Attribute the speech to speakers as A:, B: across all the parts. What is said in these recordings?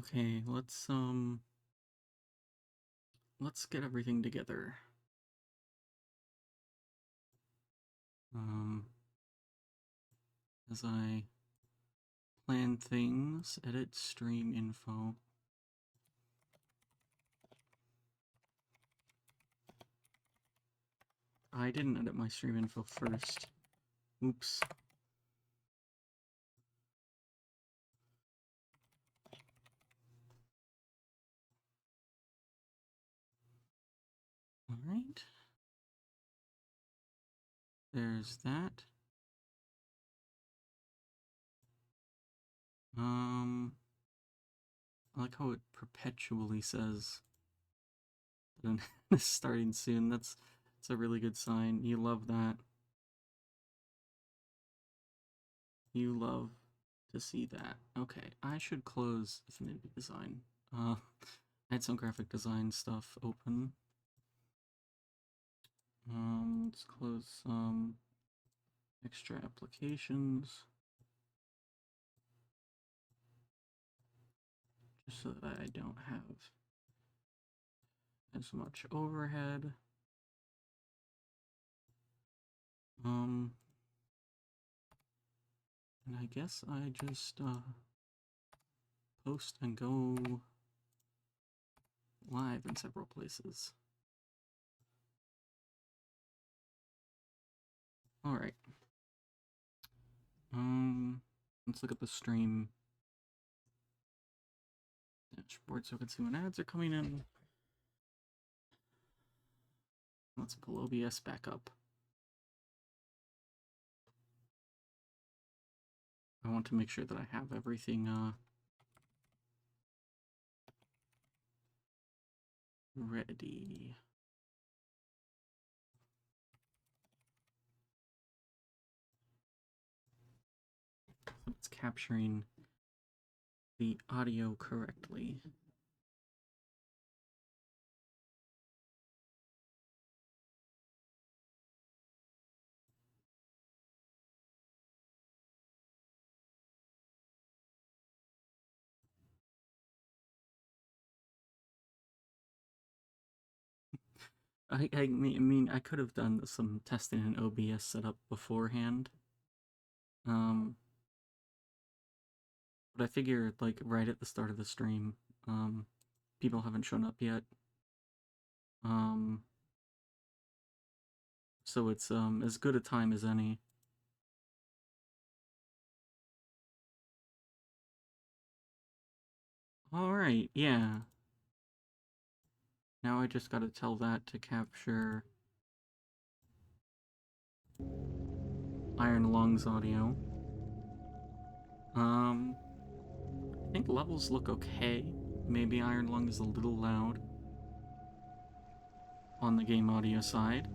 A: Okay, let's get everything together. Um as I plan things, edit stream info. I didn't edit my stream info first. Oops. All right. There's that. I like how it perpetually says that it's starting soon. That's a really good sign. You love that. You love to see that. Okay, I should close Affinity Design. I had some graphic design stuff open. Let's close some extra applications. Just so that I don't have as much overhead. And I guess I just post and go live in several places. All right. Let's look at the stream dashboard so I can see when ads are coming in. Let's pull OBS back up. I want to make sure that I have everything ready. So it's capturing the audio correctly. I mean, I could have done some testing in OBS setup beforehand. But I figured, like, right at the start of the stream, people haven't shown up yet. So it's, as good a time as any. Alright, yeah. Now I just gotta tell that to capture Iron Lungs audio. I think levels look okay. Maybe Iron Lung is a little loud on the game audio side.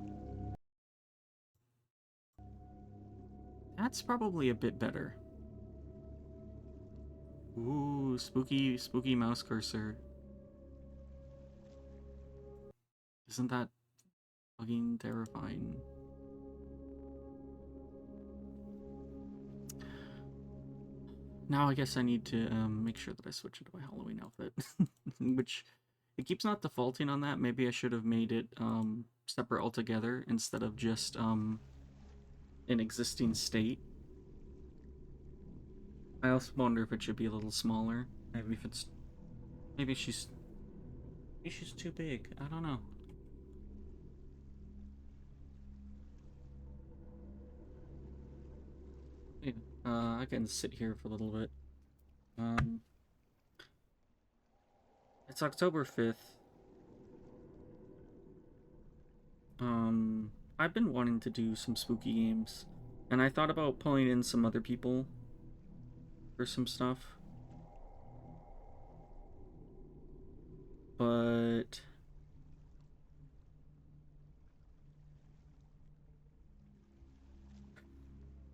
A: That's probably a bit better. Ooh, spooky mouse cursor. Isn't that fucking terrifying? Now I guess I need to make sure that I switch into my Halloween outfit, which it keeps not defaulting on that. Maybe I should have made it separate altogether instead of just an existing state. I also wonder if it should be a little smaller. Maybe she's too big. I don't know. Yeah, I can sit here for a little bit. It's October 5th. I've been wanting to do some spooky games, and I thought about pulling in some other people for some stuff. But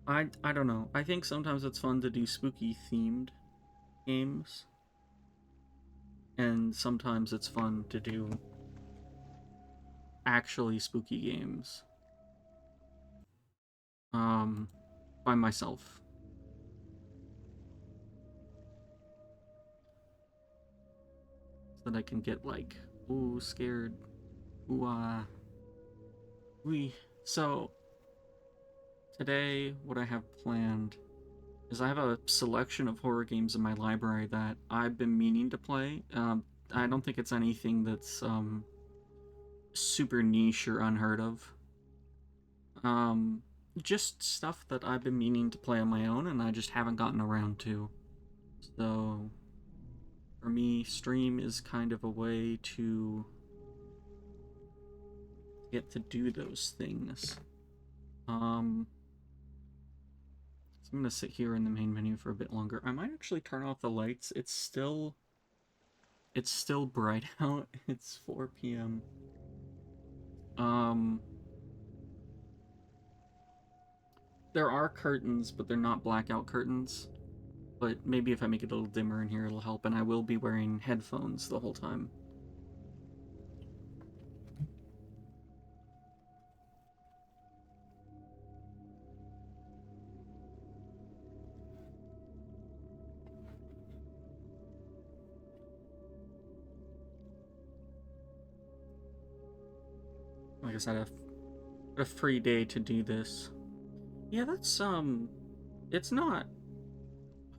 A: I don't know. I think sometimes it's fun to do spooky themed games, and sometimes it's fun to do actually spooky games by myself. so that I can get like, ooh, scared. Ooh, we. So today, what I have planned is I have a selection of horror games in my library that I've been meaning to play. I don't think it's anything that's super niche or unheard of. Um, just stuff that I've been meaning to play on my own and I just haven't gotten around to. So, for me, stream is kind of a way to get to do those things. So I'm gonna sit here in the main menu for a bit longer. I might actually turn off the lights. It's still bright out. It's 4 p.m. Um, there are curtains, but they're not blackout curtains. But maybe if I make it a little dimmer in here, it'll help. And I will be wearing headphones the whole time. Like I said, a free day to do this. Yeah, it's not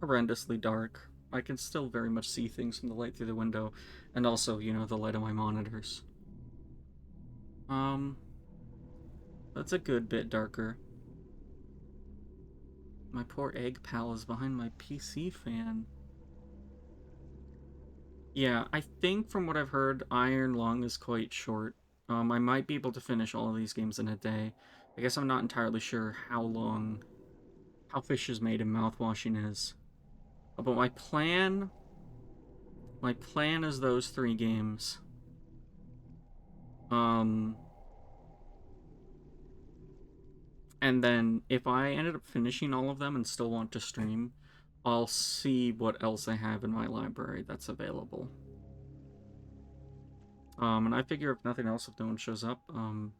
A: horrendously dark. I can still very much see things from the light through the window, and also, the light on my monitors. Um, that's a good bit darker. My poor egg pal is behind my PC fan. Yeah, I think from what I've heard, Iron Lung is quite short. I might be able to finish all of these games in a day. I guess I'm not entirely sure how Fish is Made and Mouthwashing is. But my plan is those three games. Um, and then if I ended up finishing all of them and still want to stream, I'll see what else I have in my library that's available. And I figure if nothing else, if no one shows up, I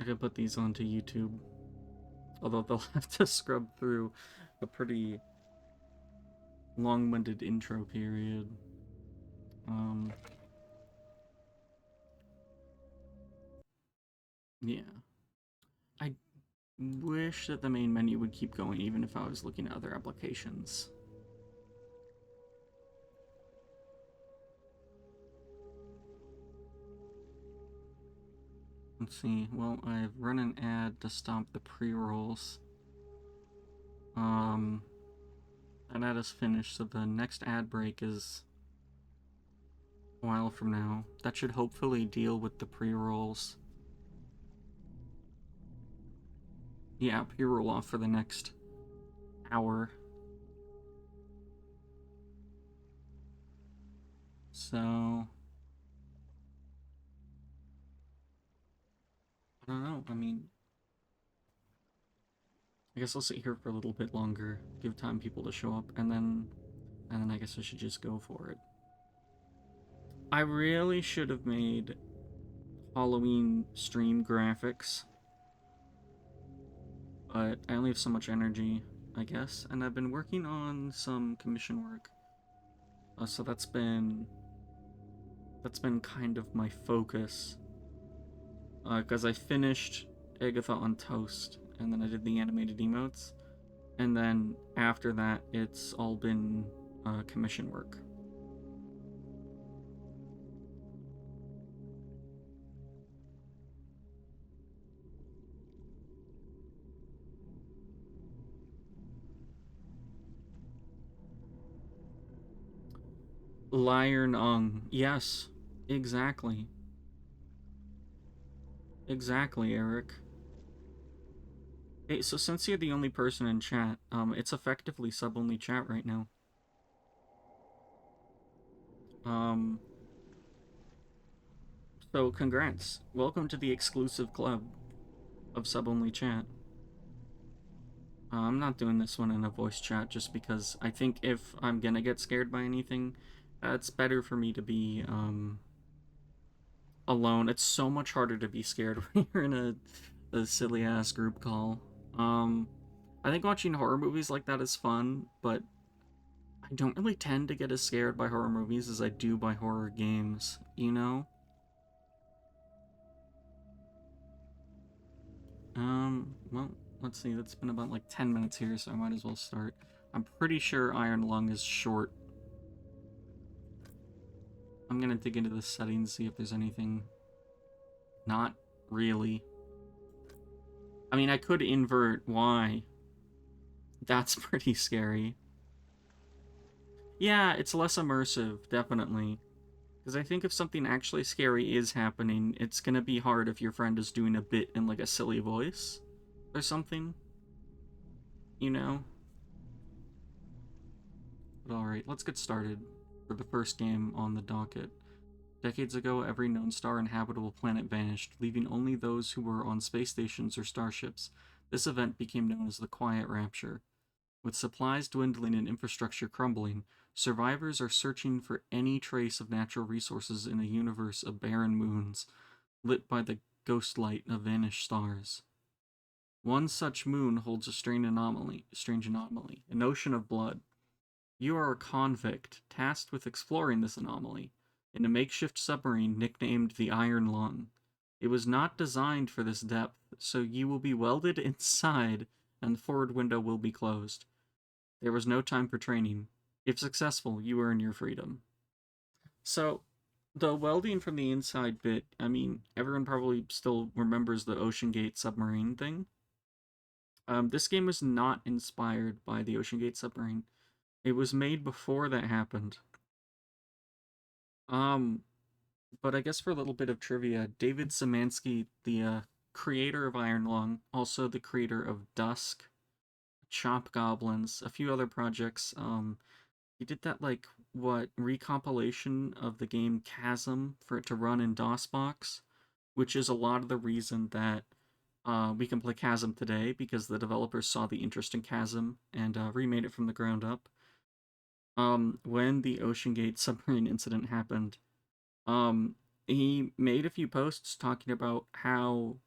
A: can put these onto YouTube. Although they'll have to scrub through a pretty long-winded intro period. Yeah. I wish that the main menu would keep going even if I was looking at other applications. Let's see. Well, I've run an ad to stop the pre-rolls. That ad is finished, so the next ad break is a while from now. That should hopefully deal with the pre-rolls. Yeah, pre-roll off for the next hour. So, I don't know. I mean, I guess I'll sit here for a little bit longer, give time people to show up, and then I guess I should just go for it. I really should have made Halloween stream graphics, but I only have so much energy, I guess, and I've been working on some commission work. So that's been kind of my focus. Because I finished Agatha on Toast, and then I did the animated emotes, and then after that, it's all been commission work. Lion Ung. Yes, exactly. Exactly, Eric. Hey, so since you're the only person in chat, it's effectively sub-only chat right now. Um, so congrats. Welcome to the exclusive club of sub-only chat. I'm not doing this one in a voice chat just because I think if I'm gonna get scared by anything, it's better for me to be, alone. It's so much harder to be scared when you're in a silly-ass group call. I think watching horror movies like that is fun, but I I don't really tend to get as scared by horror movies as I do by horror games, you know? Well, let's see, that's been about like 10 minutes here, so I might as well start. I'm pretty sure Iron Lung is short. I'm gonna dig into the settings, see if there's anything. Not really. I mean, I could invert Y. That's pretty scary. Yeah, it's less immersive, definitely. Because I think if something actually scary is happening, it's gonna be hard if your friend is doing a bit in like a silly voice or something, you know? But alright, let's get started for the first game on the docket. Decades ago, every known star and habitable planet vanished, leaving only those who were on space stations or starships. This event became known as the Quiet Rapture. With supplies dwindling and infrastructure crumbling, survivors are searching for any trace of natural resources in a universe of barren moons, lit by the ghost light of vanished stars. One such moon holds a strange anomaly, an ocean of blood. You are a convict tasked with exploring this anomaly in a makeshift submarine nicknamed the Iron Lung. It was not designed for this depth, so you will be welded inside and the forward window will be closed. There was no time for training. If successful, you earn your freedom. So, the welding from the inside bit, I mean, everyone probably still remembers the Ocean Gate submarine thing. This game was not inspired by the Ocean Gate submarine. It was made before that happened. Um, but I guess for a little bit of trivia, David Szymanski, the creator of Iron Lung, also the creator of Dusk, Chop Goblins, a few other projects. He did that like what recompilation of the game Chasm for it to run in DOSBox, which is a lot of the reason that we can play Chasm today because the developers saw the interest in Chasm and remade it from the ground up. When the Ocean Gate submarine incident happened, he made a few posts talking about how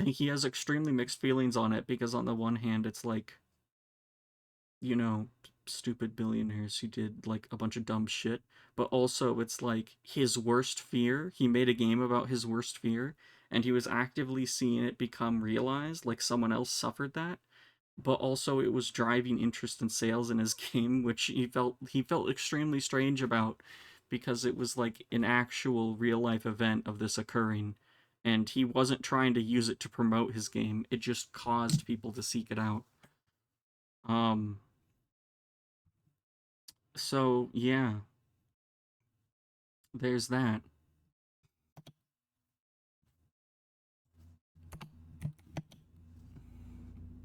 A: he has extremely mixed feelings on it because on the one hand it's like, you know, stupid billionaires who did like a bunch of dumb shit, but also it's like his worst fear. He made a game about his worst fear and he was actively seeing it become realized, like someone else suffered that. But also it was driving interest in sales in his game, which he felt extremely strange about because it was like an actual real life event of this occurring and he wasn't trying to use it to promote his game. It just caused people to seek it out. Um so yeah, there's that.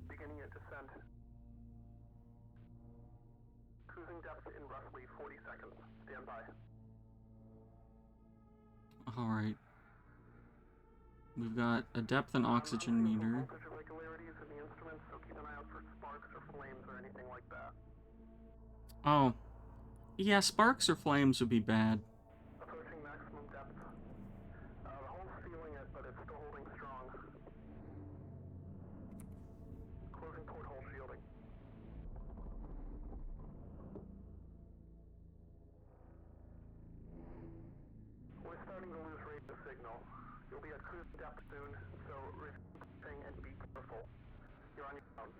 B: Beginning your descent. Cruising depth in roughly 40 seconds. Stand by.
A: Alright. We've got a depth and
B: I'm
A: oxygen
B: seeing some
A: meter.
B: voltage irregularities in the instruments, so keep an eye out for sparks or flames or anything like that.
A: Oh, yeah, sparks or flames would be bad.
B: Approaching maximum depth. The hull's feeling it, but it's still holding strong. Closing porthole shielding. We're starting to lose radio signal. You'll be at cruise depth soon, so refing and be careful. You're on your own.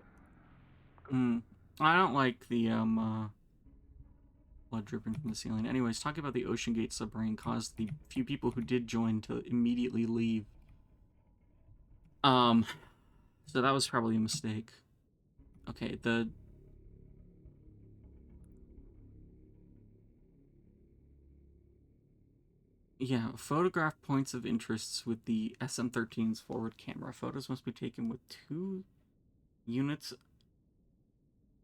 A: Hmm. I don't like the blood dripping from the ceiling. Anyways, talking about the Ocean Gate submarine caused the few people who did join to immediately leave. Um, so that was probably a mistake. Okay, photograph points of interests with the SM-13's forward camera. Photos must be taken with units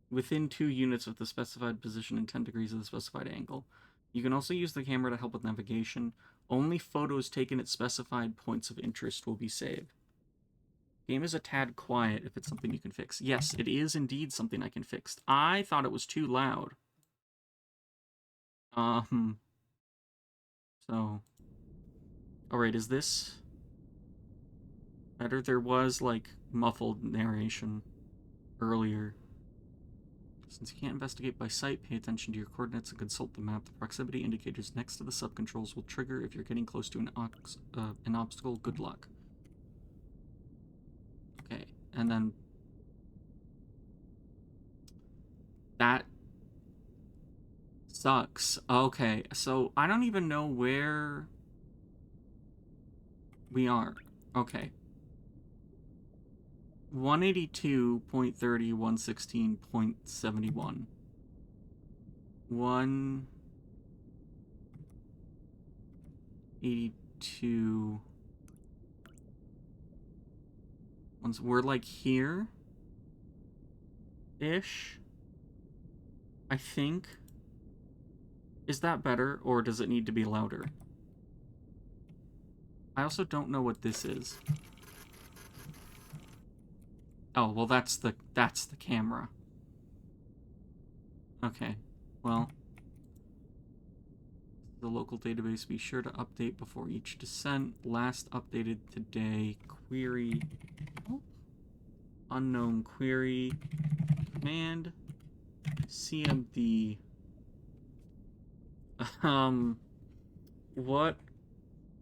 A: within 2 units of the specified position and 10 degrees of the specified angle. You can also use the camera to help with navigation. Only photos taken at specified points of interest will be saved. Game is a tad quiet if it's something you can fix. Yes, it is indeed something I can fix. I thought it was too loud. Um, so... Alright, is this better? There was, like, muffled narration earlier. Since you can't investigate by sight, pay attention to your coordinates and consult the map. The proximity indicators next to the sub-controls will trigger if you're getting close to an obstacle. Good luck. Okay, and then that sucks. Okay, so I don't even know where we are. Okay. 182.30, 116.71. 182. We're like here ish, I think. Is that better, or does it need to be louder? I also don't know what this is. Oh, well, that's the camera. Okay, well, the local database, be sure to update before each descent. Last updated today. Query. Oh. Unknown query. Command. CMD.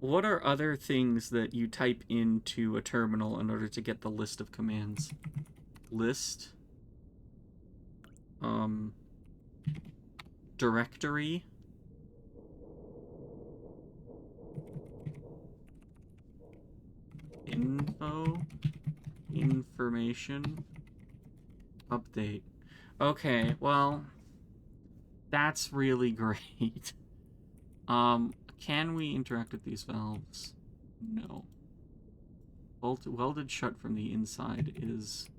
A: What are other things that you type into a terminal in order to get the list of commands? List. Directory. Info. Information. Update. Okay, well, that's really great. Can we interact with these valves? No. Welded shut from the inside is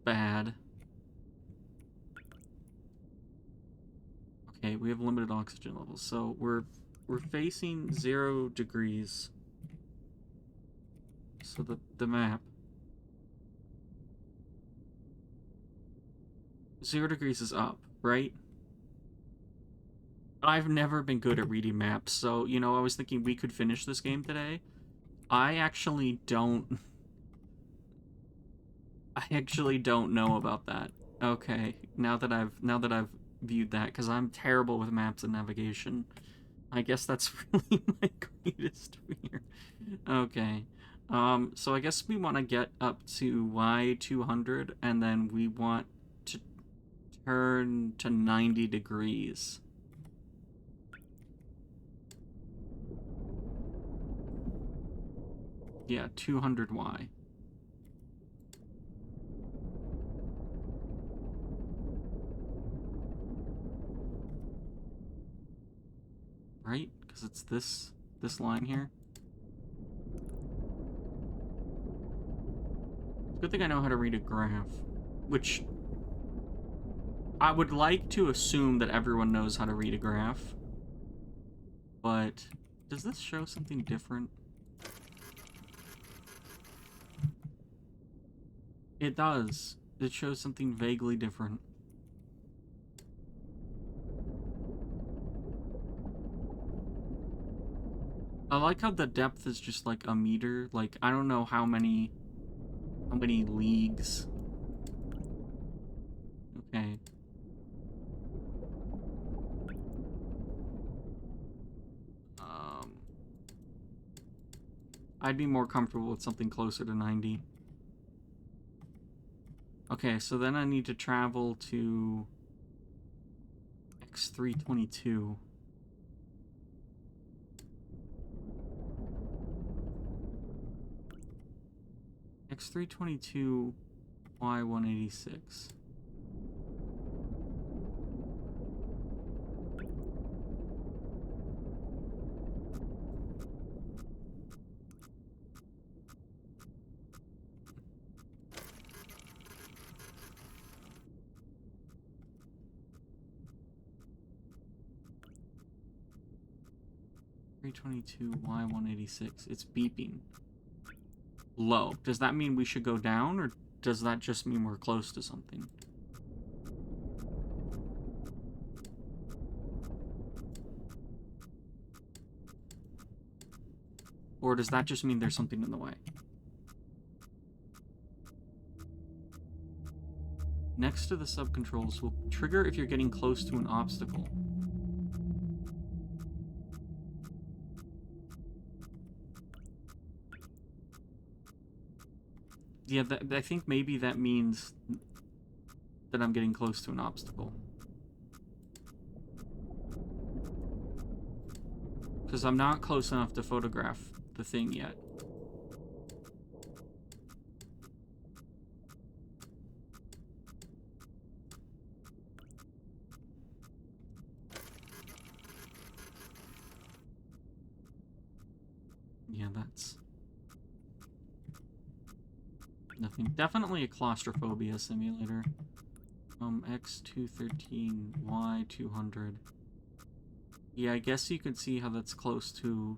A: bad. Okay, we have limited oxygen levels, so we're facing 0 degrees. So the map. 0 degrees is up, right? I've never been good at reading maps, so, you know, I was thinking we could finish this game today. I actually don't know about that. Okay, now that I've viewed that, because I'm terrible with maps and navigation. I guess that's really my greatest fear. Okay. So I guess we want to get up to Y200, and then we want to turn to 90 degrees. Yeah, 200Y. Right? Because it's this line here. Good thing I know how to read a graph, which I would like to assume that everyone knows how to read a graph, but does this show something different? It does. It shows something vaguely different. I like how the depth is just like a meter. Like, I don't know how many leagues. Okay. I'd be more comfortable with something closer to 90. Okay, so then I need to travel to X322. X322 Y186. Y186. It's beeping. Low. Does that mean we should go down, or does that just mean we're close to something? Or does that just mean there's something in the way? next to the sub-controls will trigger if you're getting close to an obstacle. Yeah, I think maybe that means that I'm getting close to an obstacle. Because I'm not close enough to photograph the thing yet. Yeah, that's nothing. Definitely a claustrophobia simulator. X213, Y200. Yeah, I guess you can see how that's close to...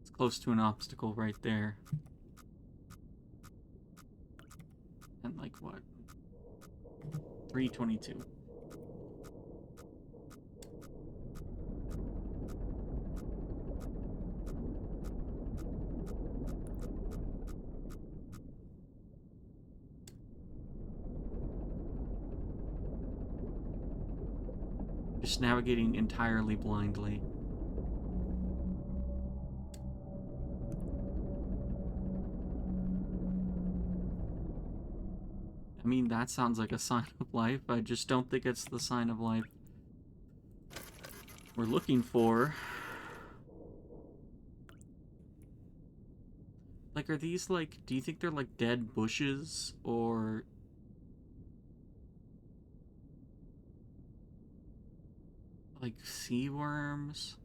A: It's close to an obstacle right there. And like what? 322. Just navigating entirely blindly. I mean, that sounds like a sign of life. I just don't think it's the sign of life we're looking for. Like, are these, like, do you think they're, like, dead bushes, or... like, sea worms?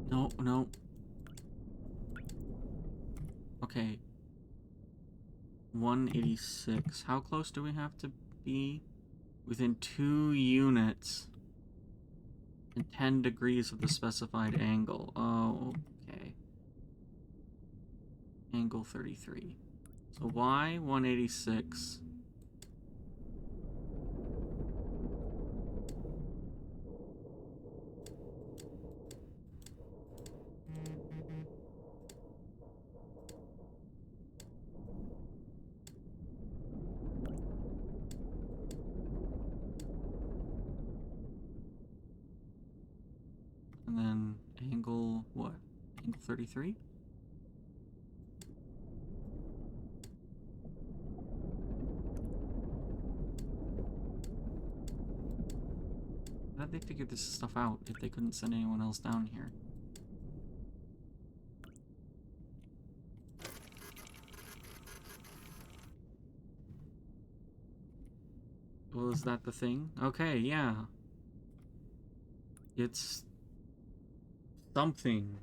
A: No, no. Okay. 186. How close do we have to be? Within 2 units. And 10 degrees of the specified angle. Oh, okay. Angle 33. So Y 186. And then angle what? Angle 33? How did they figure this stuff out if they couldn't send anyone else down here? Well, is that the thing? Okay, yeah. It's... something.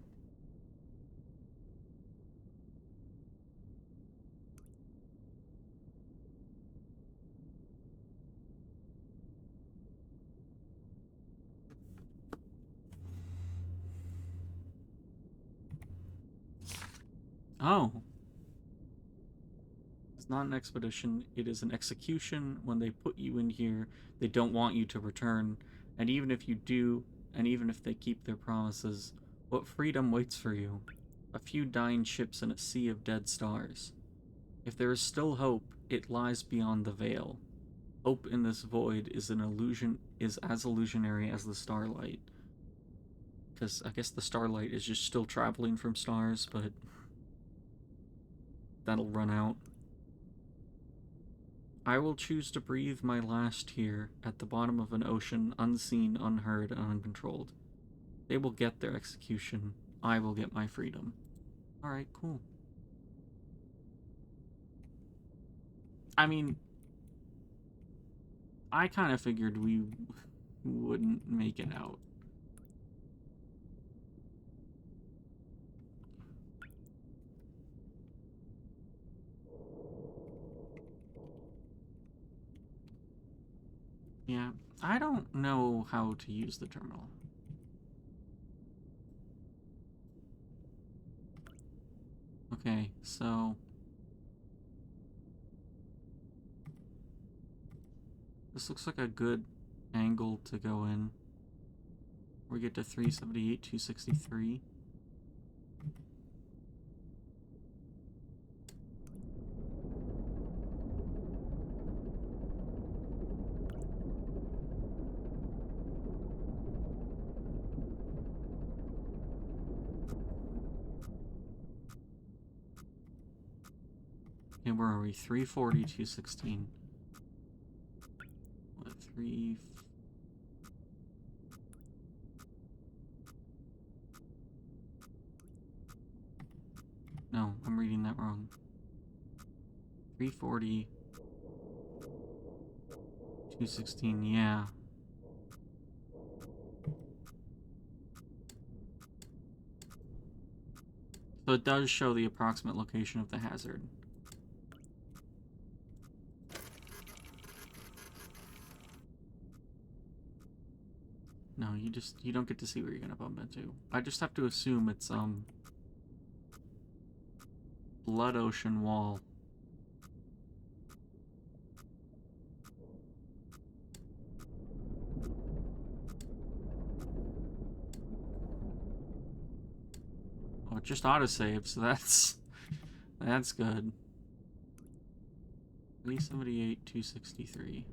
A: Oh. It's not an expedition, it is an execution. When they put you in here, they don't want you to return. And even if you do, and even if they keep their promises, what freedom waits for you? A few dying ships and a sea of dead stars. If there is still hope, it lies beyond the veil. Hope in this void is an illusion, is as illusionary as the starlight. Because I guess the starlight is just still traveling from stars, but that'll run out. I will choose to breathe my last here at the bottom of an ocean, unseen, unheard, and uncontrolled. They will get their execution. I will get my freedom. Alright, cool. I mean, I kind of figured we wouldn't make it out. Yeah, I don't know how to use the terminal. Okay, so this looks like a good angle to go in. We get to 378, 263. Okay, where are we? 340, 216. What, 3... No, I'm reading that wrong. 340, 216, yeah. So it does show the approximate location of the hazard. No, you don't get to see where you're gonna bump into. I just have to assume it's, Blood Ocean Wall. Oh, it just autosaved, so that's good. 378, 263.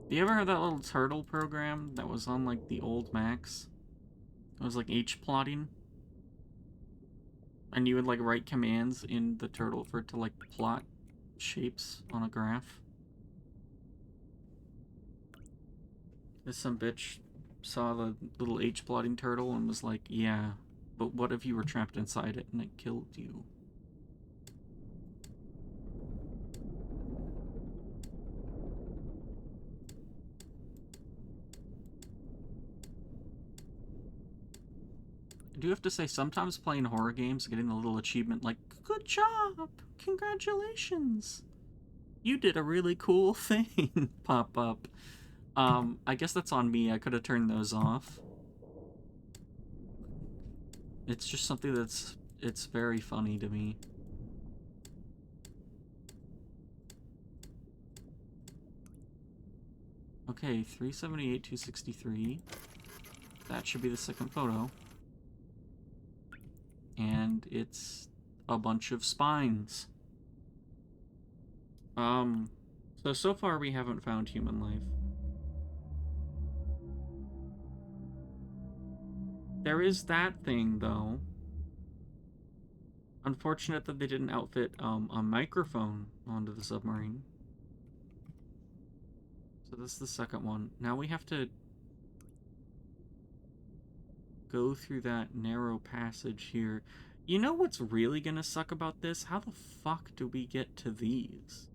A: You ever heard that little turtle program that was on, like, the old Macs? It was, like, H-plotting? And you would, like, write commands in the turtle for it to, like, plot shapes on a graph? This some bitch saw the little H-plotting turtle and was like, yeah, but what if you were trapped inside it and it killed you? I do have to say, sometimes playing horror games, getting a little achievement like, good job, congratulations, you did a really cool thing, pop up. I guess that's on me. I could have turned those off. It's just something it's very funny to me. Okay, 378, 263. That should be the second photo. And it's a bunch of spines. So far we haven't found human life. There is that thing, though. Unfortunate that they didn't outfit a microphone onto the submarine. So this is the second one. Now we have to go through that narrow passage here. You know what's really gonna suck about this? How the fuck do we get to these?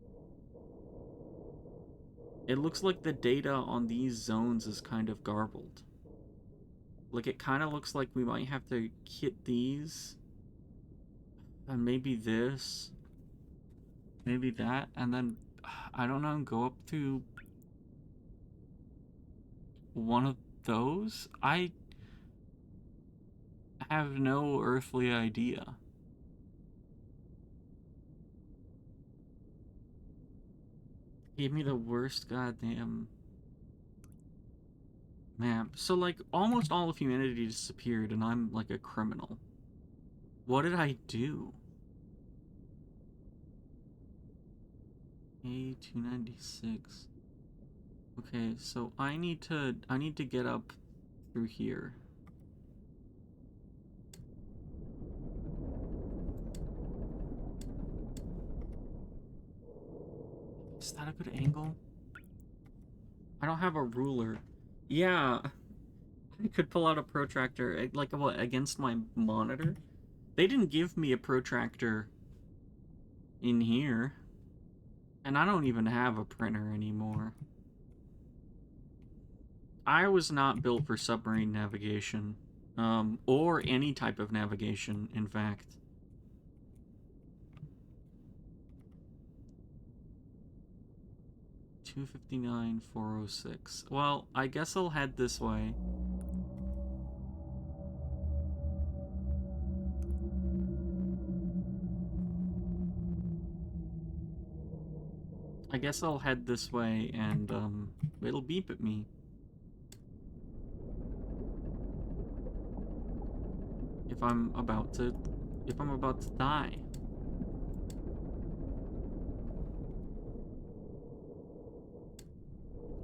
A: It looks like the data on these zones is kind of garbled. Like, it kind of looks like we might have to hit these. And maybe this. Maybe that. And then, I don't know, go up to one of those? I have no earthly idea. Gave me the worst goddamn map. So, like, almost all of humanity disappeared, and I'm, like, a criminal. What did I do? A296. Okay, so I need to get up through here. Is that a good angle? I don't have a ruler. Yeah, I could pull out a protractor, like, what, against my monitor? They didn't give me a protractor in here. And I don't even have a printer anymore. I was not built for submarine navigation. Or any type of navigation, in fact. $259, $406. Well, I guess I'll head this way. I guess I'll head this way and, it'll beep at me. If I'm about to die.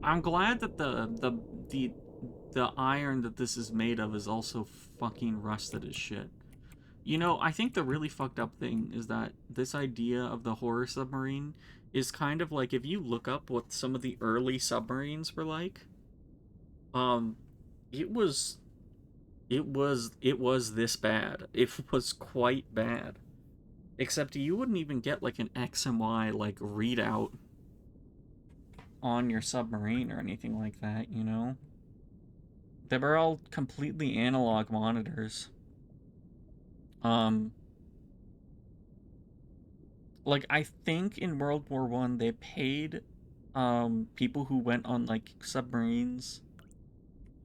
A: I'm glad that the iron that this is made of is also fucking rusted as shit. You know, I think the really fucked up thing is that this idea of the horror submarine is kind of like if you look up what some of the early submarines were like, um, it was it was this bad. It was quite bad. Except you wouldn't even get like an X and Y like readout on your submarine or anything like that, you know? They were all completely analog monitors. Um, like I think in World War One they paid people who went on like submarines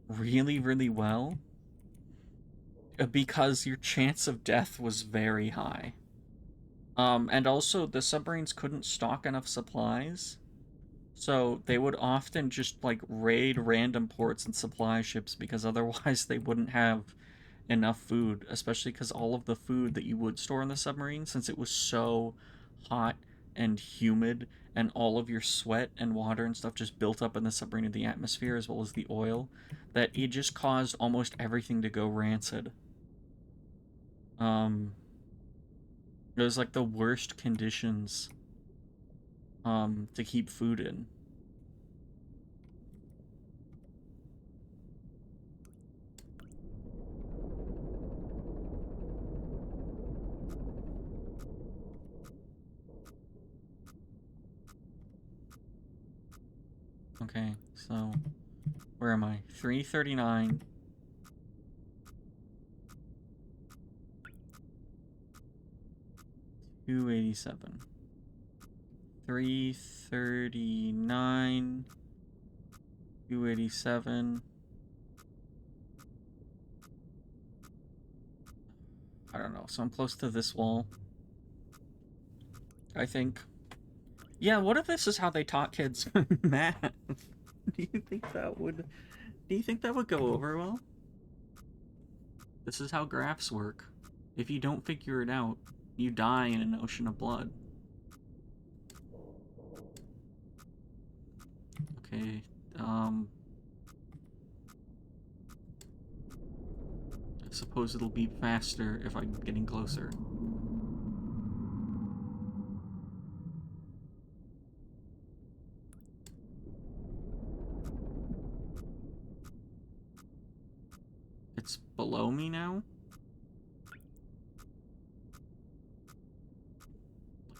A: really, really well because your chance of death was very high. And also the submarines couldn't stock enough supplies. So they would often just like raid random ports and supply ships because otherwise they wouldn't have enough food, especially because all of the food that you would store in the submarine, since it was so hot and humid and all of your sweat and water and stuff just built up in the submarine in the atmosphere as well as the oil, that it just caused almost everything to go rancid. Um, it was like the worst conditions to keep food in. Okay, so where am I? 339. $287. 339. $287. I don't know, so I'm close to this wall. I think. Yeah, what if this is how they taught kids math? Do you think that would go over well? This is how graphs work. If you don't figure it out, you die in an ocean of blood. Okay, I suppose it'll be faster if I'm getting closer. It's below me now?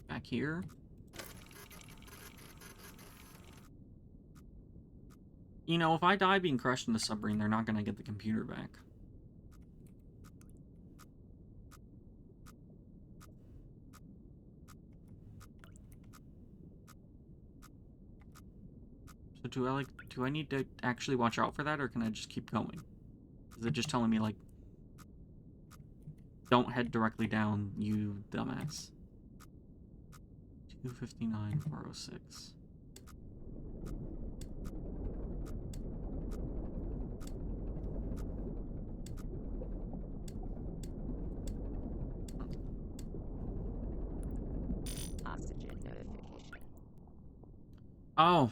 A: Back here? You know, if I die being crushed in the submarine, they're not gonna get the computer back. So do I need to actually watch out for that, or can I just keep going? Is it just telling me, like, don't head directly down, you dumbass? 259, 406.
C: Oxygen notification.
A: Oh.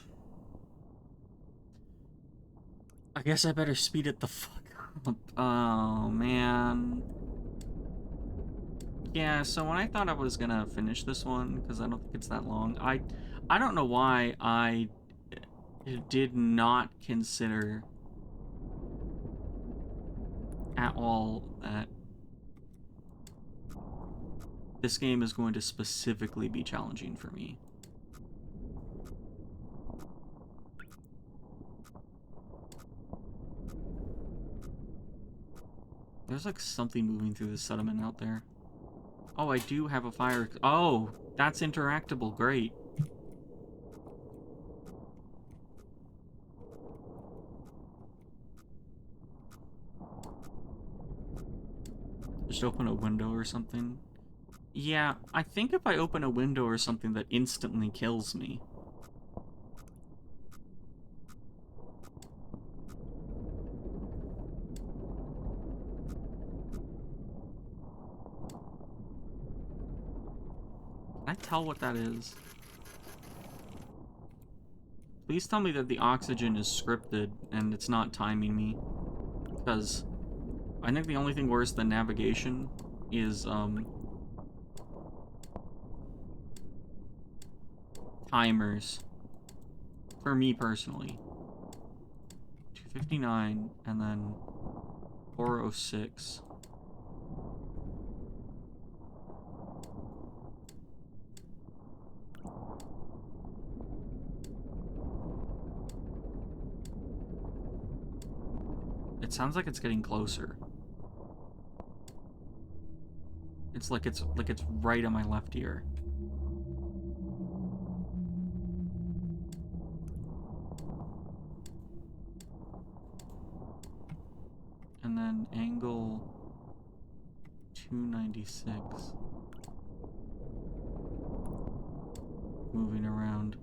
A: I guess I better speed it the fuck up. Oh, man. Yeah, so when I thought I was gonna finish this one, because I don't think it's that long, I don't know why I did not consider at all that this game is going to specifically be challenging for me. There's like something moving through the sediment out there. Oh, I do have a fire. Oh, that's interactable. Great. Just open a window or something. Yeah, I think if I open a window or something, that instantly kills me. Can I tell what that is? Please tell me that the oxygen is scripted and it's not timing me. Because I think the only thing worse than navigation is, timers. For me personally. 259 and then 406. It sounds like it's getting closer. It's like it's right on my left ear. And then angle 296. Moving around.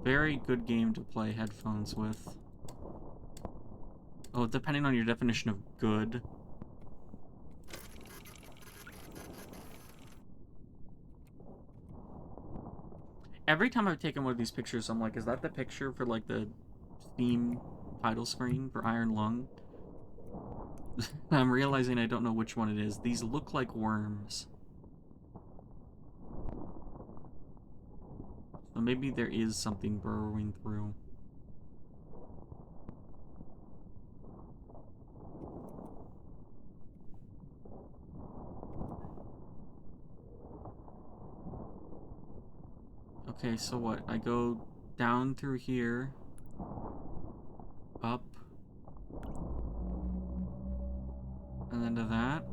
A: Very good game to play headphones with. Oh, depending on your definition of good. Every time I've taken one of these pictures, I'm like, is that the picture for, like, the Steam title screen for Iron Lung? I'm realizing I don't know which one it is. These look like worms. So maybe there is something burrowing through. Okay, so what? I go down through here. Up. And then to that.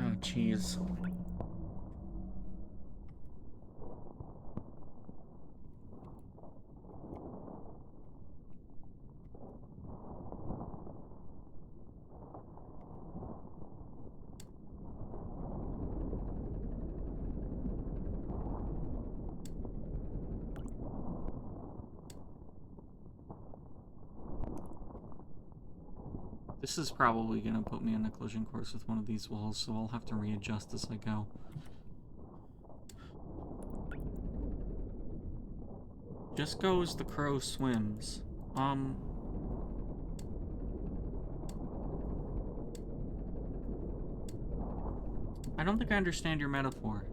A: Oh, jeez. This is probably going to put me on a collision course with one of these walls, so I'll have to readjust as I go. Just go as the crow swims. I don't think I understand your metaphor.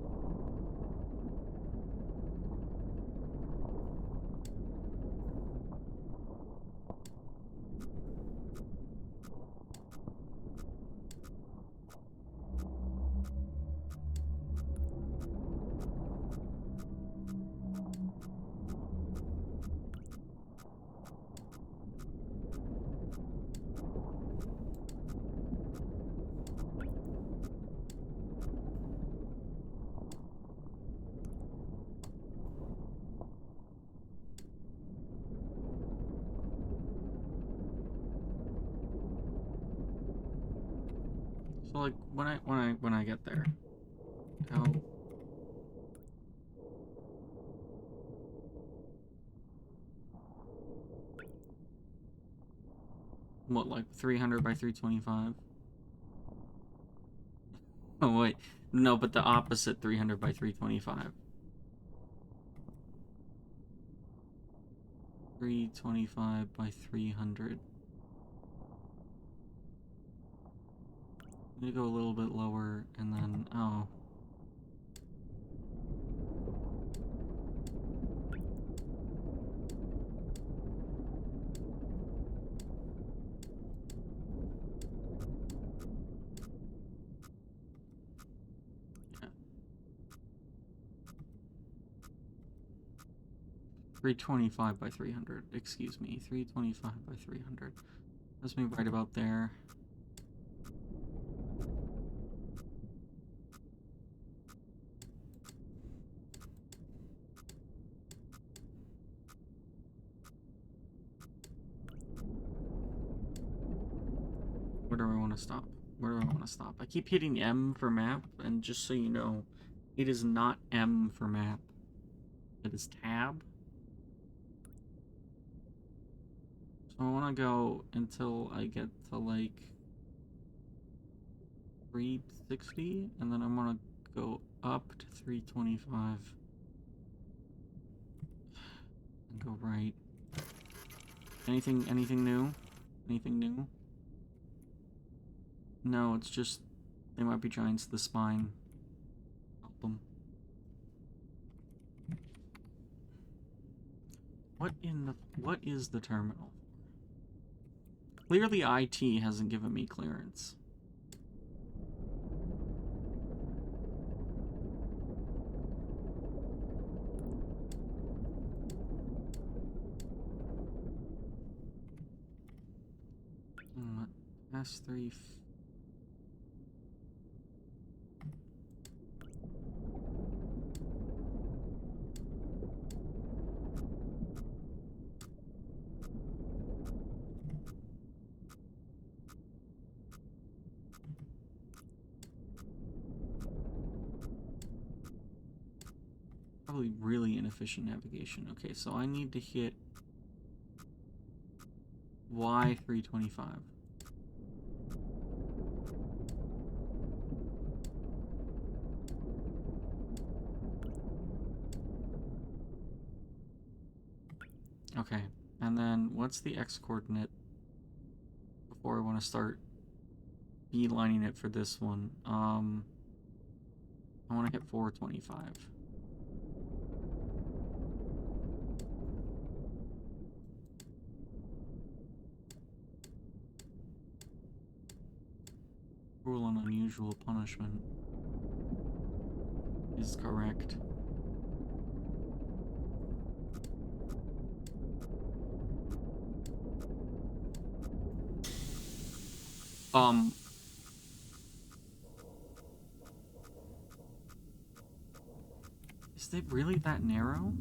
A: So like when I get there, how what, like 300 by 325? Oh wait, no, but the opposite 300 by 325. 325 by 300. Let me go a little bit lower and then oh. Yeah. 325 by 300. Excuse me. 325 by 300. That's me right about there. to stop? Where do I want to stop? I keep hitting M for map, and just so you know, it is not M for map. It is tab. So I want to go until I get to like 360, and then I'm gonna go up to 325 and go right. Anything new? Anything new? No, it's just they might be giants to the spine. Help them. What is the terminal? Clearly IT hasn't given me clearance. S3. Probably really inefficient navigation. Okay, so I need to hit Y325. Okay, and then what's the X coordinate before I want to start beelining it for this one? I want to hit 425. Cruel and unusual punishment is correct. Is it really that narrow?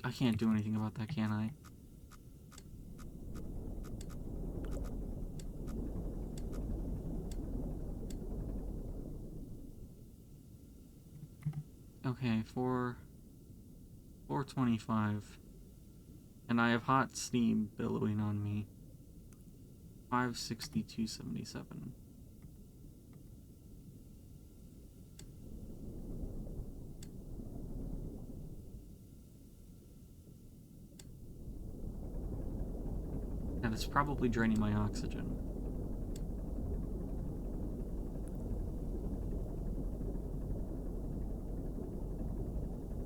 A: I can't do anything about that, can I? Okay, 425. And I have hot steam billowing on me. 562.77. And it's probably draining my oxygen.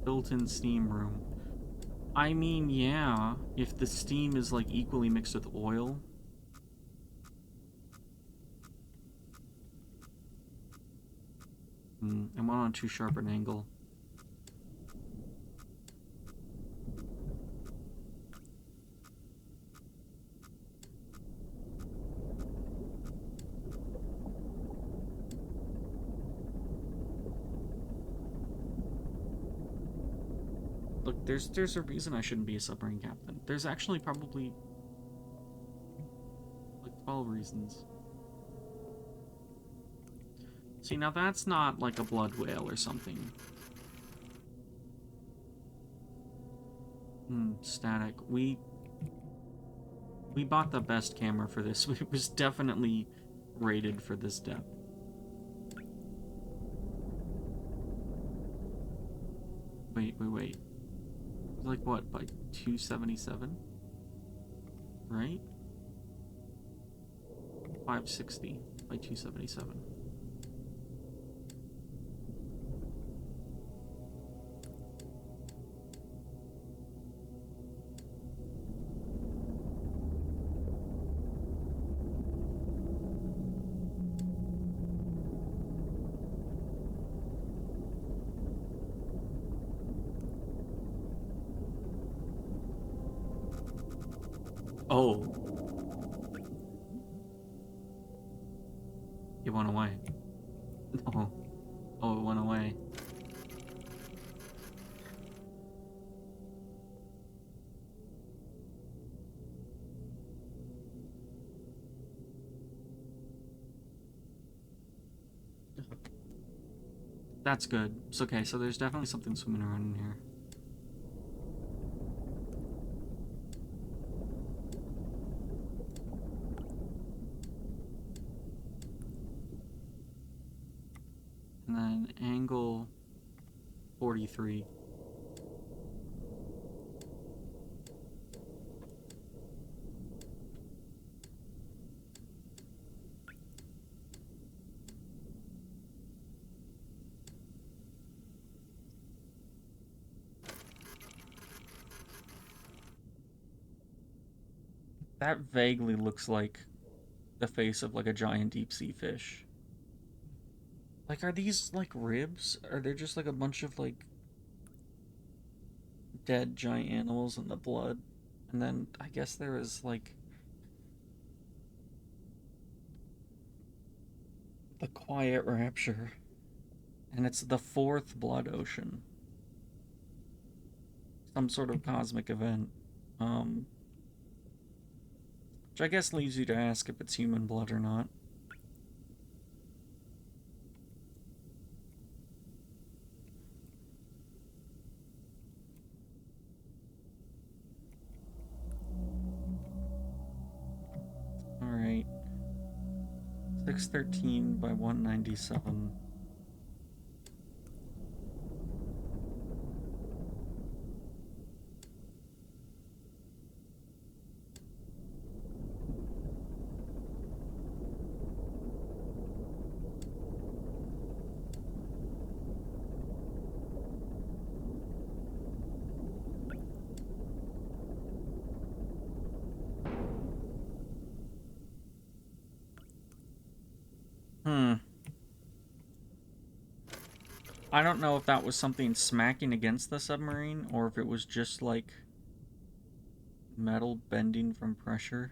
A: Built-in steam room. I mean, yeah, if the steam is like equally mixed with oil. I'm on too sharp an angle. Look, there's a reason I shouldn't be a submarine captain. There's actually probably like 12 reasons. See, now that's not like a blood whale or something. Static. We bought the best camera for this. It was definitely rated for this depth. Wait. Like what, by 277? Right? 560 by 277. Oh. It went away. No. Oh, it went away. That's good. It's okay, so there's definitely something swimming around in here. And then angle 43. That vaguely looks like the face of like a giant deep sea fish. Like, are these like ribs? Are they just like a bunch of like dead giant animals in the blood? And then I guess there is like the quiet rapture. And it's the fourth blood ocean. Some sort of cosmic event. Um, which I guess leaves you to ask if it's human blood or not. Alright. 613 by 197. Hmm. I don't know if that was something smacking against the submarine or if it was just like metal bending from pressure.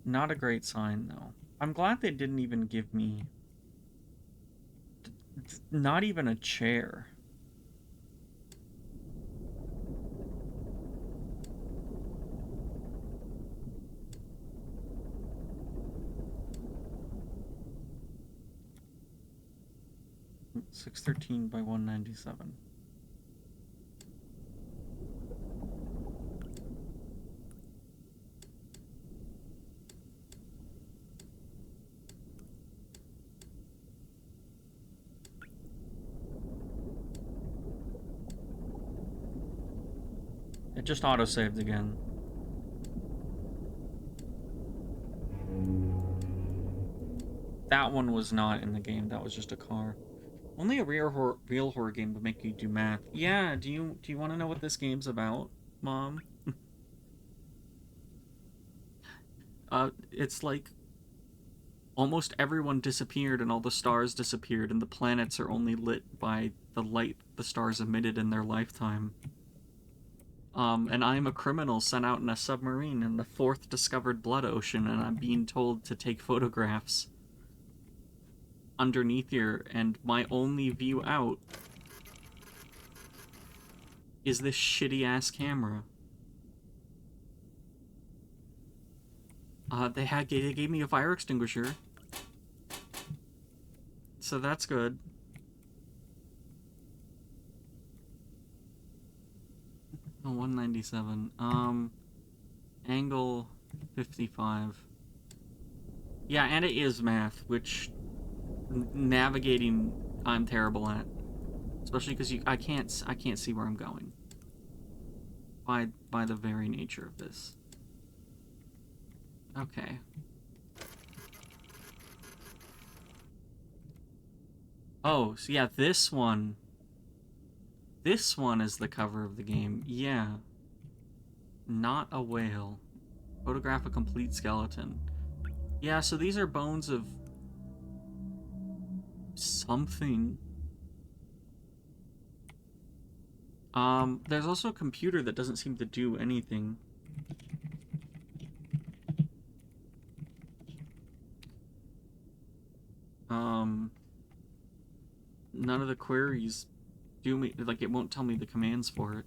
A: Not a great sign, though. I'm glad they didn't even give me... not even a chair. $613 by $197. It just auto-saved again. That one was not in the game. That was just a car. Only a real horror game would make you do math. Yeah, do you want to know what this game's about, Mom? It's like almost everyone disappeared and all the stars disappeared and the planets are only lit by the light the stars emitted in their lifetime. And I'm a criminal sent out in a submarine in the fourth discovered blood ocean, and I'm being told to take photographs underneath here, and my only view out is this shitty ass camera. They gave me a fire extinguisher, so that's good. Oh, 197. Angle 55. Yeah, and it is math, which navigating I'm terrible at, especially because I can't see where I'm going by the very nature of this. Okay. Oh, so yeah, this one is the cover of the game. Yeah. Not a whale. Photograph a complete skeleton. Yeah, so these are bones of something. There's also a computer that doesn't seem to do anything. None of the queries do me, like, it won't tell me the commands for it.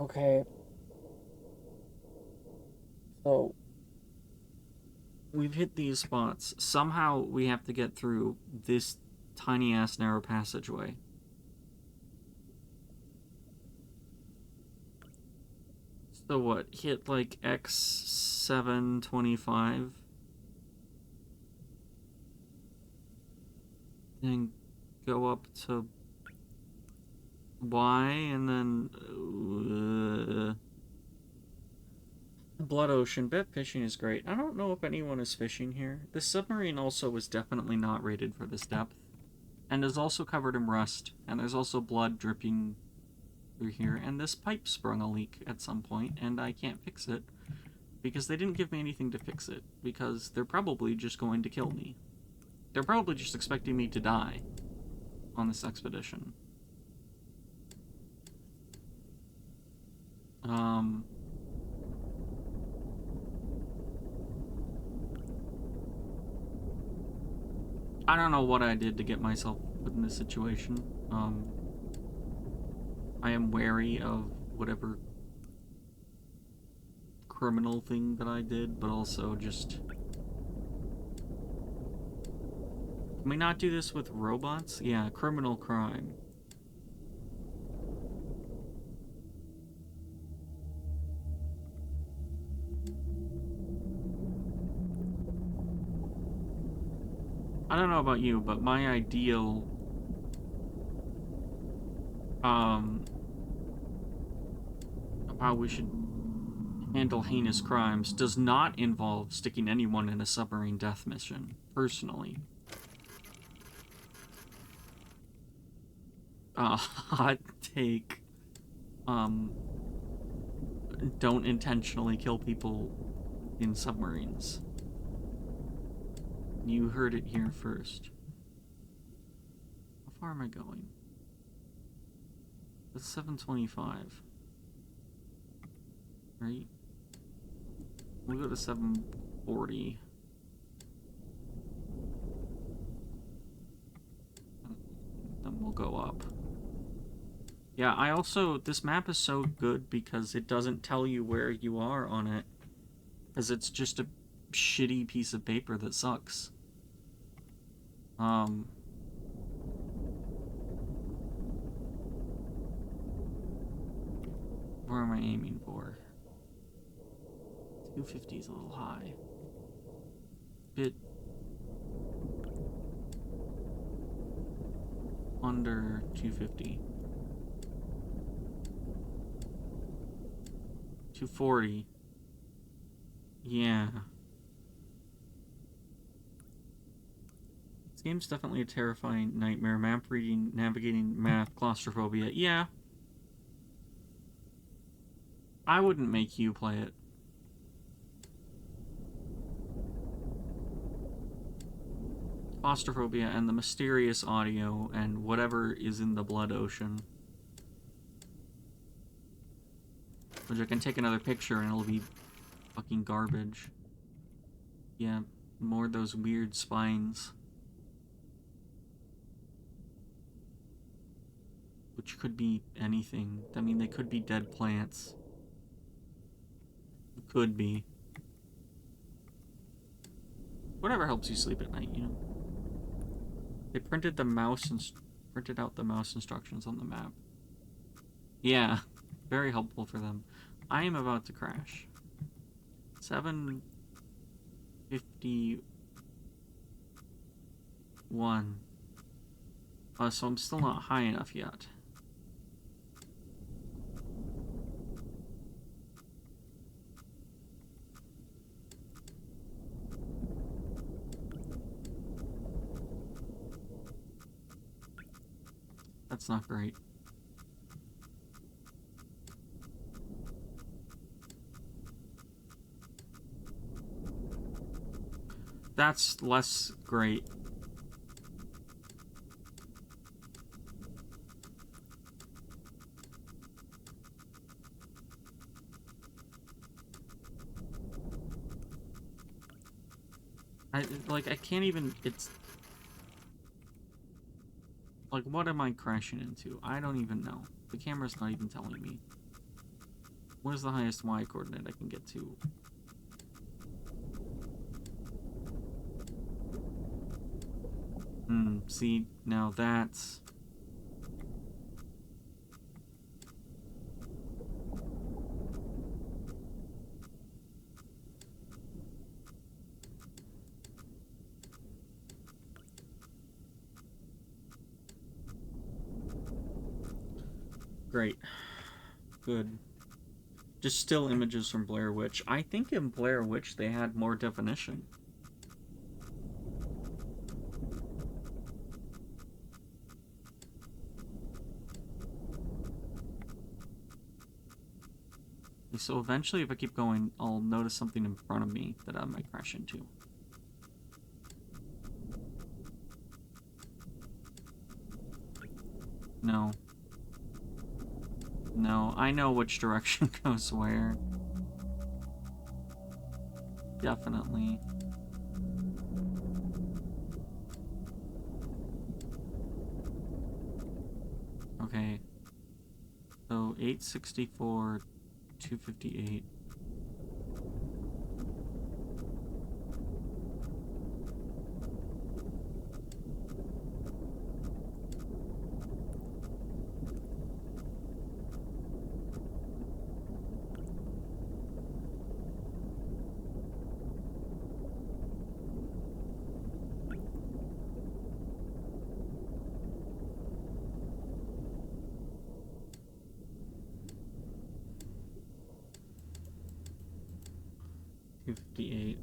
A: Okay. So, we've hit these spots. Somehow we have to get through this tiny-ass narrow passageway. So what, hit like X725? And go up to Y, and then... Blood Ocean. Bet fishing is great. I don't know if anyone is fishing here. This submarine also was definitely not rated for this depth. And is also covered in rust. And there's also blood dripping through here. And this pipe sprung a leak at some point, and I can't fix it. Because they didn't give me anything to fix it. Because they're probably just going to kill me. They're probably just expecting me to die on this expedition. I don't know what I did to get myself put in this situation. I am wary of whatever criminal thing that I did, but also just... Can we not do this with robots? Yeah, criminal crime. I don't know about you, but my ideal of how we should handle heinous crimes does not involve sticking anyone in a submarine death mission, personally. Hot take. Don't intentionally kill people in submarines. You heard it here first. How far am I going? That's 725. Right? We'll go to 740. Then we'll go up. Yeah, I also... This map is so good because it doesn't tell you where you are on it. Because it's just a shitty piece of paper that sucks. Where am I aiming for? 250 is a little high. Bit under 250. 240. Yeah. This game's definitely a terrifying nightmare. Map reading, navigating, math, claustrophobia. Yeah. I wouldn't make you play it. Claustrophobia and the mysterious audio and whatever is in the blood ocean. Which I can take another picture and it'll be fucking garbage. Yeah, more of those weird spines. Which could be anything. I mean, they could be dead plants. Could be. Whatever helps you sleep at night, you know. They printed the mouse and printed out the mouse instructions on the map. Yeah, very helpful for them. I am about to crash. 751. So I'm still not high enough yet. That's not great. That's less great. I can't even, it's... Like, what am I crashing into? I don't even know. The camera's not even telling me. What is the highest Y coordinate I can get to? See, now that's... Great. Good. Just still images from Blair Witch. I think in Blair Witch they had more definition. So eventually, if I keep going, I'll notice something in front of me that I might crash into. No. No, I know which direction goes where. Definitely. Okay. So 864, 258.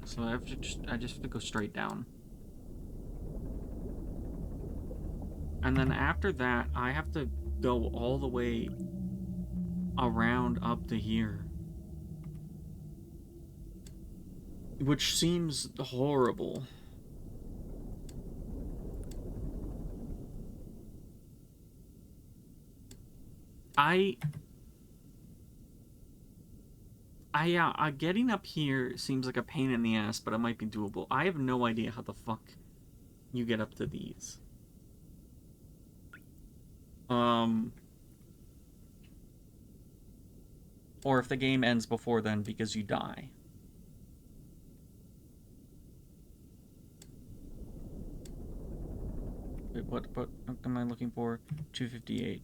A: So I just have to go straight down. And then after that, I have to go all the way around up to here. Which seems horrible. Getting up here seems like a pain in the ass, but it might be doable. I have no idea how the fuck you get up to these. Or if the game ends before then because you die. Wait, what am I looking for? 258.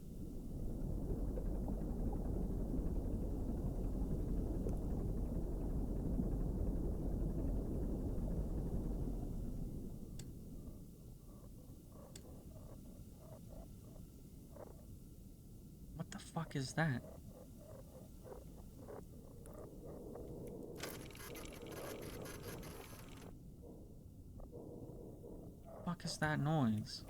A: What the fuck is that? What the fuck is that noise?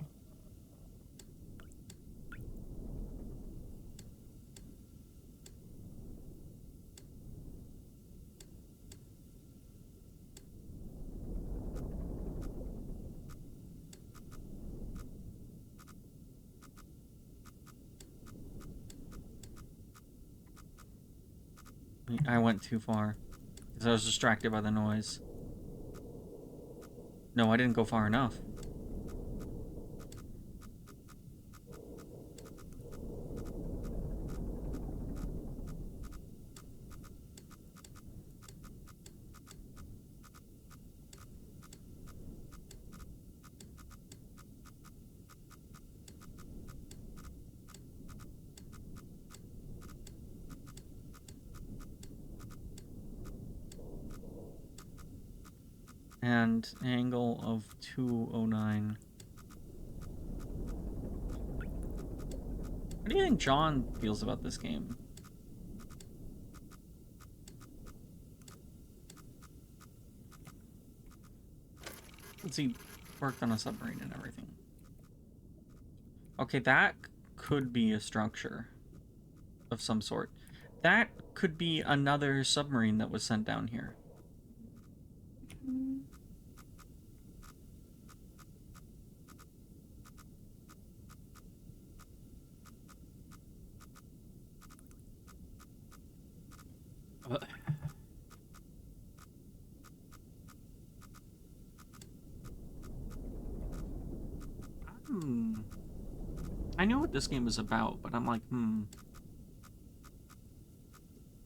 A: I went too far. Because I was distracted by the noise. No, I didn't go far enough. And angle of 209. What do you think John feels about this game? Let's see, worked on a submarine and everything. Okay, that could be a structure of some sort. That could be another submarine that was sent down here. I know what this game is about, but I'm like,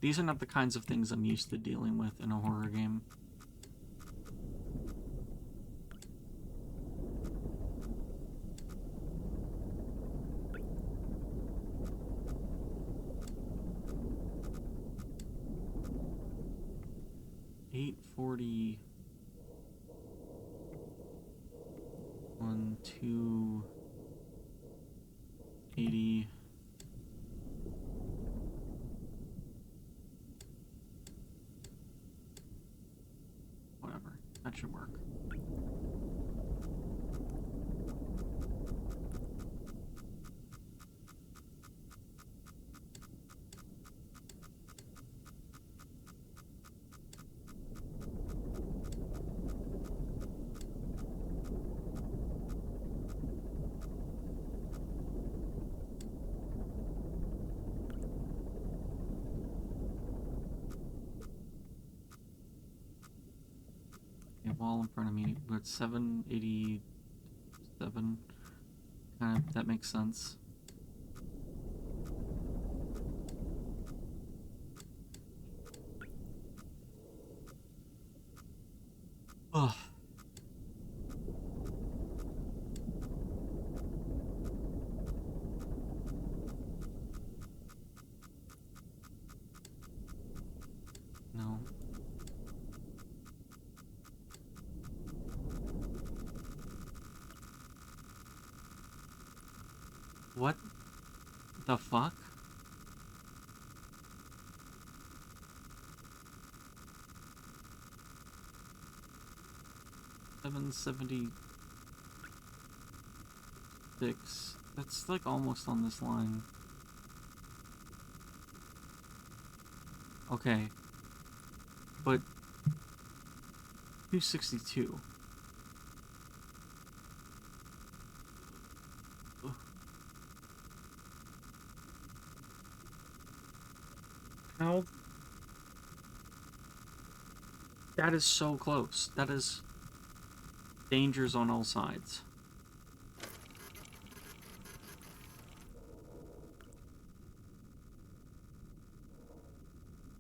A: These are not the kinds of things I'm used to dealing with in a horror game. 840. 1, 2, 80. Whatever. That should work. Wall in front of me. We're at 787. Kind of, that makes sense. Ugh. No. What the fuck? $776. That's like almost on this line. Okay. But 262. Ugh. How? That is so close. That is dangers on all sides.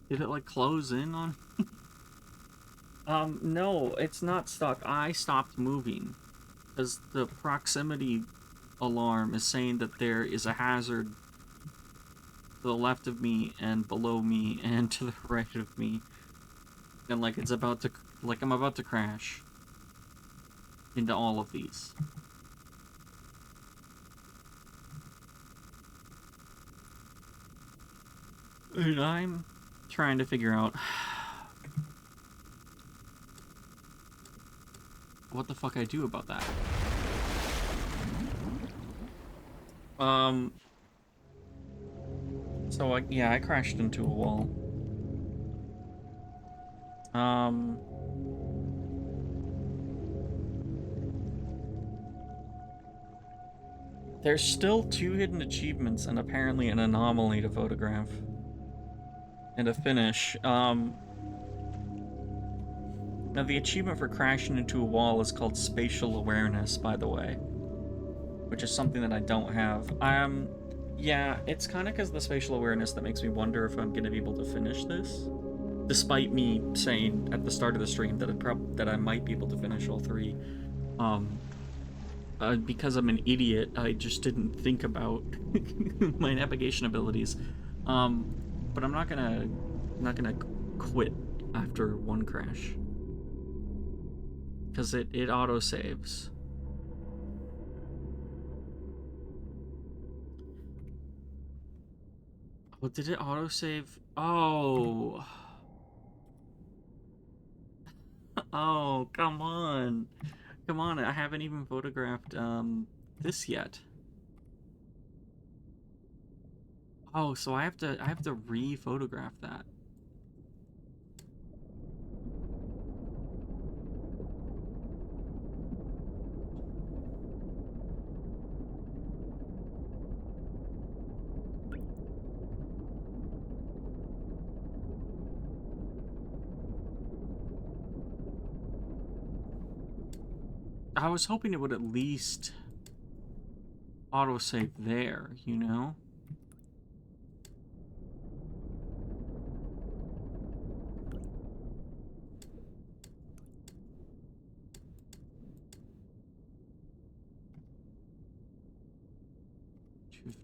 A: Did it like close in on? No, it's not stuck. I stopped moving because the proximity alarm is saying that there is a hazard to the left of me and below me and to the right of me, and like it's about to, like I'm about to crash into all of these. And I'm trying to figure out what the fuck I do about that. So yeah, I crashed into a wall. There's still 2 hidden achievements and apparently an anomaly to photograph. And a finish. Now the achievement for crashing into a wall is called spatial awareness, by the way. Which is something that I don't have. Yeah, it's kind of because of the spatial awareness that makes me wonder if I'm gonna be able to finish this. Despite me saying at the start of the stream that I might be able to finish all 3. Because I'm an idiot, I just didn't think about my navigation abilities. But I'm not gonna quit after one crash. Because it auto-saves. Oh, did it autosave? Oh. Oh, come on. Come on, I haven't even photographed, this yet. Oh, so I have to re-photograph that. I was hoping it would at least autosave there, you know?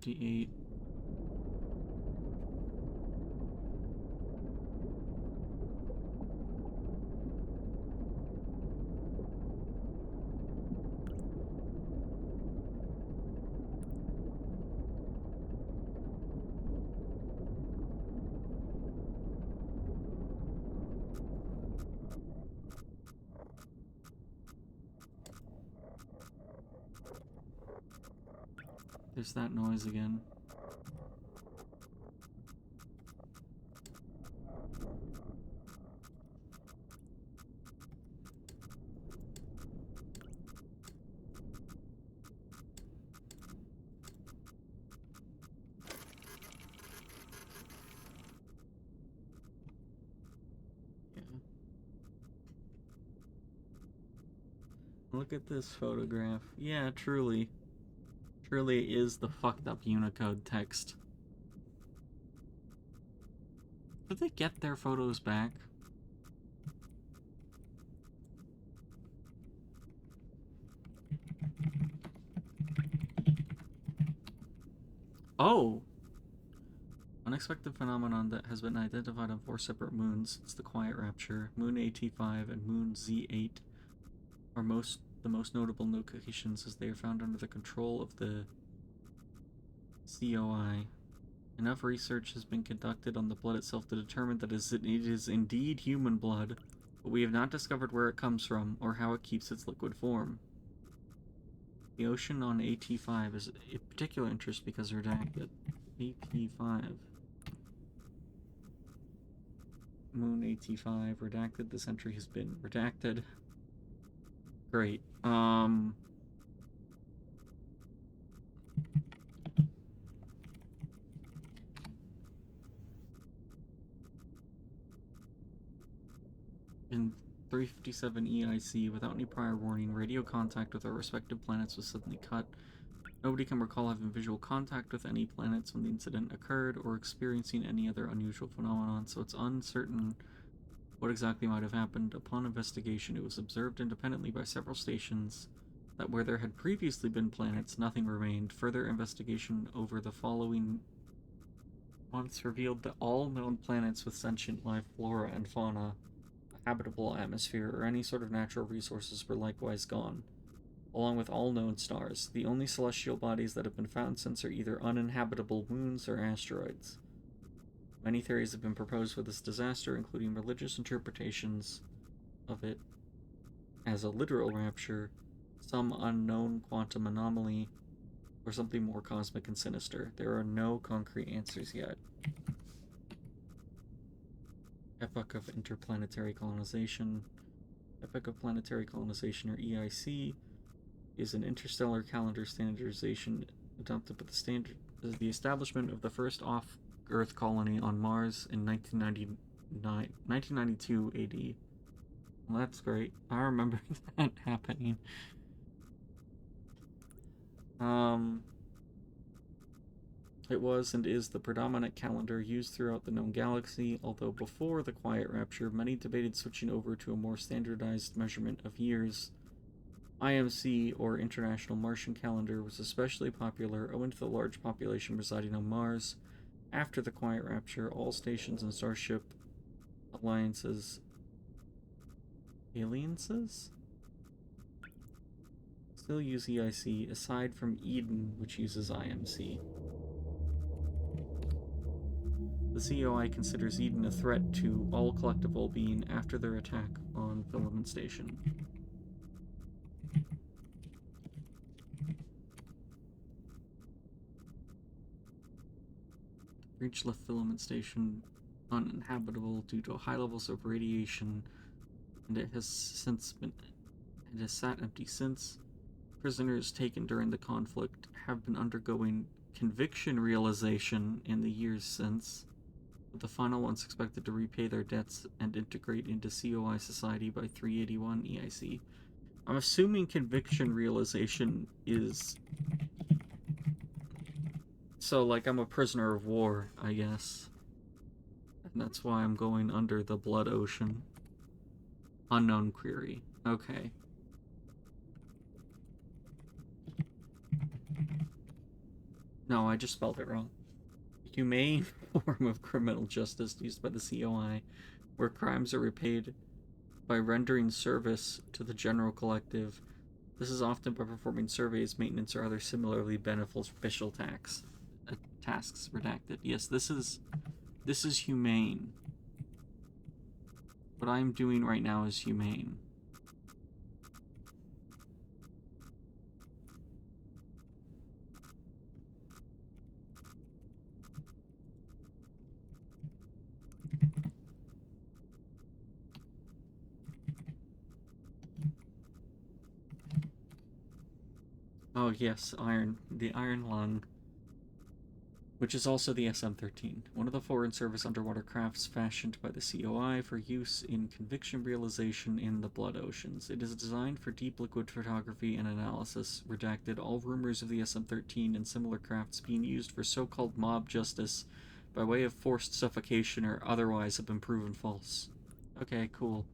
A: $58. There's that noise again. Yeah. Look at this photograph. Yeah, truly. Truly is the fucked up Unicode text. Did they get their photos back? Oh! Unexpected phenomenon that has been identified on 4 separate moons since the Quiet Rapture. Moon AT5 and Moon Z8 are the most notable locations as they are found under the control of the COI. Enough research has been conducted on the blood itself to determine that it is indeed human blood, but we have not discovered where it comes from or how it keeps its liquid form. The ocean on AT5 is of particular interest because redacted. AT5. Moon AT5 redacted. This entry has been redacted. Great. In 357 EIC, without any prior warning, radio contact with our respective planets was suddenly cut. Nobody can recall having visual contact with any planets when the incident occurred or experiencing any other unusual phenomenon, so it's uncertain what exactly might have happened. Upon investigation, it was observed independently by several stations that where there had previously been planets, nothing remained. Further investigation over the following months revealed that all known planets with sentient life, flora, and fauna, a habitable atmosphere, or any sort of natural resources were likewise gone, along with all known stars. The only celestial bodies that have been found since are either uninhabitable moons or asteroids. Many theories have been proposed for this disaster, including religious interpretations of it as a literal rapture, some unknown quantum anomaly, or something more cosmic and sinister. There are no concrete answers yet. Epoch of Interplanetary Colonization. Epoch of Planetary Colonization, or EIC, is an interstellar calendar standardization adopted by the establishment of the first off-Earth colony on Mars in 1992 AD. Well, that's great. I remember that happening. It was and is the predominant calendar used throughout the known galaxy, although before the Quiet Rapture, many debated switching over to a more standardized measurement of years. IMC, or International Martian Calendar, was especially popular owing to the large population residing on Mars. After the Quiet Rapture, all stations and Starship alliances still use EIC, aside from Eden, which uses IMC. The COI considers Eden a threat to all collective well-being after their attack on Filament Station. Breach left Filament Station uninhabitable due to high levels of radiation, and it has sat empty since. Prisoners taken during the conflict have been undergoing conviction realization in the years since, with the final ones expected to repay their debts and integrate into COI society by 381 EIC. I'm assuming conviction realization is... So, like, I'm a prisoner of war, I guess. And that's why I'm going under the blood ocean. Unknown query. Okay. No, I just spelled it wrong. Humane form of criminal justice used by the COI, where crimes are repaid by rendering service to the general collective. This is often by performing surveys, maintenance, or other similarly beneficial tasks. Redacted. Yes, this is humane. What I'm doing right now is humane. Oh yes, iron. The iron lung. Which is also the SM-13, one of the Foreign Service underwater crafts fashioned by the COI for use in conviction realization in the blood oceans. It is designed for deep liquid photography and analysis. Redacted, all rumors of the SM-13 and similar crafts being used for so-called mob justice by way of forced suffocation or otherwise have been proven false. Okay, cool.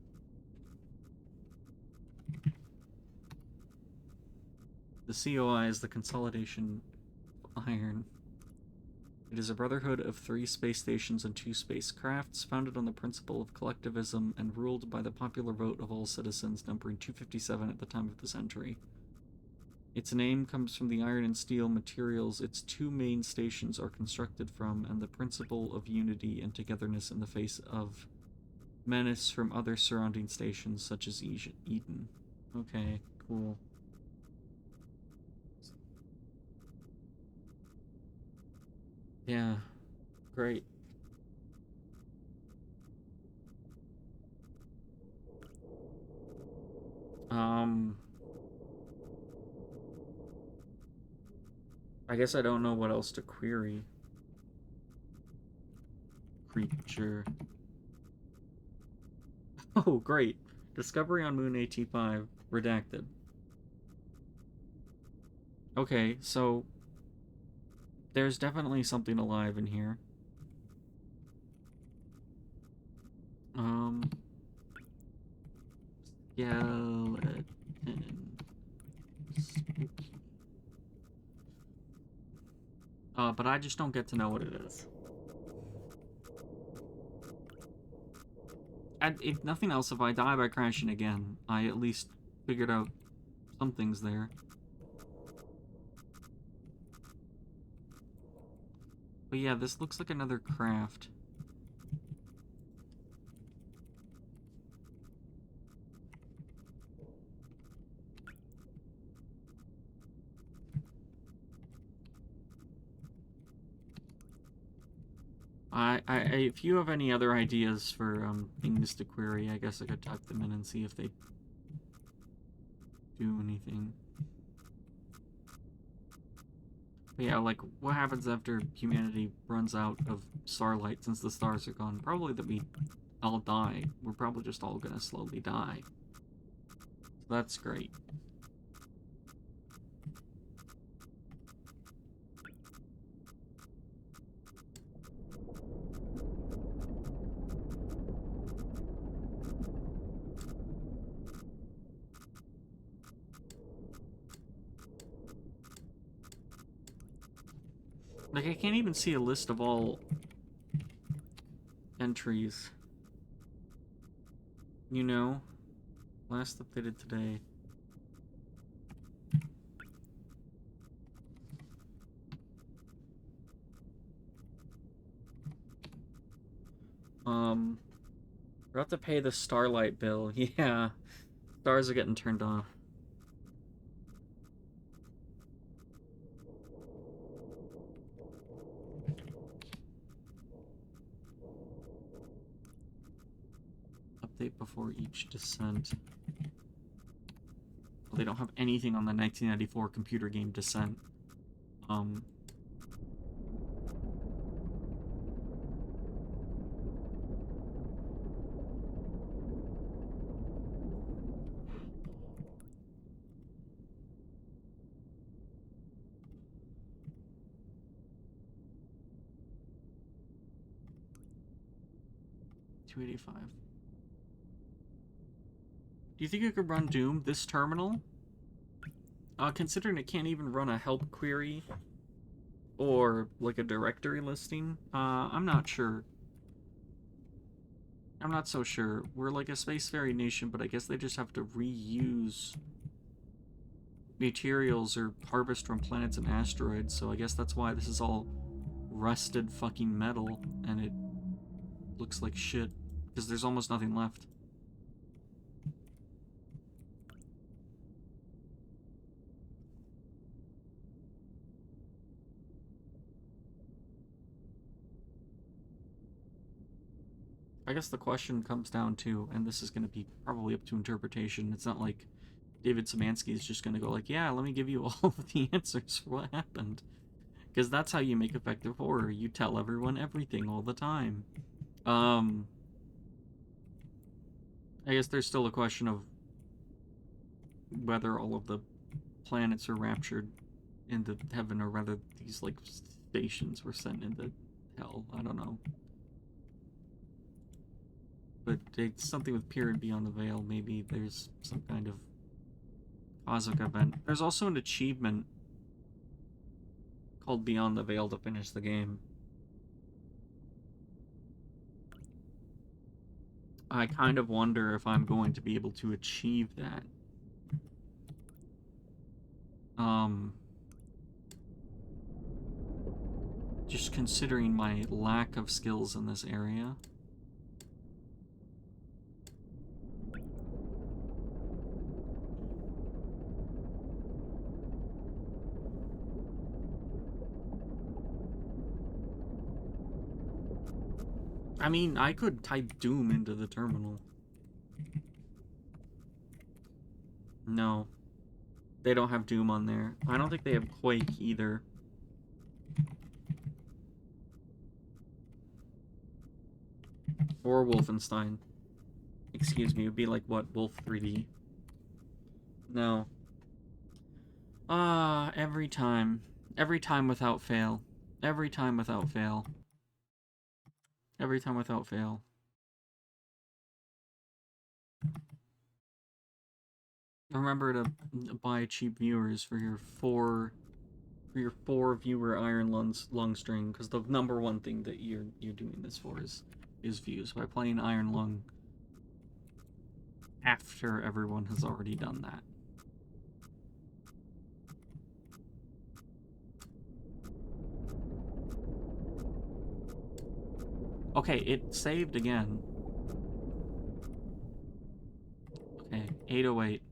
A: The COI is the consolidation of iron. It is a brotherhood of 3 space stations and 2 spacecrafts, founded on the principle of collectivism and ruled by the popular vote of all citizens, numbering 257 at the time of this entry. Its name comes from the iron and steel materials its 2 main stations are constructed from, and the principle of unity and togetherness in the face of menace from other surrounding stations, such as Eden. Okay, cool. Yeah, great. I guess I don't know what else to query. Creature. Oh, great. Discovery on Moon AT5. Redacted. Okay, so there's definitely something alive in here. Skeleton. But I just don't get to know what it is. And if nothing else, if I die by crashing again, I at least figured out something's there. But yeah, this looks like another craft. If you have any other ideas for things to query, I guess I could type them in and see if they do anything. But yeah, like, what happens after humanity runs out of starlight since the stars are gone? Probably that we all die. We're probably just all gonna slowly die. So that's great. Like, I can't even see a list of all entries. You know? Last updated today. We're about to pay the starlight bill. Yeah. Stars are getting turned off. Update before each descent. Well, they don't have anything on the 1994 computer game Descent. 285. Do you think it could run Doom, this terminal? Considering it can't even run a help query or like a directory listing, I'm not sure. I'm not so sure. We're like a spacefaring nation, but I guess they just have to reuse materials or harvest from planets and asteroids, so I guess that's why this is all rusted fucking metal and it looks like shit, because there's almost nothing left. I guess the question comes down to, and this is going to be probably up to interpretation, it's not like David Szymanski is just gonna go like, yeah, let me give you all of the answers for what happened. Because that's how you make effective horror. You tell everyone everything all the time. I guess there's still a question of whether all of the planets are raptured into heaven or whether these, like, stations were sent into hell. I don't know. But it's something with Period Beyond the Veil. Maybe there's some kind of cosmic event. There's also an achievement called Beyond the Veil to finish the game. I kind of wonder if I'm going to be able to achieve that. Just considering my lack of skills in this area. I mean, I could type Doom into the terminal. No. They don't have Doom on there. I don't think they have Quake either. Or Wolfenstein. Excuse me, it would be like, what, Wolf 3D? No. Every time. Every time without fail. Every time without fail. Every time without fail. Remember to buy cheap viewers for your four viewer Iron Lung string, because the number one thing that you're doing this for is views by playing Iron Lung after everyone has already done that. Okay, it saved again. Okay, 808.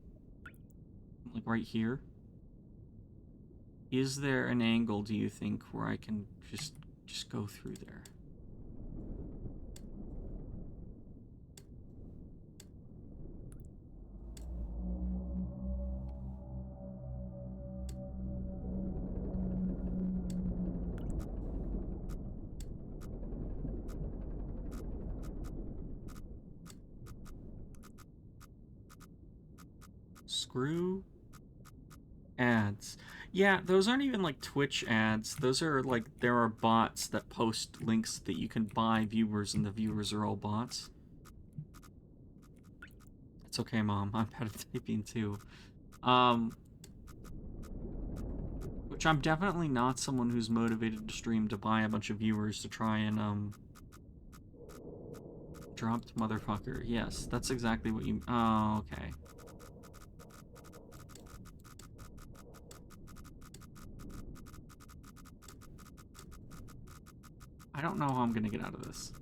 A: Like right here. Is there an angle, do you think, where I can just go through there? Screw ads. Yeah, those aren't even like Twitch ads. Those are like, there are bots that post links that you can buy viewers, and the viewers are all bots. It's okay, Mom. I'm bad at typing too. Which I'm definitely not someone who's motivated to stream to buy a bunch of viewers to try and, dropped motherfucker. Yes, that's exactly what you... Oh, okay. I don't know how I'm gonna get out of this.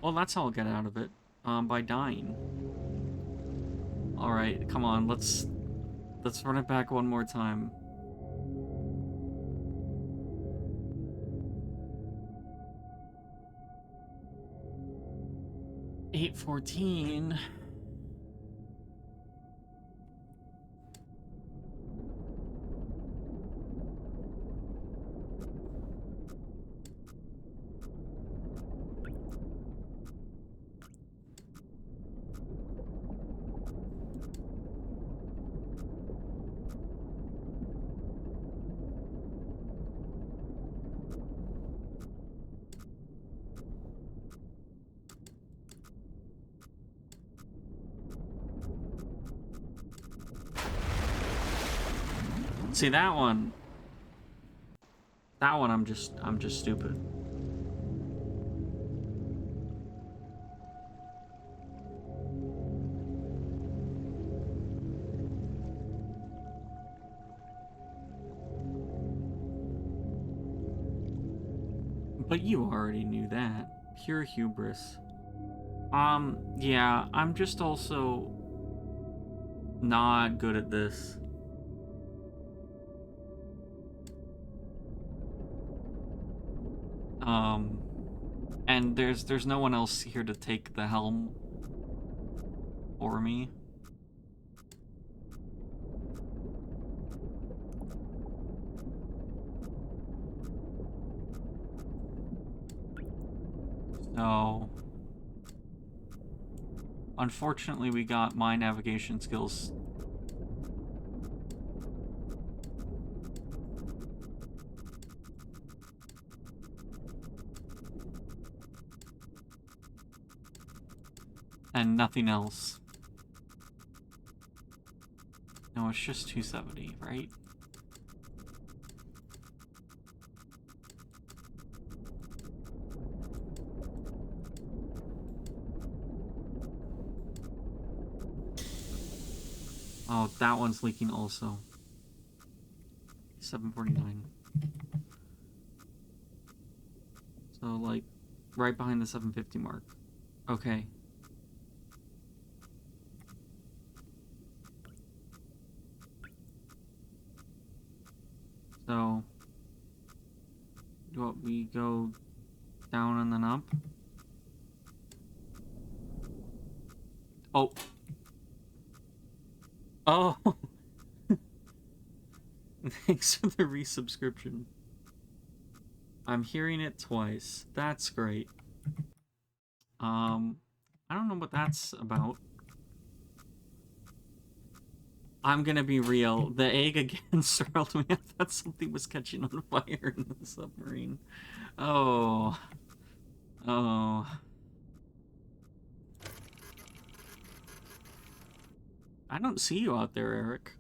A: Well, that's how I'll get out of it. By dying. Alright, come on, let's run it back one more time. $8:14. See, that one I'm just stupid. But you already knew that. Pure hubris. Yeah, I'm just also not good at this. And there's no one else here to take the helm. for me. So, unfortunately, we got my navigation skills. And nothing else. No, it's just 270, right? Oh, that one's leaking also. 749. So, like, right behind the 750 mark. Okay. So, what, we go down and then up? Oh. Oh. Thanks for the resubscription. I'm hearing it twice. That's great. I don't know what that's about. I'm gonna be real. The egg again startled me. I thought something was catching on fire in the submarine. Oh. Oh. I don't see you out there, Eric.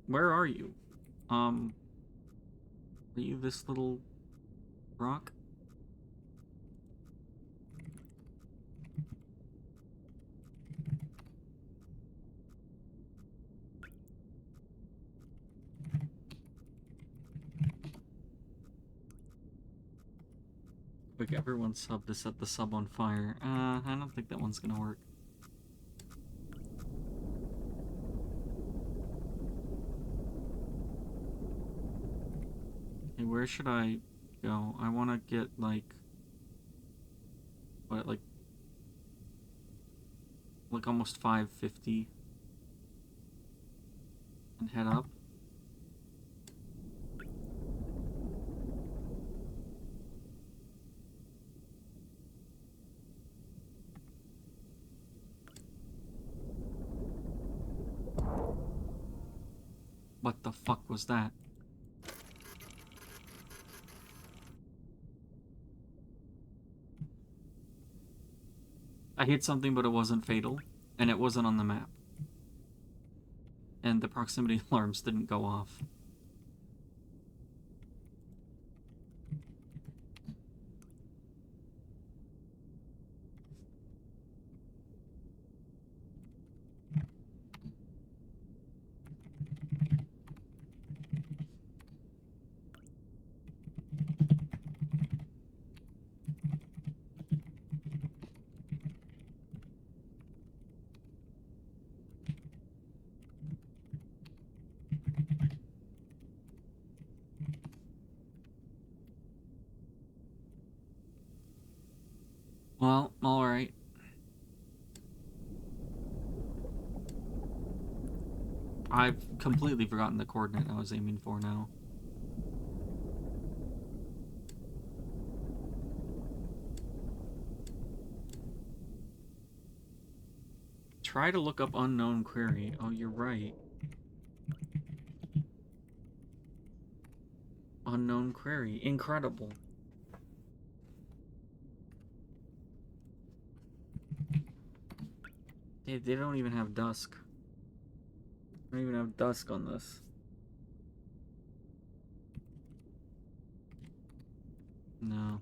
A: Where are you? Are you this little rock? Quick, everyone sub to set the sub on fire. I don't think that one's gonna work. Okay, where should I go? I want to get, like... What, like almost 550. And head up. What the fuck was that? I hit something, but it wasn't fatal, and it wasn't on the map. And the proximity alarms didn't go off. Well, alright. I've completely forgotten the coordinate I was aiming for now. Try to look up unknown query. Oh, you're right. Unknown query. Incredible. They don't even have dusk. They don't even have dusk on this. No.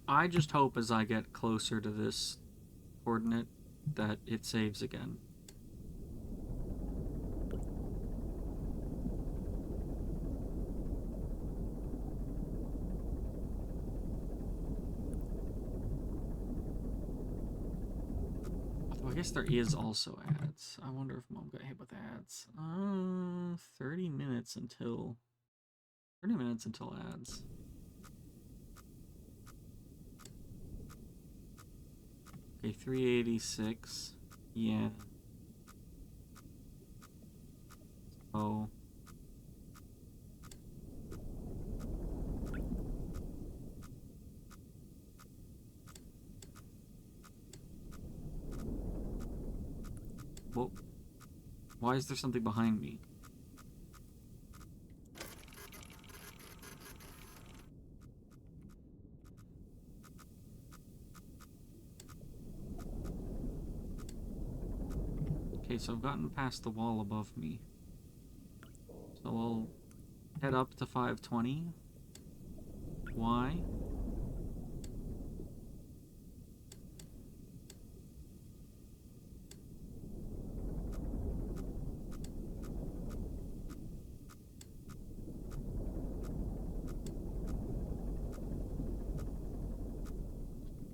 A: I just hope as I get closer to this coordinate that it saves again. guess there is also ads. I wonder if Mom got hit with ads. 30 minutes until... 30 minutes until ads. Okay, 386. Yeah. Oh. Well, why is there something behind me? Okay, so I've gotten past the wall above me. So I'll head up to 520. Why?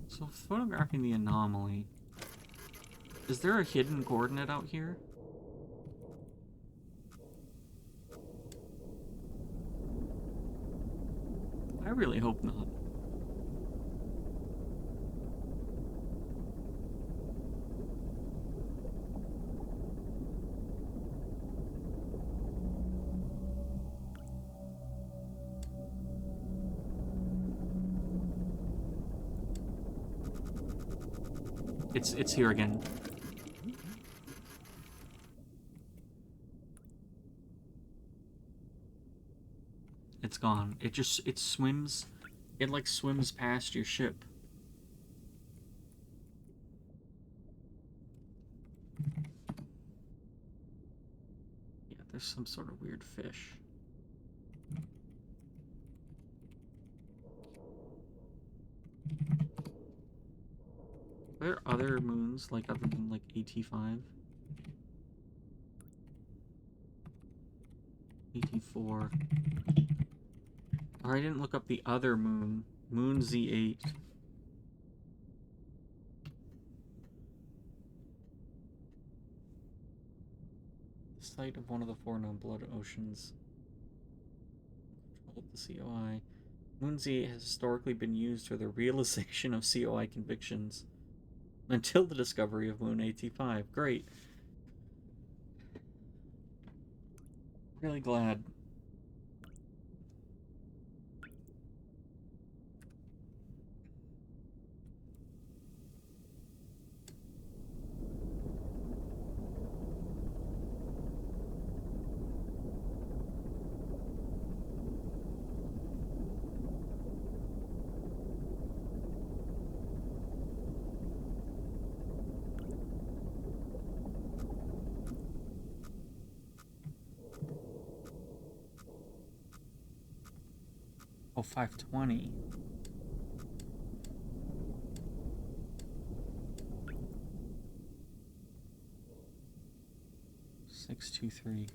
A: So photographing the anomaly. Is there a hidden coordinate out here? I really hope not. It's here again. It's gone. It swims. It like swims past your ship. Yeah, there's some sort of weird fish. Are there other moons, like other than like AT5? AT4. Or I didn't look up the other moon. Moon Z8. The site of one of the four known blood oceans. Control of the COI. Moon Z8 has historically been used for the realization of COI convictions. Until the discovery of Moon AT5. Great. Really glad. Oh, 520. Six, 2, 3.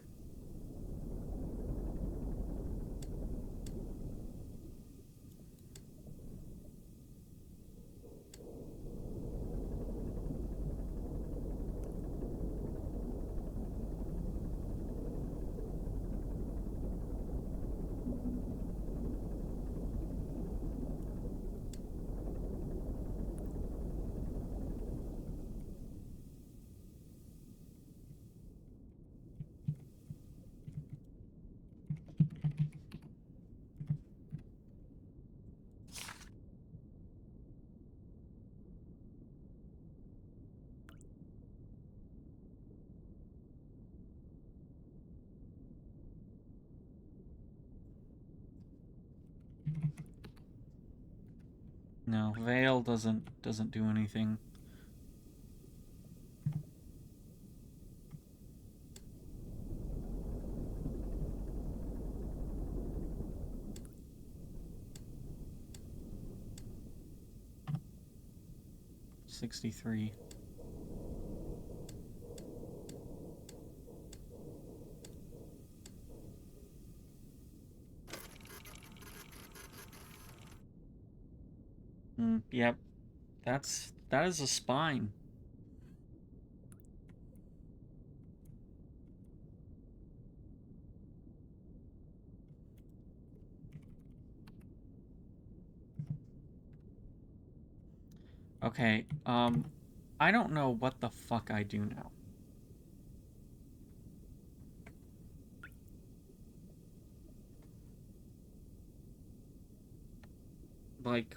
A: No, Veil doesn't do anything. $63. Yep. That is a spine. Okay, I don't know what the fuck I do now. Like,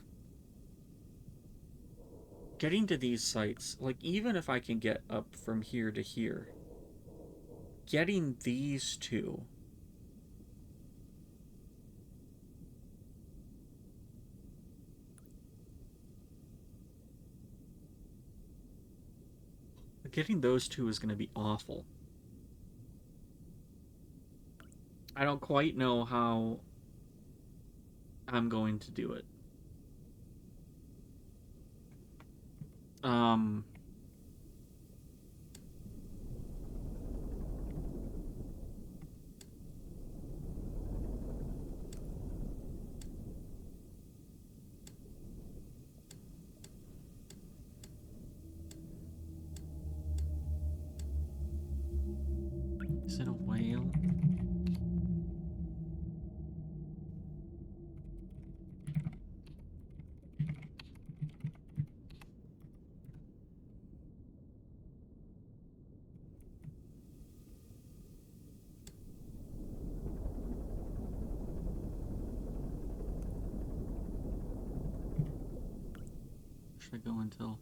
A: getting to these sites, like, even if I can get up from here to here, getting these two... Getting those two is going to be awful. I don't quite know how I'm going to do it. Um... Is it a whale? Should I go until...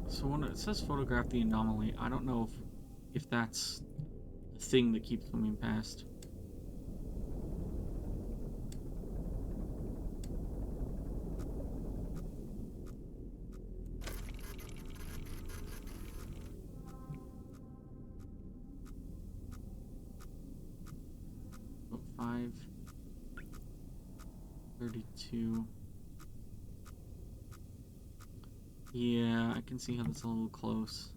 A: So when it says photograph the anomaly, I don't know if that's the thing that keeps swimming past. About 5:32. Yeah, I can see how that's a little close.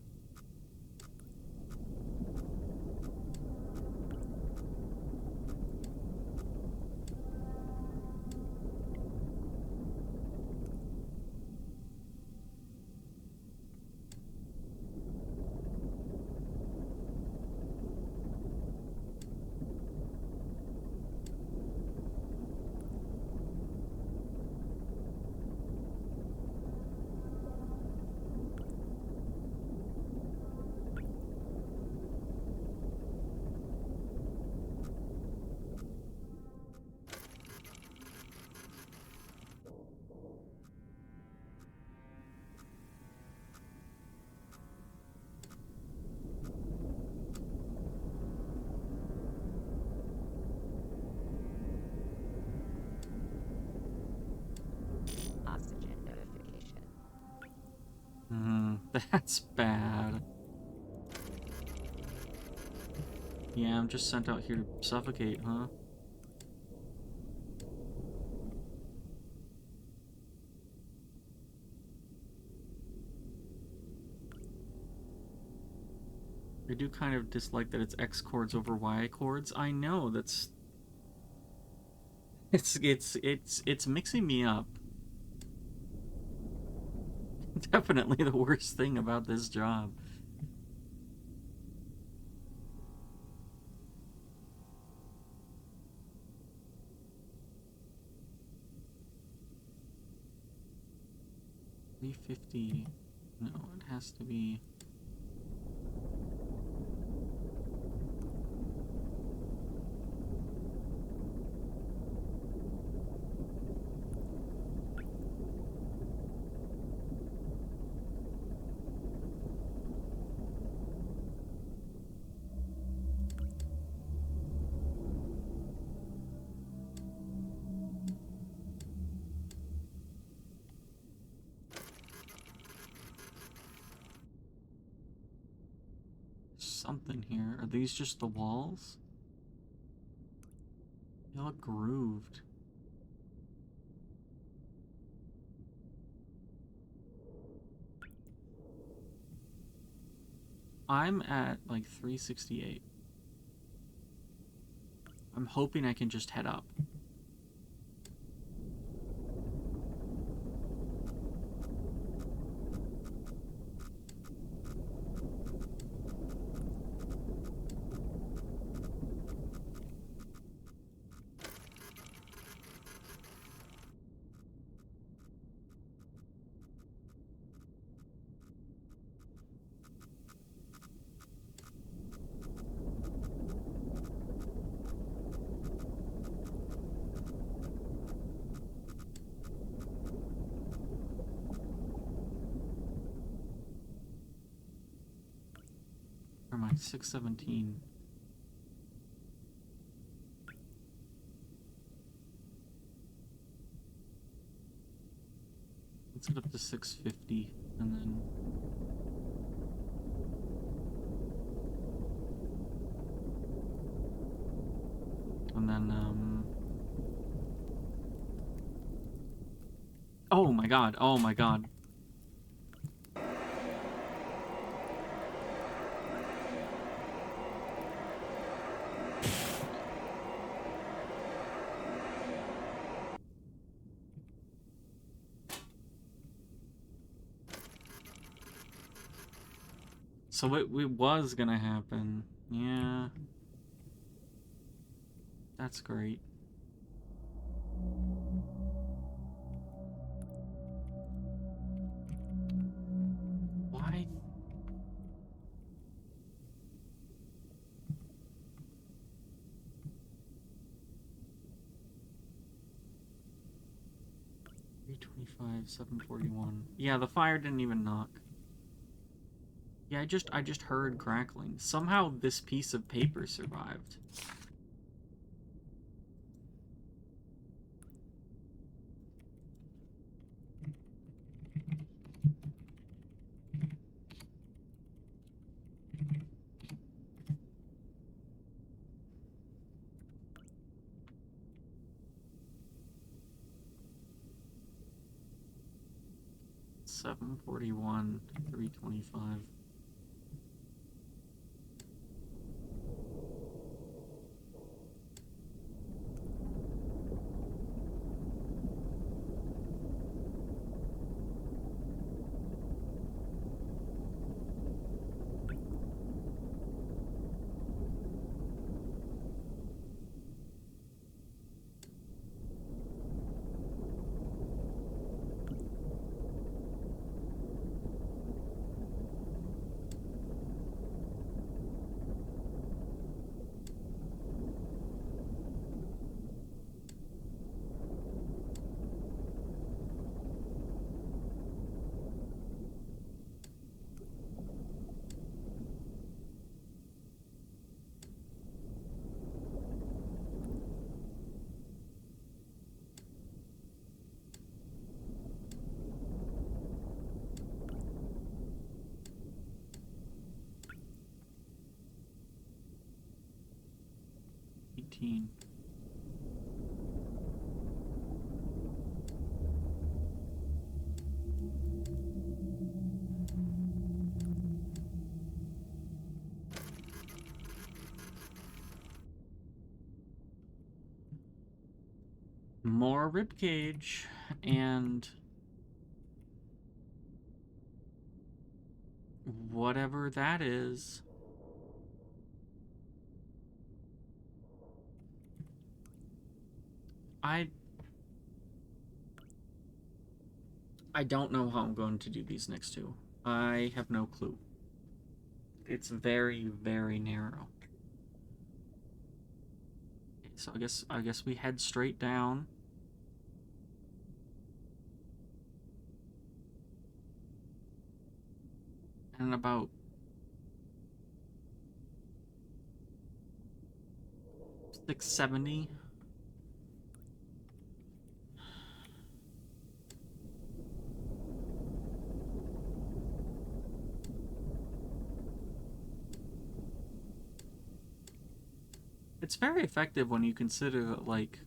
C: Oxygen notification.
A: That's bad. Yeah, I'm just sent out here to suffocate, huh? I do kind of dislike that it's X chords over Y chords. I know that's it's mixing me up. Definitely the worst thing about this job. $350. No, it has to be. Something here. Are these just the walls? They look grooved. I'm at like 368. I'm hoping I can just head up. Or am I 617? Let's get up to 650 and then oh my god, oh my god. So it was gonna happen. Yeah. That's great. Why? $325, $741. Yeah, the fire didn't even knock. Yeah, I just heard crackling. Somehow this piece of paper survived. $741, $325. $18. More ribcage and whatever that is. I don't know how I'm going to do these next two. I have no clue. It's very, very narrow. Okay, so I guess we head straight down. And about 670. It's very effective when you consider that, like,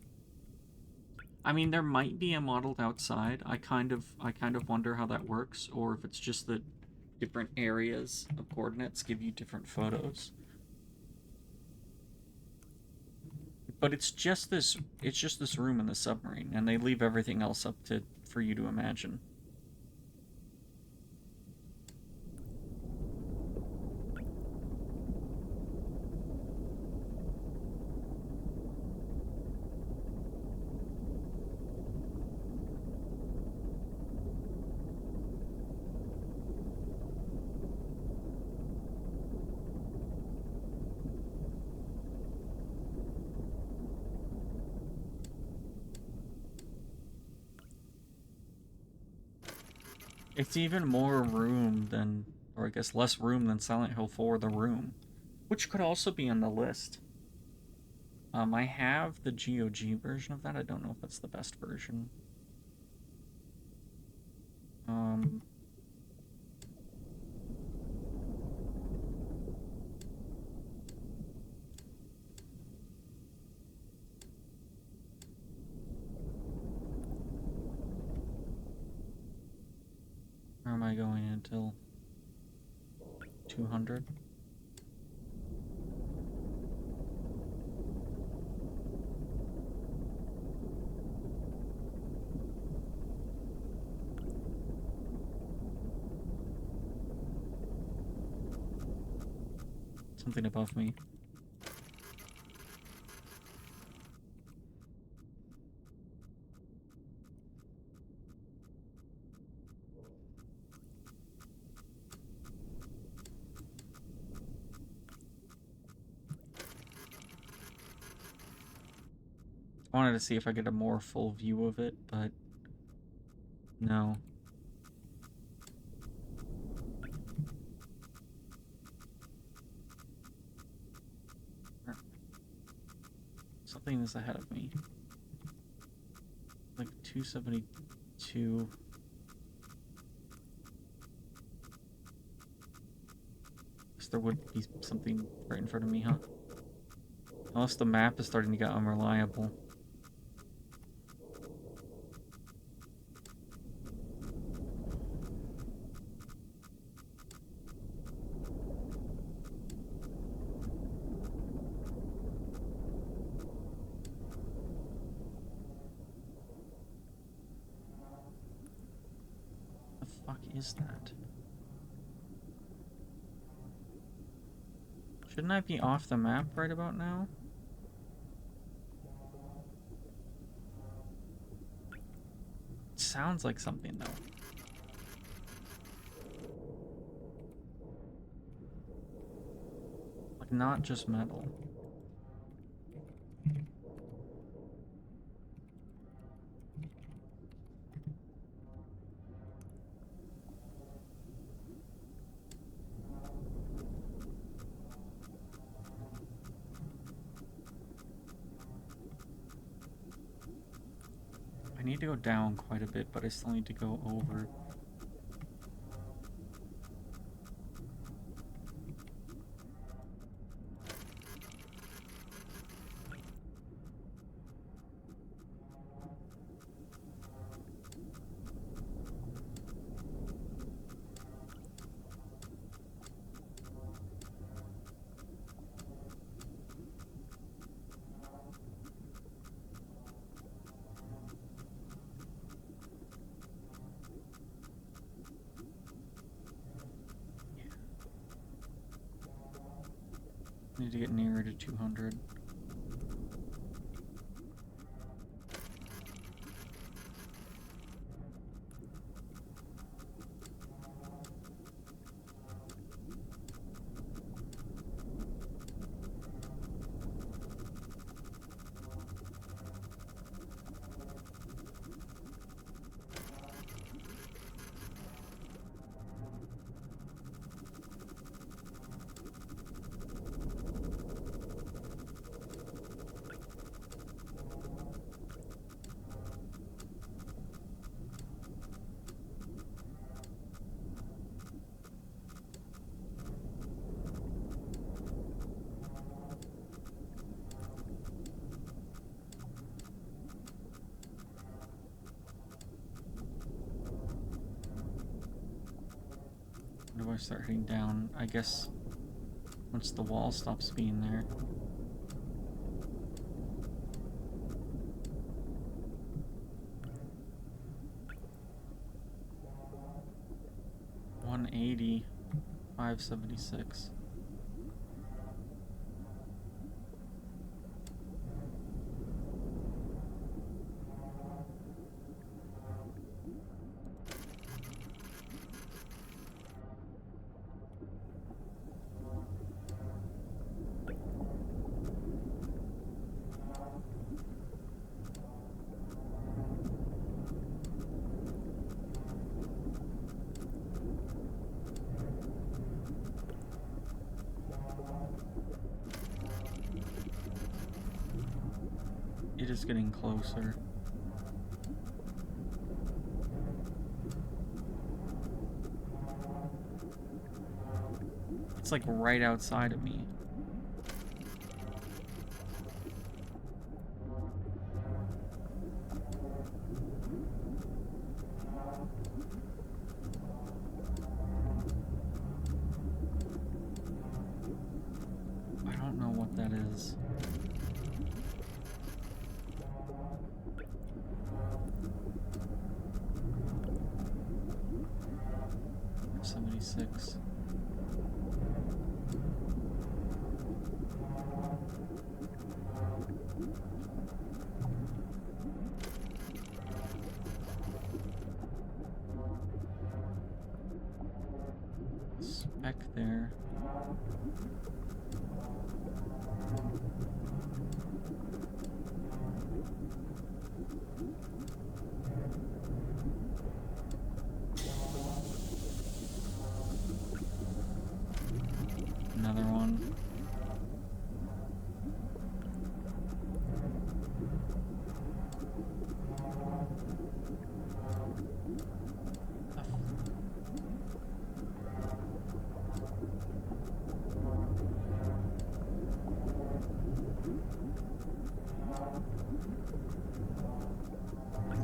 A: I mean, there might be a modeled outside. I kind of wonder how that works, or if it's just that different areas of coordinates give you different photos. But it's just this room in the submarine, and they leave everything else up to for you to imagine. It's even more room than, or I guess less room than Silent Hill 4, The Room, which could also be on the list. I have the GOG version of that. I don't know if that's the best version. Where am I going until 200? Something above me. I wanted to see if I get a more full view of it, but no. Something is ahead of me. Like 272. Guess there would be something right in front of me, huh? Unless the map is starting to get unreliable. Is that? Shouldn't I be off the map right about now? It sounds like something though. Like not just metal. I need to go down quite a bit, but I still need to go over. Need to get nearer to 200. I start heading down. I guess once the wall stops being there. $180, $576. It is getting closer. It's like right outside of me. I don't know what that is. $76. Spec there. Another one.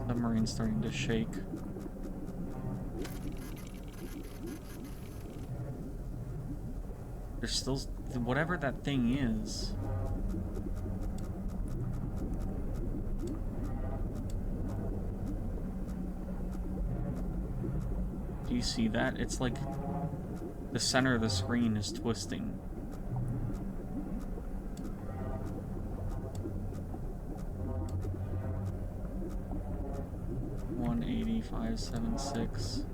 A: Submarine's starting to shake. There's still whatever that thing is. Do you see that? It's like the center of the screen is twisting. $180,576.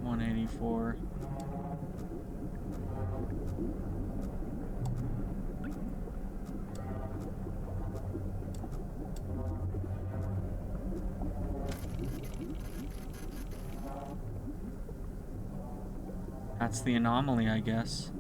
A: $184. That's the anomaly, I guess.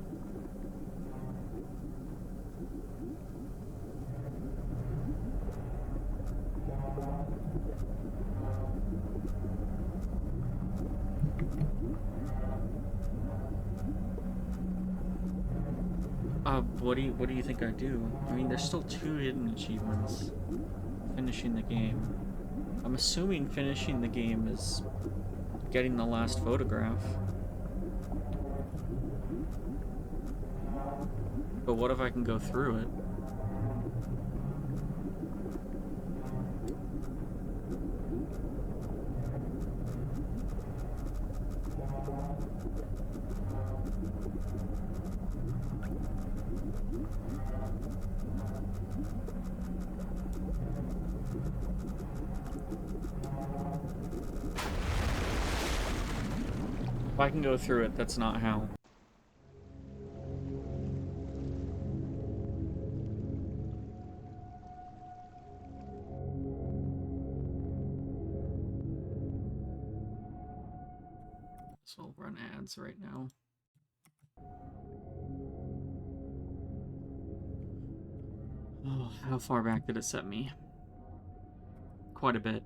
A: What do you think I do? I mean, there's still 2 hidden achievements. Finishing the game. I'm assuming finishing the game is getting the last photograph. But what if I can go through it? If I can go through it, that's not how. So I'll run ads right now. Oh, how far back did it set me? Quite a bit.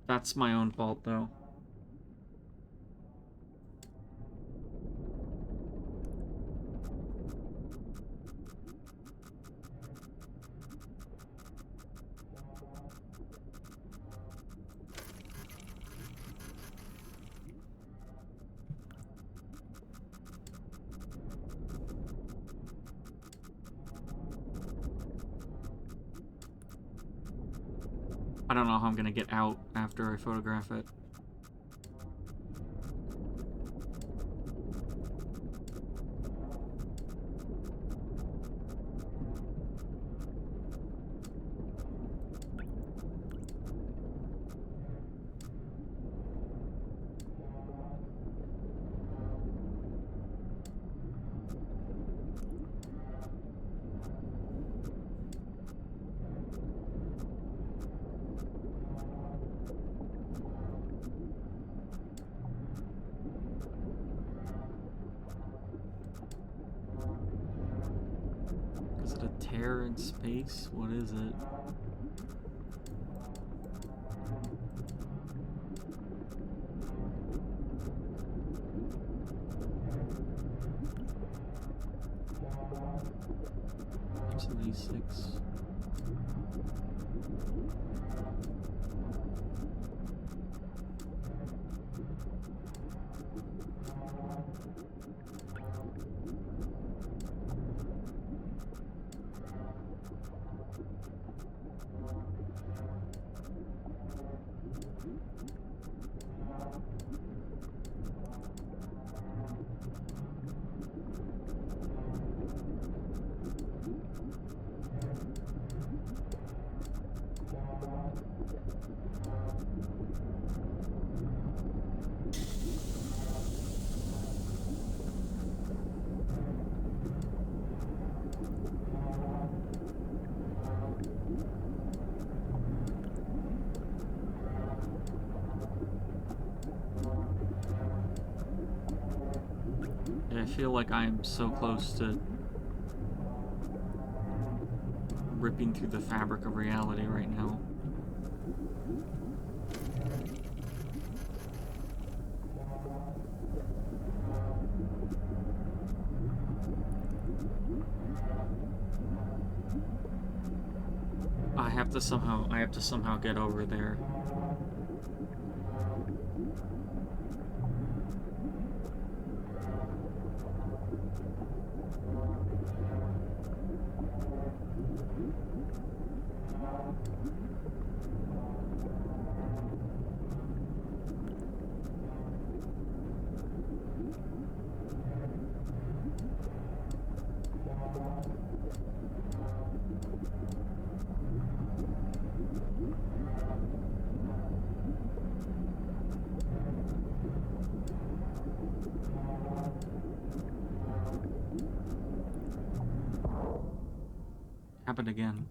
A: That's my own fault, though. I don't know how I'm gonna get out after I photograph it. Is it a tear in space? What is it? $76. I feel like I'm so close to ripping through the fabric of reality right now. I have to somehow get over there. Happened again.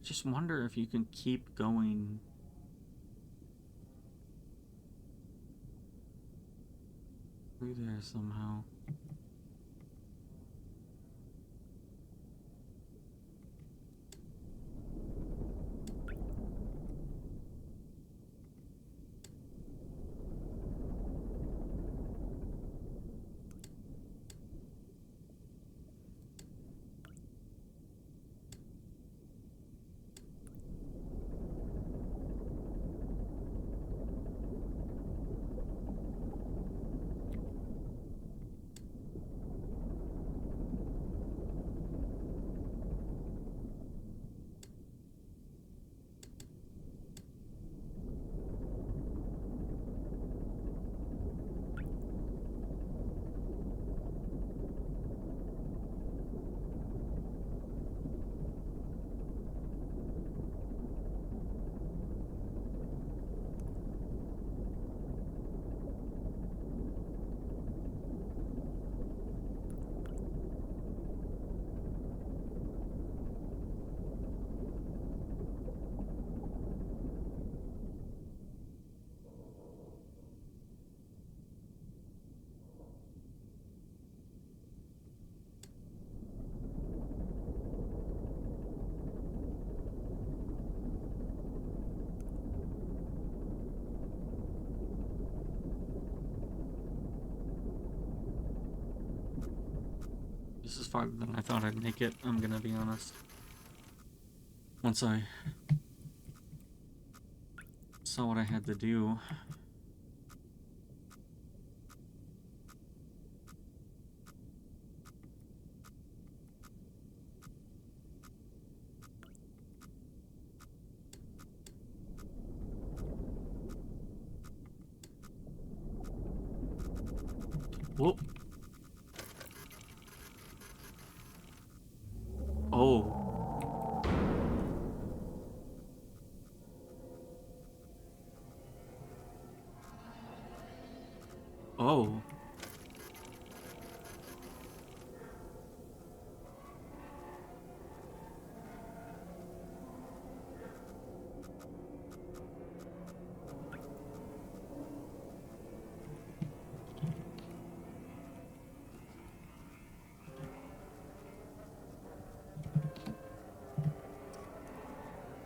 A: Just wonder if you can keep going. Through there somehow. This is farther than I thought I'd make it, I'm gonna be honest. Once I saw what I had to do. Whoa. Oh. Oh.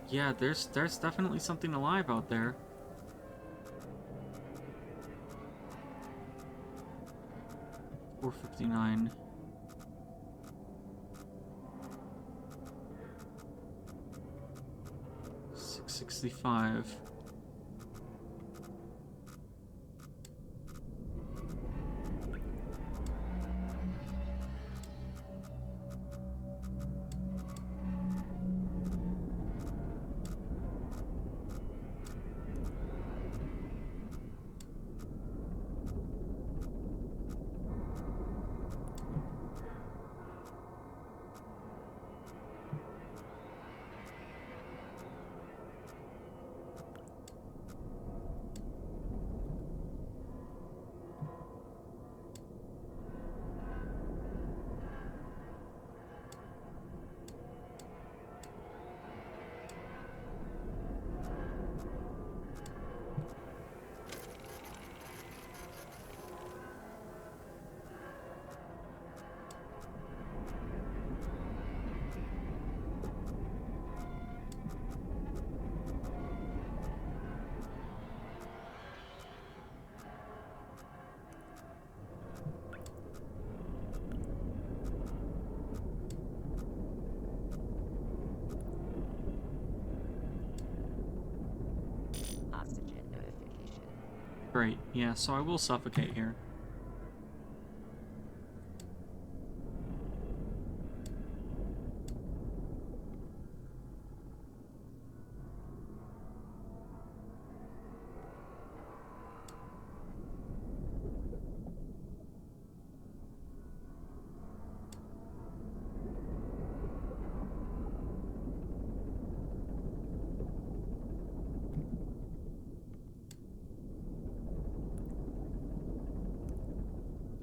A: Yeah, there's definitely something alive out there. $4.59. 665.
C: Oxygen notification.
A: Great. Yeah, so I will suffocate here.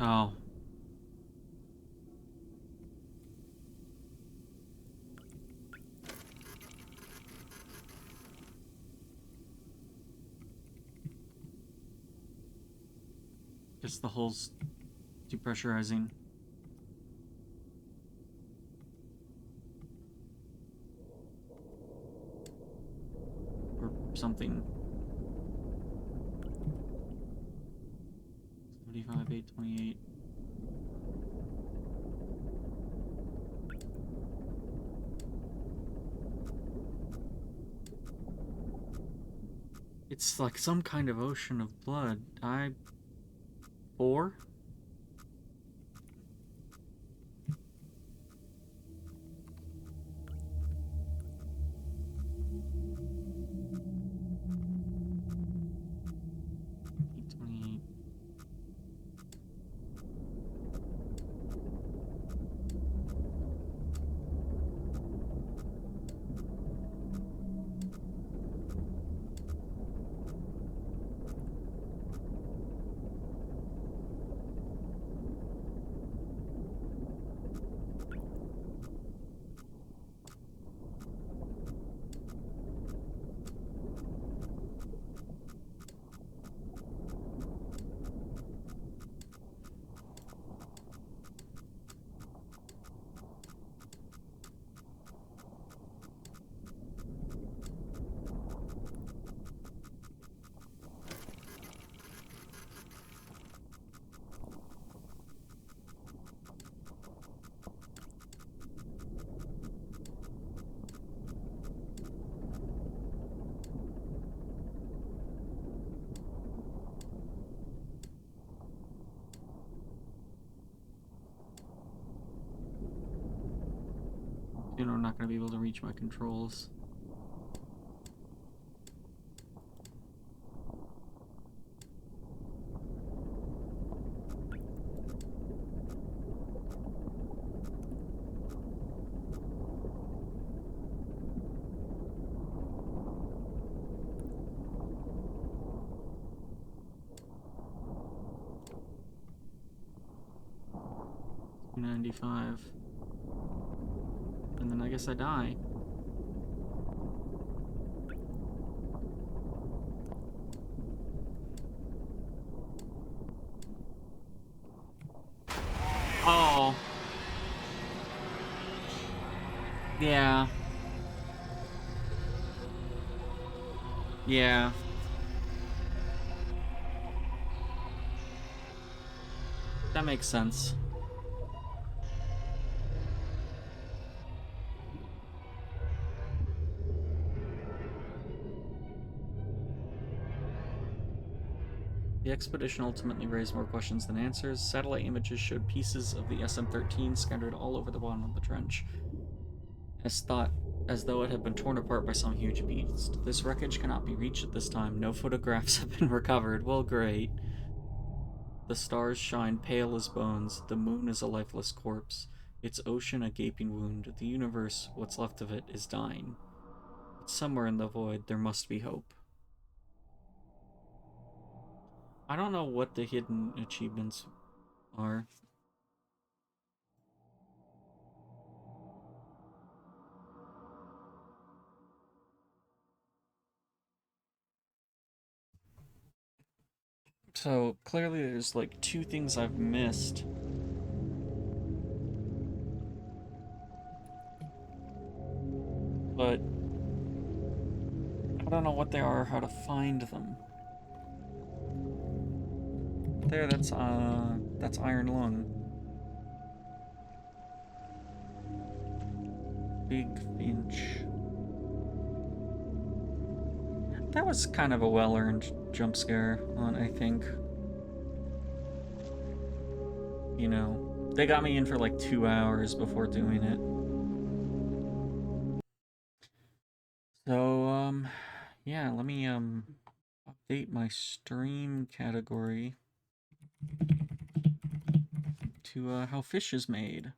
A: Oh. Guess the hull's depressurizing. Or something. 75, 828. It's like some kind of ocean of blood. 4? You know, I'm not going to be able to reach my controls. $295. And then I guess I die. Oh. Yeah. Yeah. That makes sense. The expedition ultimately raised more questions than answers. Satellite images showed pieces of the SM-13 scattered all over the bottom of the trench, as though it had been torn apart by some huge beast. This wreckage cannot be reached at this time. No photographs have been recovered. Well, great. The stars shine pale as bones. The moon is a lifeless corpse. Its ocean a gaping wound. The universe, what's left of it, is dying. But somewhere in the void, there must be hope. I don't know what the hidden achievements are. So, clearly there's like 2 things I've missed. But I don't know what they are or how to find them. There, that's Iron Lung. Big Finch. That was kind of a well-earned jump scare, I think. You know, they got me in for like 2 hours before doing it. So, yeah, let me, update my stream category to, how fish is made.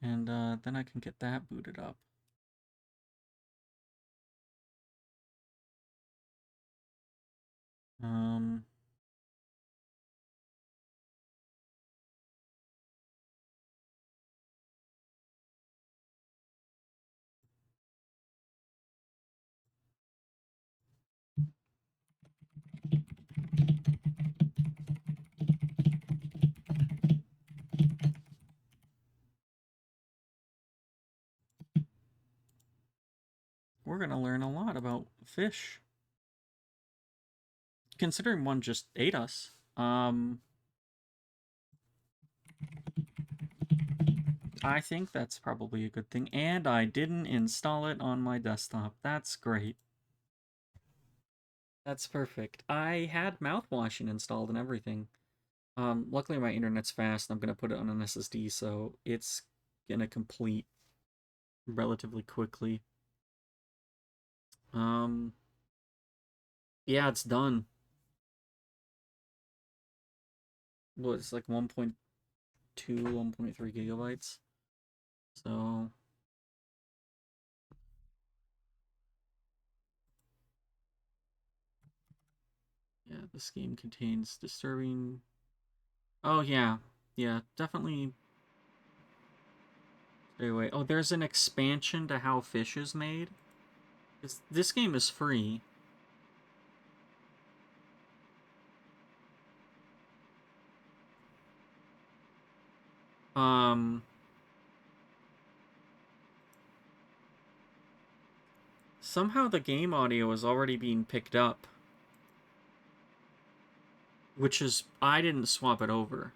A: And, then I can get that booted up. Um... We're gonna learn a lot about fish. Considering one just ate us. I think that's probably a good thing. And I didn't install it on my desktop. That's great. That's perfect. I had Mouthwashing installed and everything. Luckily my internet's fast. I'm gonna put it on an SSD, so it's gonna complete relatively quickly. Yeah, it's done. Well, it's like 1.2, 1.3 gigabytes. So yeah, this game contains disturbing. Oh yeah, yeah, definitely stay away. Oh, there's an expansion to how fish is made. This game is free. Somehow the game audio is already being picked up. Which is, I didn't swap it over.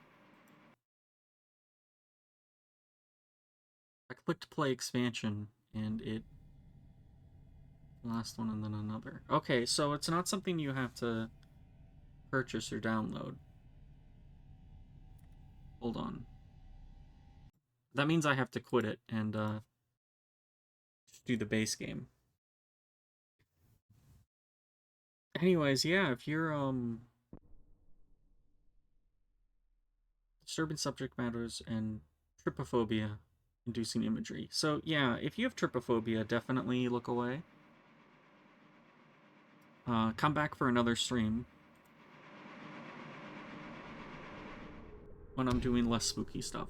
A: I clicked play expansion, and it... Last one and then another. Okay, so it's not something you have to purchase or download. Hold on. That means I have to quit it and do the base game. Anyways, yeah, if you're disturbing subject matters and trypophobia inducing imagery. So yeah, if you have trypophobia, definitely look away. Come back for another stream when I'm doing less spooky stuff.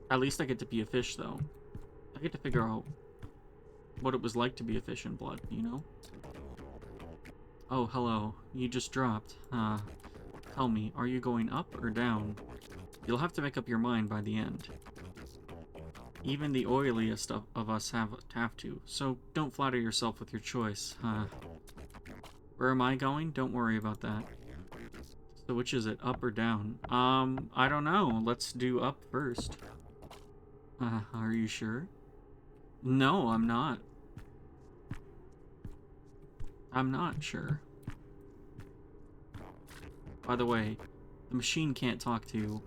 A: At least I get to be a fish, though. I get to figure out what it was like to be a fish in blood, you know? Oh, hello. You just dropped. Tell me, are you going up or down? You'll have to make up your mind by the end. Even the oiliest of us have to, so don't flatter yourself with your choice. Where am I going? Don't worry about that. So which is it, up or down? I don't know. Let's do up first. Are you sure? No, I'm not. I'm not sure. By the way, the machine can't talk to you,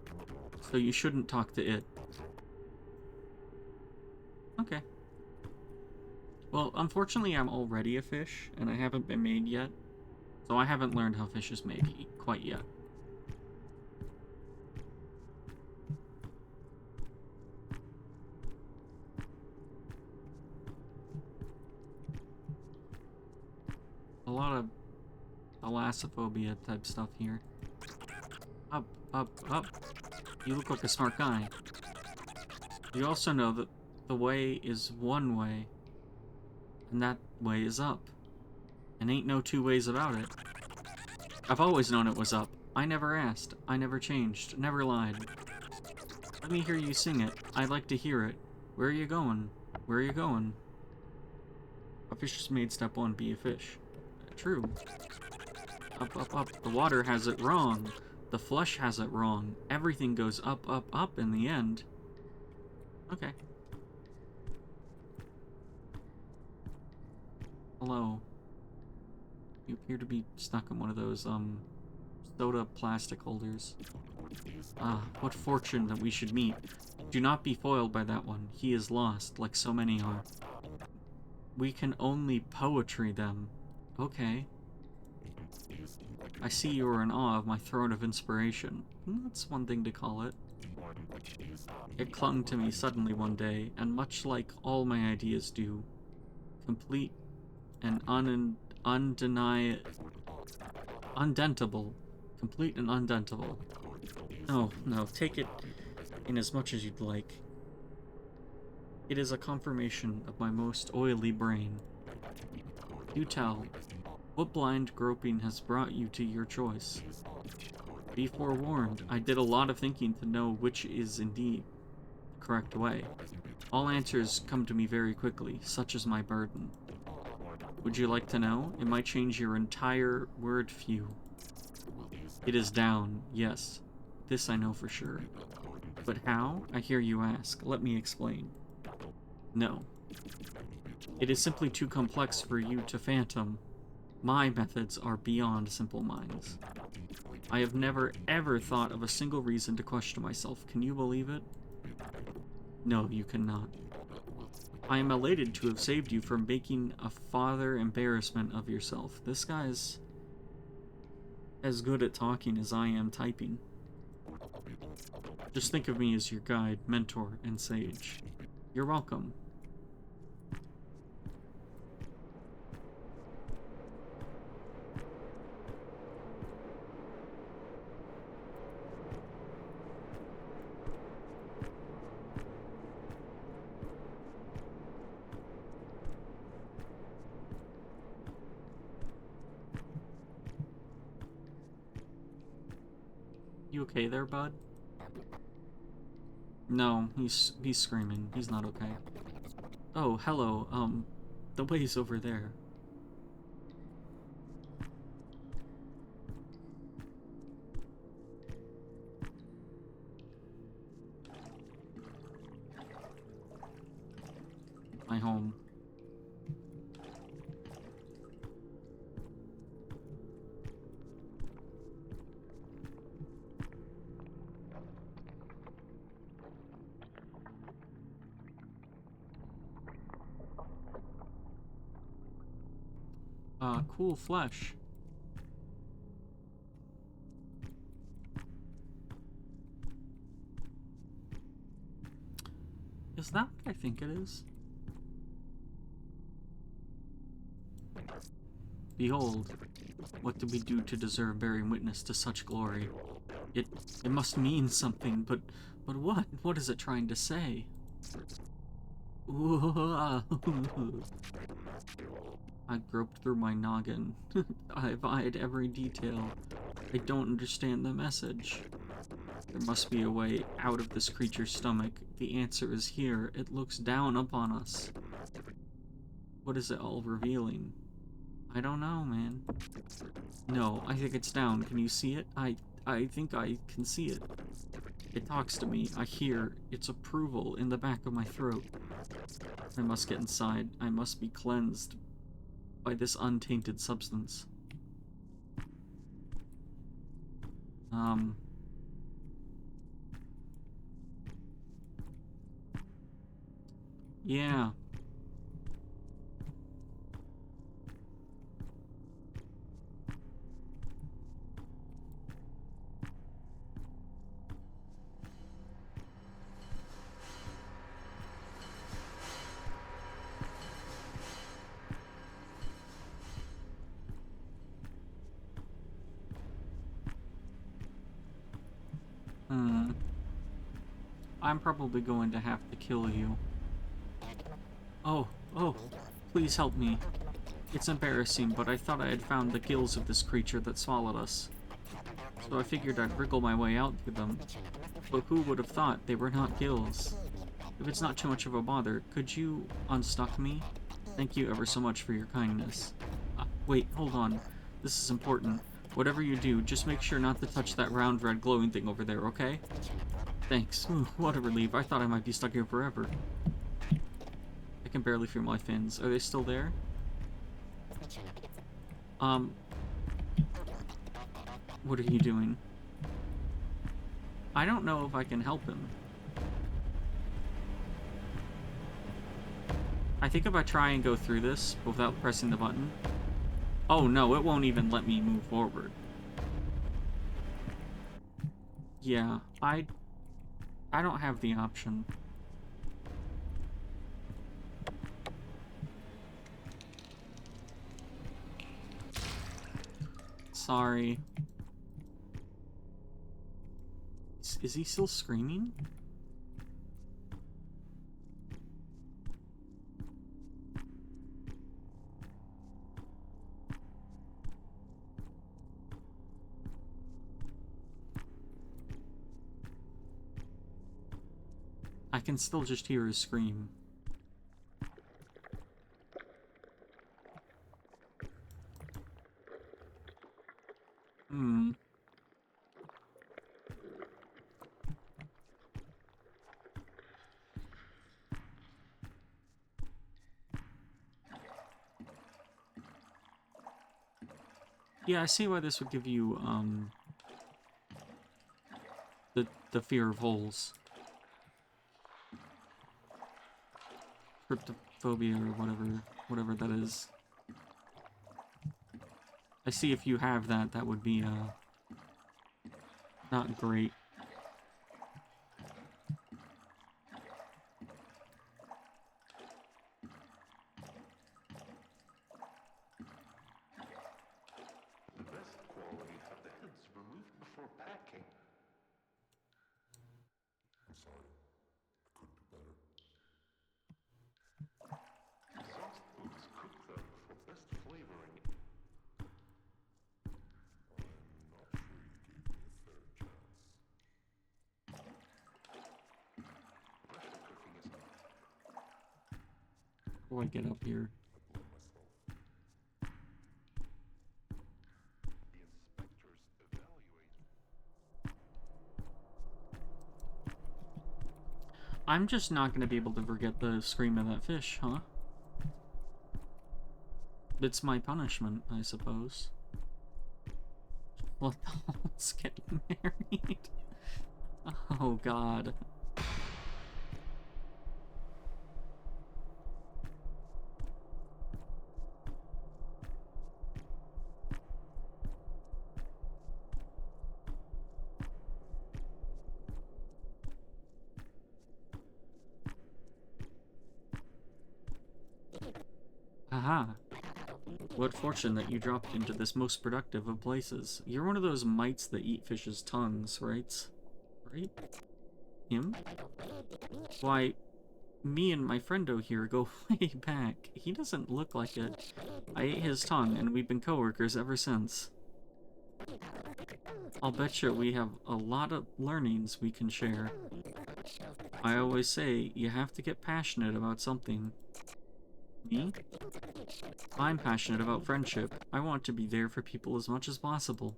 A: so you shouldn't talk to it. Okay. Well, unfortunately, I'm already a fish, and I haven't been made yet, so I haven't learned how fish is made quite yet. A lot of thalassophobia type stuff here. Up, up, up. You look like a smart guy. You also know that the way is one way, and that way is up. And ain't no two ways about it. I've always known it was up. I never asked. I never changed. Never lied. Let me hear you sing it. I'd like to hear it. Where are you going? Where are you going? A fish is made step one, be a fish. True. Up, up, up. The water has it wrong. The flesh has it wrong. Everything goes up, up, up in the end. Okay. Hello. You appear to be stuck in one of those, soda plastic holders. Ah, what fortune that we should meet. Do not be foiled by that one. He is lost, like so many are. We can only poetry them. Okay. I see you are in awe of my throne of inspiration. That's one thing to call it. It clung to me suddenly one day, and much like all my ideas do, complete and undentable. Complete and undentable. No, no, take it in as much as you'd like. It is a confirmation of my most oily brain. You tell, what blind groping has brought you to your choice? Be forewarned, I did a lot of thinking to know which is indeed the correct way. All answers come to me very quickly, such is my burden. Would you like to know? It might change your entire word view. It is down, yes. This I know for sure. But how? I hear you ask. Let me explain. No. It is simply too complex for you to fathom. My methods are beyond simple minds. I have never ever thought of a single reason to question myself. Can you believe it? No, you cannot. I am elated to have saved you from making a further embarrassment of yourself. This guy's as good at talking as I am typing. Just think of me as your guide, mentor, and sage. You're welcome. You okay there, bud? No, he's screaming. He's not okay. Oh, hello. The way's over there. My home. Cool flesh. Is that what I think it is? Behold, what did we do to deserve bearing witness to such glory? It must mean something, but what? What is it trying to say? I groped through my noggin. I've eyed every detail. I don't understand the message. There must be a way out of this creature's stomach. The answer is here. It looks down upon us. What is it all revealing? I don't know, man. No, I think it's down. Can you see it? I think I can see it. It talks to me. I hear its approval in the back of my throat. I must get inside. I must be cleansed by this untainted substance. Yeah. I'm probably going to have to kill you. Oh, please help me. It's embarrassing, but I thought I had found the gills of this creature that swallowed us. So I figured I'd wriggle my way out through them. But who would have thought they were not gills? If it's not too much of a bother, could you unstuck me? Thank you ever so much for your kindness. Wait, hold on. This is important. Whatever you do, just make sure not to touch that round red glowing thing over there, okay? Thanks. Ooh, what a relief. I thought I might be stuck here forever. I can barely feel my fins. Are they still there? What are you doing? I don't know if I can help him. I think if I try and go through this without pressing the button... Oh no, it won't even let me move forward. Yeah, I don't have the option. Sorry. Is he still screaming? I can still just hear his scream. Yeah, I see why this would give you, the fear of holes. Cryptophobia or whatever that is. I see if you have that, that would be, not great.
D: The best quality have the heads removed before packing.
E: I'm sorry. I could do better.
D: Sauced boots cook them for best flavoring.
E: I'm not sure you gave me a fair chance.
D: Pressure cooking is
A: How do I get up here?
E: I blame myself.
D: the inspectors evaluate.
A: I'm just not gonna be able to forget the scream of that fish, huh? It's my punishment, I suppose. What the hell? Let's get married. Oh god. Aha! What fortune that you dropped into this most productive of places. You're one of those mites that eat fish's tongues, right? Right? Him? Why, me and my friendo here go way back. He doesn't look like it. I ate his tongue, and we've been coworkers ever since. I'll betcha we have a lot of learnings we can share. I always say, you have to get passionate about something. Me? I'm passionate about friendship. I want to be there for people as much as possible.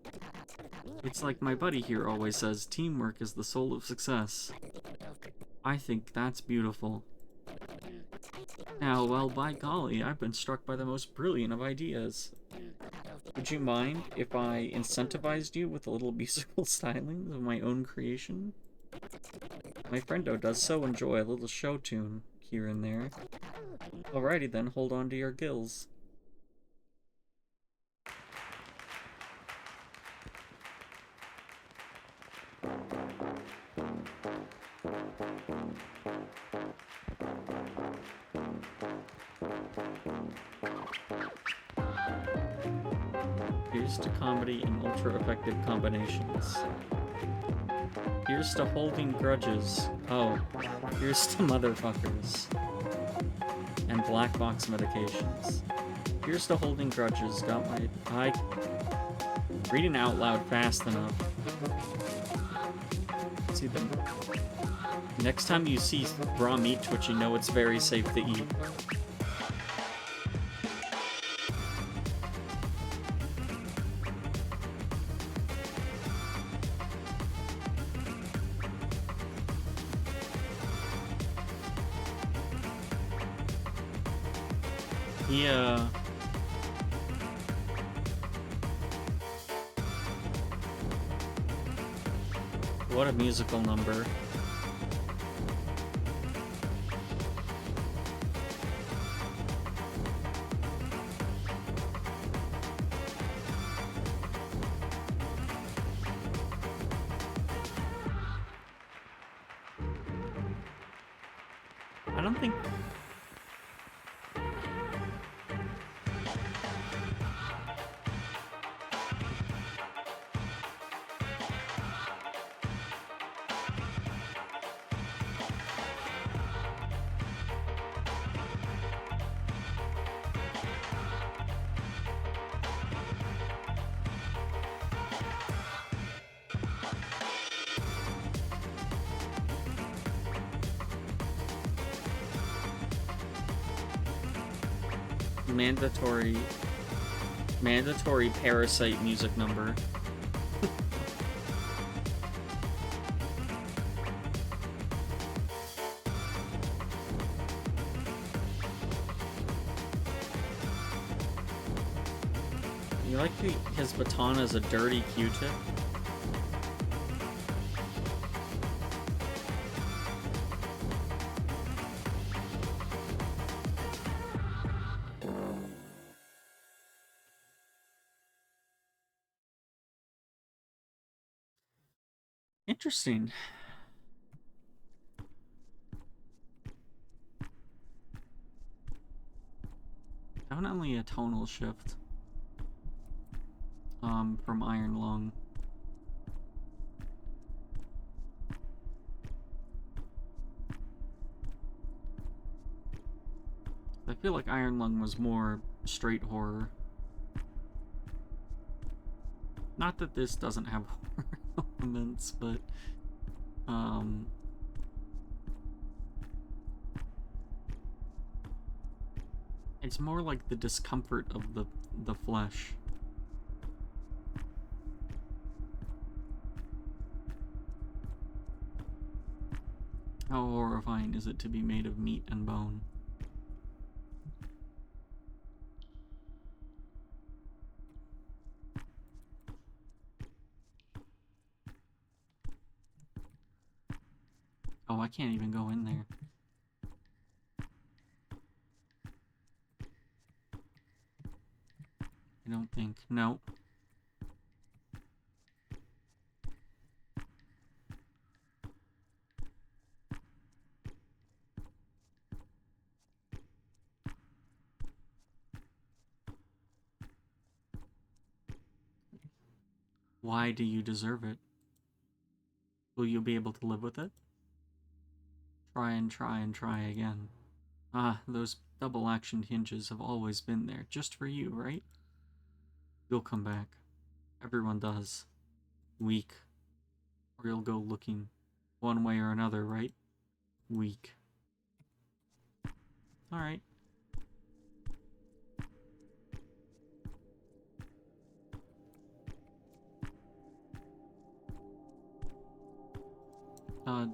A: It's like my buddy here always says, teamwork is the soul of success. I think that's beautiful. Now, well, by golly, I've been struck by the most brilliant of ideas. Would you mind if I incentivized you with a little musical styling of my own creation? My friendo does so enjoy a little show tune here and there. Alrighty then, hold on to your gills. Here's to comedy in ultra-effective combinations. Here's to holding grudges. Oh, here's to motherfuckers. And black box medications. Here's to holding grudges. Got my... reading out loud fast enough. See them. Next time you see raw meat twitch, you know it's very safe to eat. Yeah. What a musical number. I don't think... mandatory Parasite music number. You like his baton as a dirty Q-tip? Interesting. Definitely a tonal shift. From Iron Lung. I feel like Iron Lung was more straight horror. Not that this doesn't have horror elements, but it's more like the discomfort of the flesh. How horrifying is it to be made of meat and bone? Oh, I can't even go in there. I don't think. No. Why do you deserve it? Will you be able to live with it? Try and try and try again. Ah, those double-action hinges have always been there, just for you, right? You'll come back. Everyone does. Weak. Or you'll go looking one way or another, right? Weak. Alright.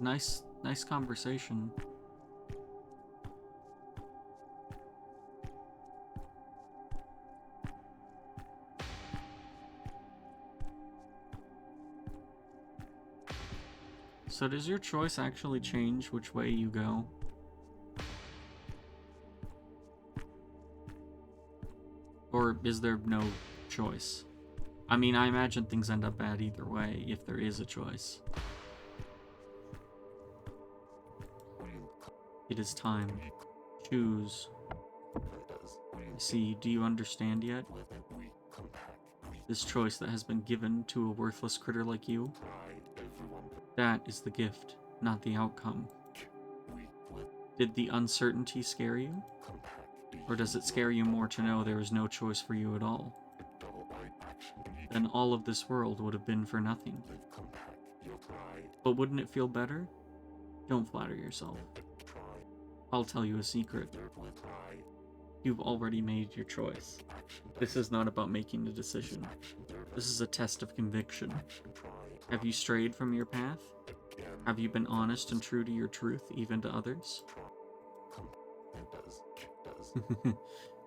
A: Nice conversation. So does your choice actually change which way you go? Or is there no choice? I mean, I imagine things end up bad either way, if there is a choice. It is time. Choose. See, do you understand yet? This choice that has been given to a worthless critter like you? That is the gift, not the outcome. Did the uncertainty scare you? Or does it scare you more to know there is no choice for you at all? Then all of this world would have been for nothing. But wouldn't it feel better? Don't flatter yourself. I'll tell you a secret. You've already made your choice. This is not about making a decision. This is a test of conviction. Have you strayed from your path? Have you been honest and true to your truth, even to others?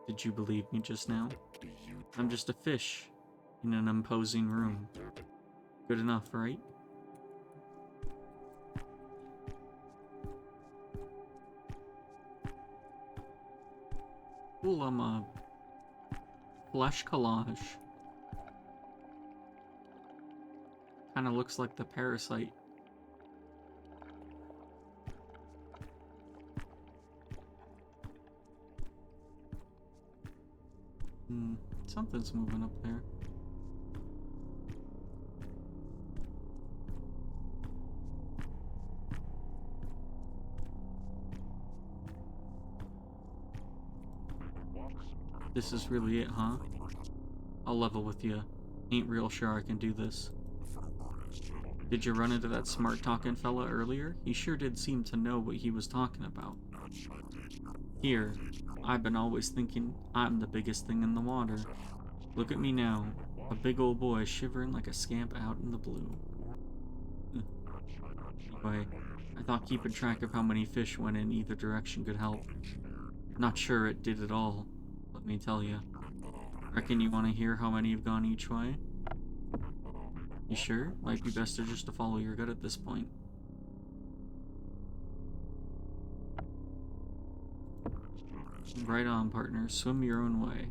A: Did you believe me just now? I'm just a fish in an imposing room. Good enough, right? Cool, I'm a flesh collage. Kinda looks like the parasite. Something's moving up there. This is really it, huh? I'll level with you. Ain't real sure I can do this. Did you run into that smart-talking fella earlier? He sure did seem to know what he was talking about. Here, I've been always thinking I'm the biggest thing in the water. Look at me now, a big old boy shivering like a scamp out in the blue. Anyway, I thought keeping track of how many fish went in either direction could help. Not sure it did at all, let me tell you. Reckon you want to hear how many have gone each way? You sure? Might be best just to follow your gut at this point. Right on, partner. Swim your own way.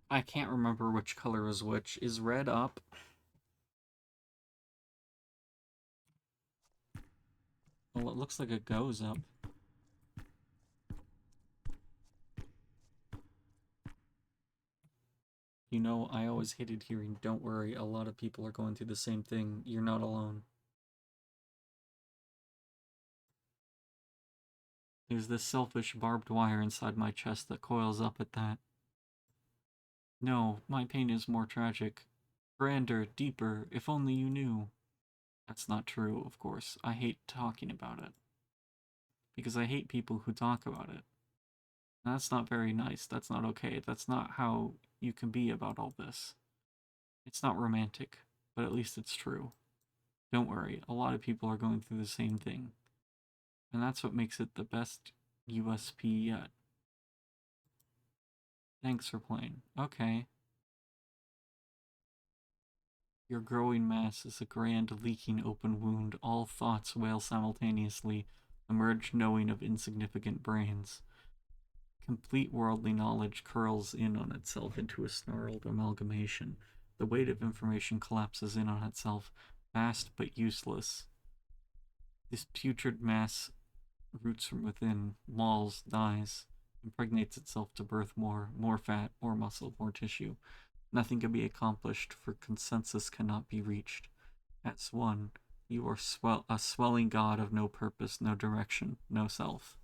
A: I can't remember which color is which. Is red up? Well, it looks like it goes up. You know, I always hated hearing, "Don't worry, a lot of people are going through the same thing. You're not alone." There's this selfish barbed wire inside my chest that coils up at that. No, my pain is more tragic. Grander, deeper, if only you knew. That's not true, of course. I hate talking about it. Because I hate people who talk about it. And that's not very nice. That's not okay. That's not how you can be about all this. It's not romantic, but at least it's true. Don't worry, a lot of people are going through the same thing. And that's what makes it the best USP yet. Thanks for playing. Okay. Your growing mass is a grand leaking open wound. All thoughts wail simultaneously, a merged knowing of insignificant brains. Complete worldly knowledge curls in on itself into a snarled amalgamation. The weight of information collapses in on itself, vast but useless. This putrid mass roots from within, walls, dies, impregnates itself to birth more fat, more muscle, more tissue. Nothing can be accomplished, for consensus cannot be reached. As one, you are a swelling god of no purpose, no direction, no self.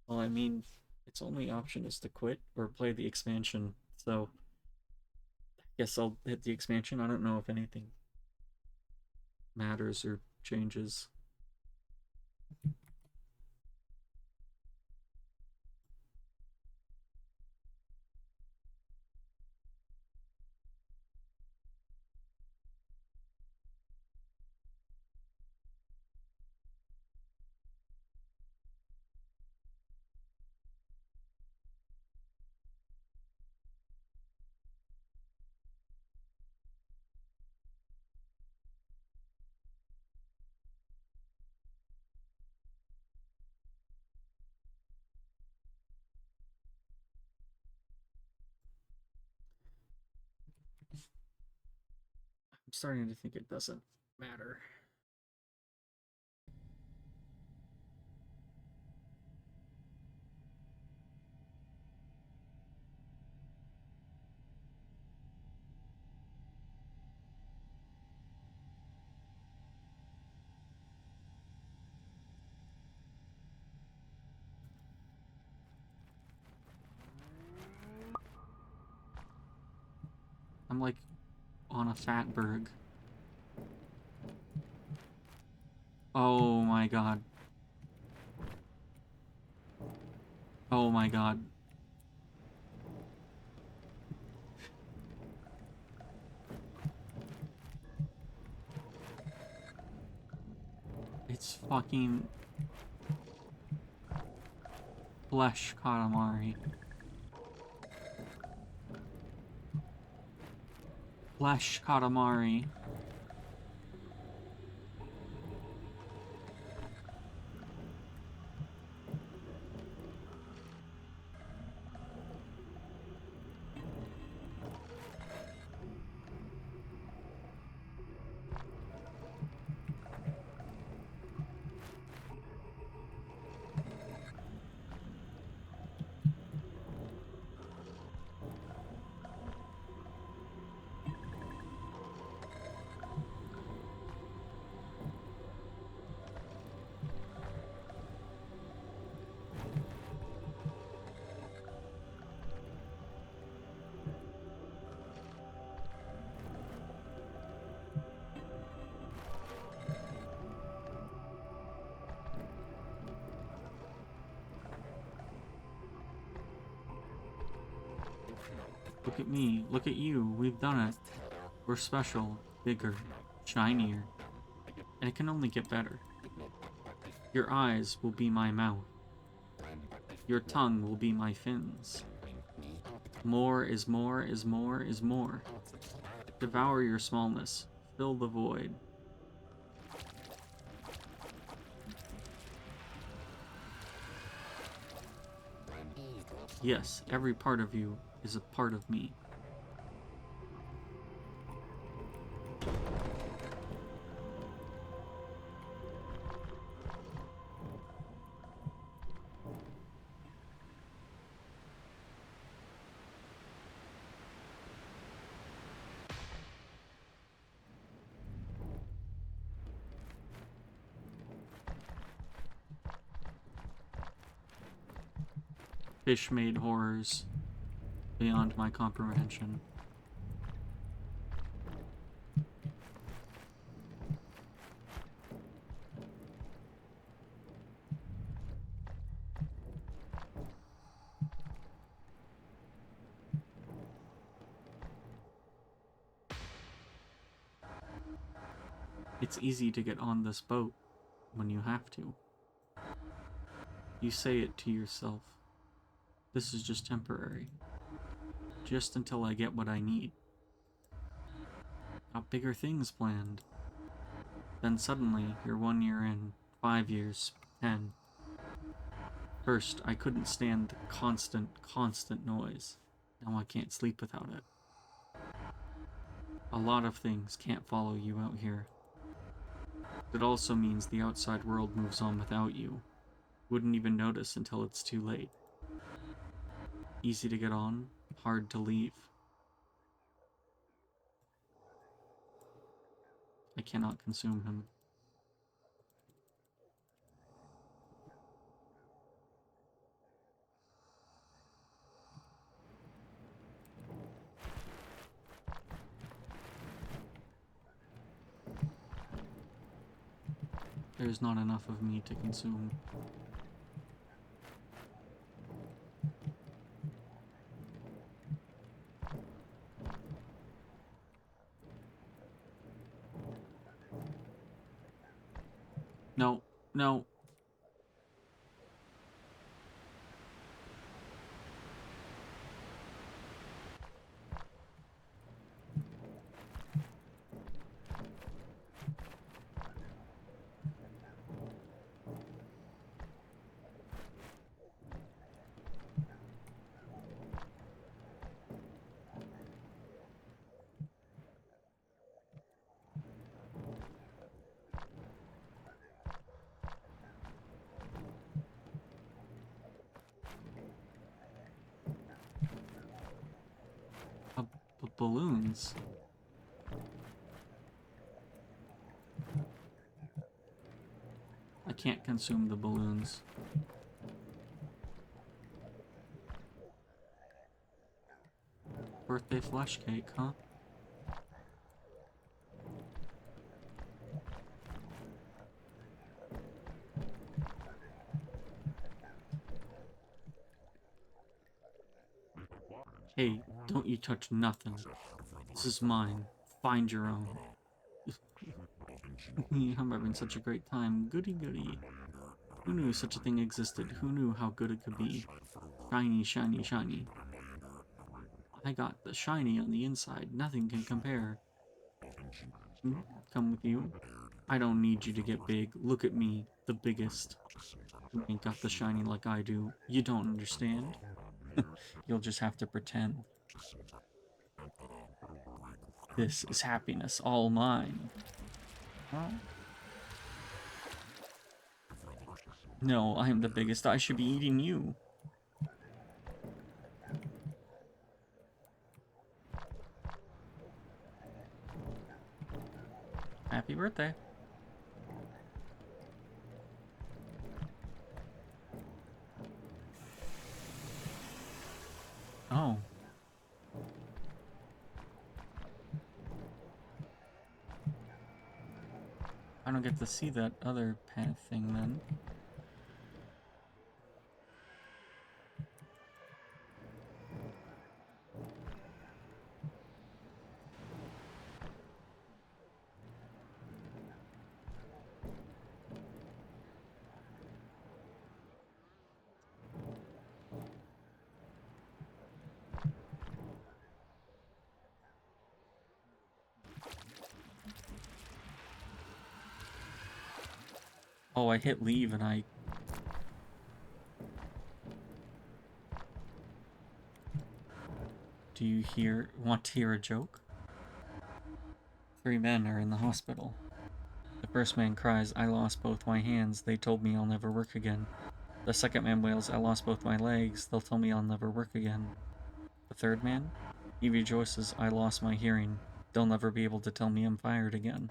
A: Well, I mean, its only option is to quit or play the expansion, so I guess I'll hit the expansion. I don't know if anything matters or changes. I'm starting to think it doesn't matter. I'm like on a fatberg. Oh my god. Oh my god. It's fucking flesh katamari. Flesh katamari. Look at me. Look at you. We've done it. We're special, bigger, shinier. And it can only get better. Your eyes will be my mouth. Your tongue will be my fins. More is more is more is more. Devour your smallness. Fill the void. Yes, every part of you is a part of me. Fish-made horrors beyond my comprehension. It's easy to get on this boat when you have to. You say it to yourself. This is just temporary. Just until I get what I need. Got bigger things planned. Then suddenly, you're 1 year in, 5 years, 10. First, I couldn't stand the constant noise. Now I can't sleep without it. A lot of things can't follow you out here. It also means the outside world moves on without you. Wouldn't even notice until it's too late. Easy to get on, hard to leave. I cannot consume him. There's not enough of me to consume. No, no. Balloons. I can't consume the balloons. Birthday flesh cake, huh? Hey, don't you touch nothing. This is mine. Find your own. I'm having such a great time. Goody goody. Who knew such a thing existed? Who knew how good it could be? Shiny, shiny, shiny. I got the shiny on the inside. Nothing can compare. Come with you. I don't need you to get big. Look at me, the biggest. You ain't got the shiny like I do. You don't understand. You'll just have to pretend. This is happiness, all mine. No, I am the biggest. I should be eating you. Happy birthday. Oh. I don't get to see that other path thing then. Oh, I hit leave and I... Do you want to hear a joke? 3 men are in the hospital. The first man cries, I lost both my hands. They told me I'll never work again. The second man wails, I lost both my legs. They'll tell me I'll never work again. The third man? He rejoices, I lost my hearing. They'll never be able to tell me I'm fired again.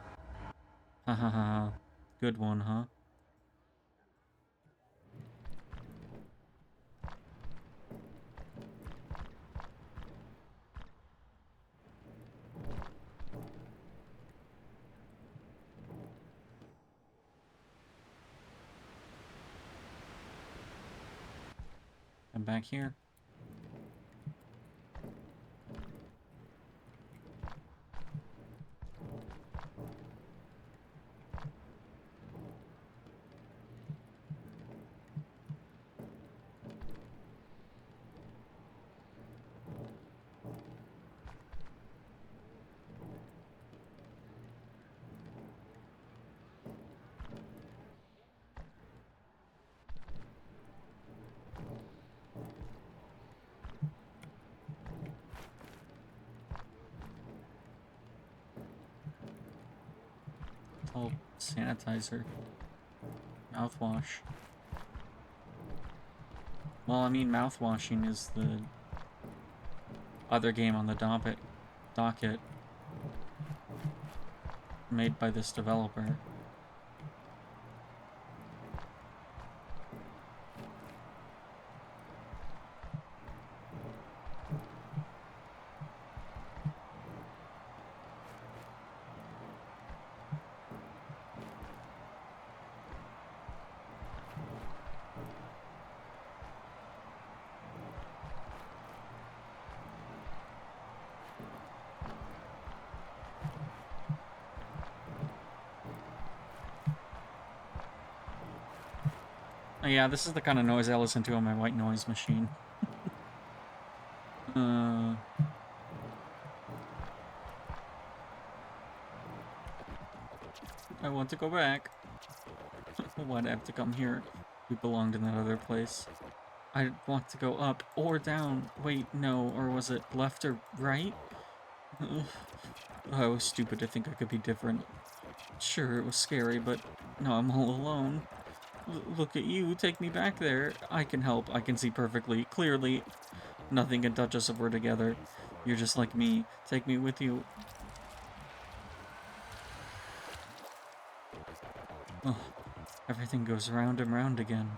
A: Ha ha ha ha. Good one, huh? I'm back here. Sanitizer. Mouthwash. Well, I mean, Mouthwashing is the other game on the docket made by this developer. Oh, yeah, this is the kind of noise I listen to on my white noise machine. I want to go back. Why'd I have to come here? We belonged in that other place. I want to go up or down. Wait, no, or was it left or right? Ugh. I was stupid to think I could be different. Sure, it was scary, but now I'm all alone. Look at you, take me back there. I can help, I can see perfectly, clearly. Nothing can touch us if we're together. You're just like me. Take me with you. Oh, everything goes round and round again.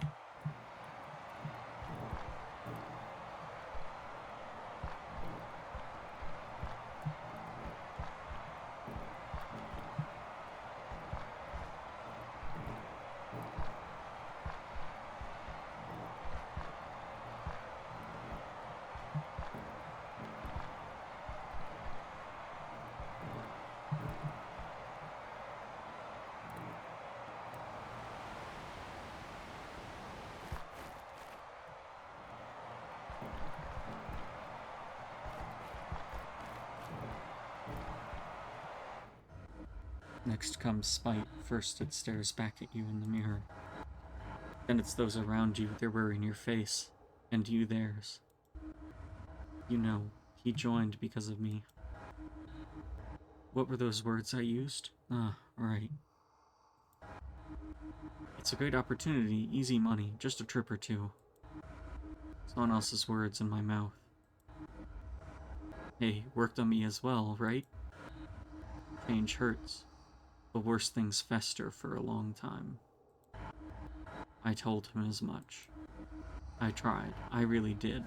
A: Next comes spite. First it stares back at you in the mirror. Then it's those around you, they're wearing your face, and you theirs. You know, he joined because of me. What were those words I used? Ah, right. It's a great opportunity, easy money, just a trip or two. Someone else's words in my mouth. Hey, worked on me as well, right? Change hurts. The worst things fester for a long time. I told him as much. I tried. I really did.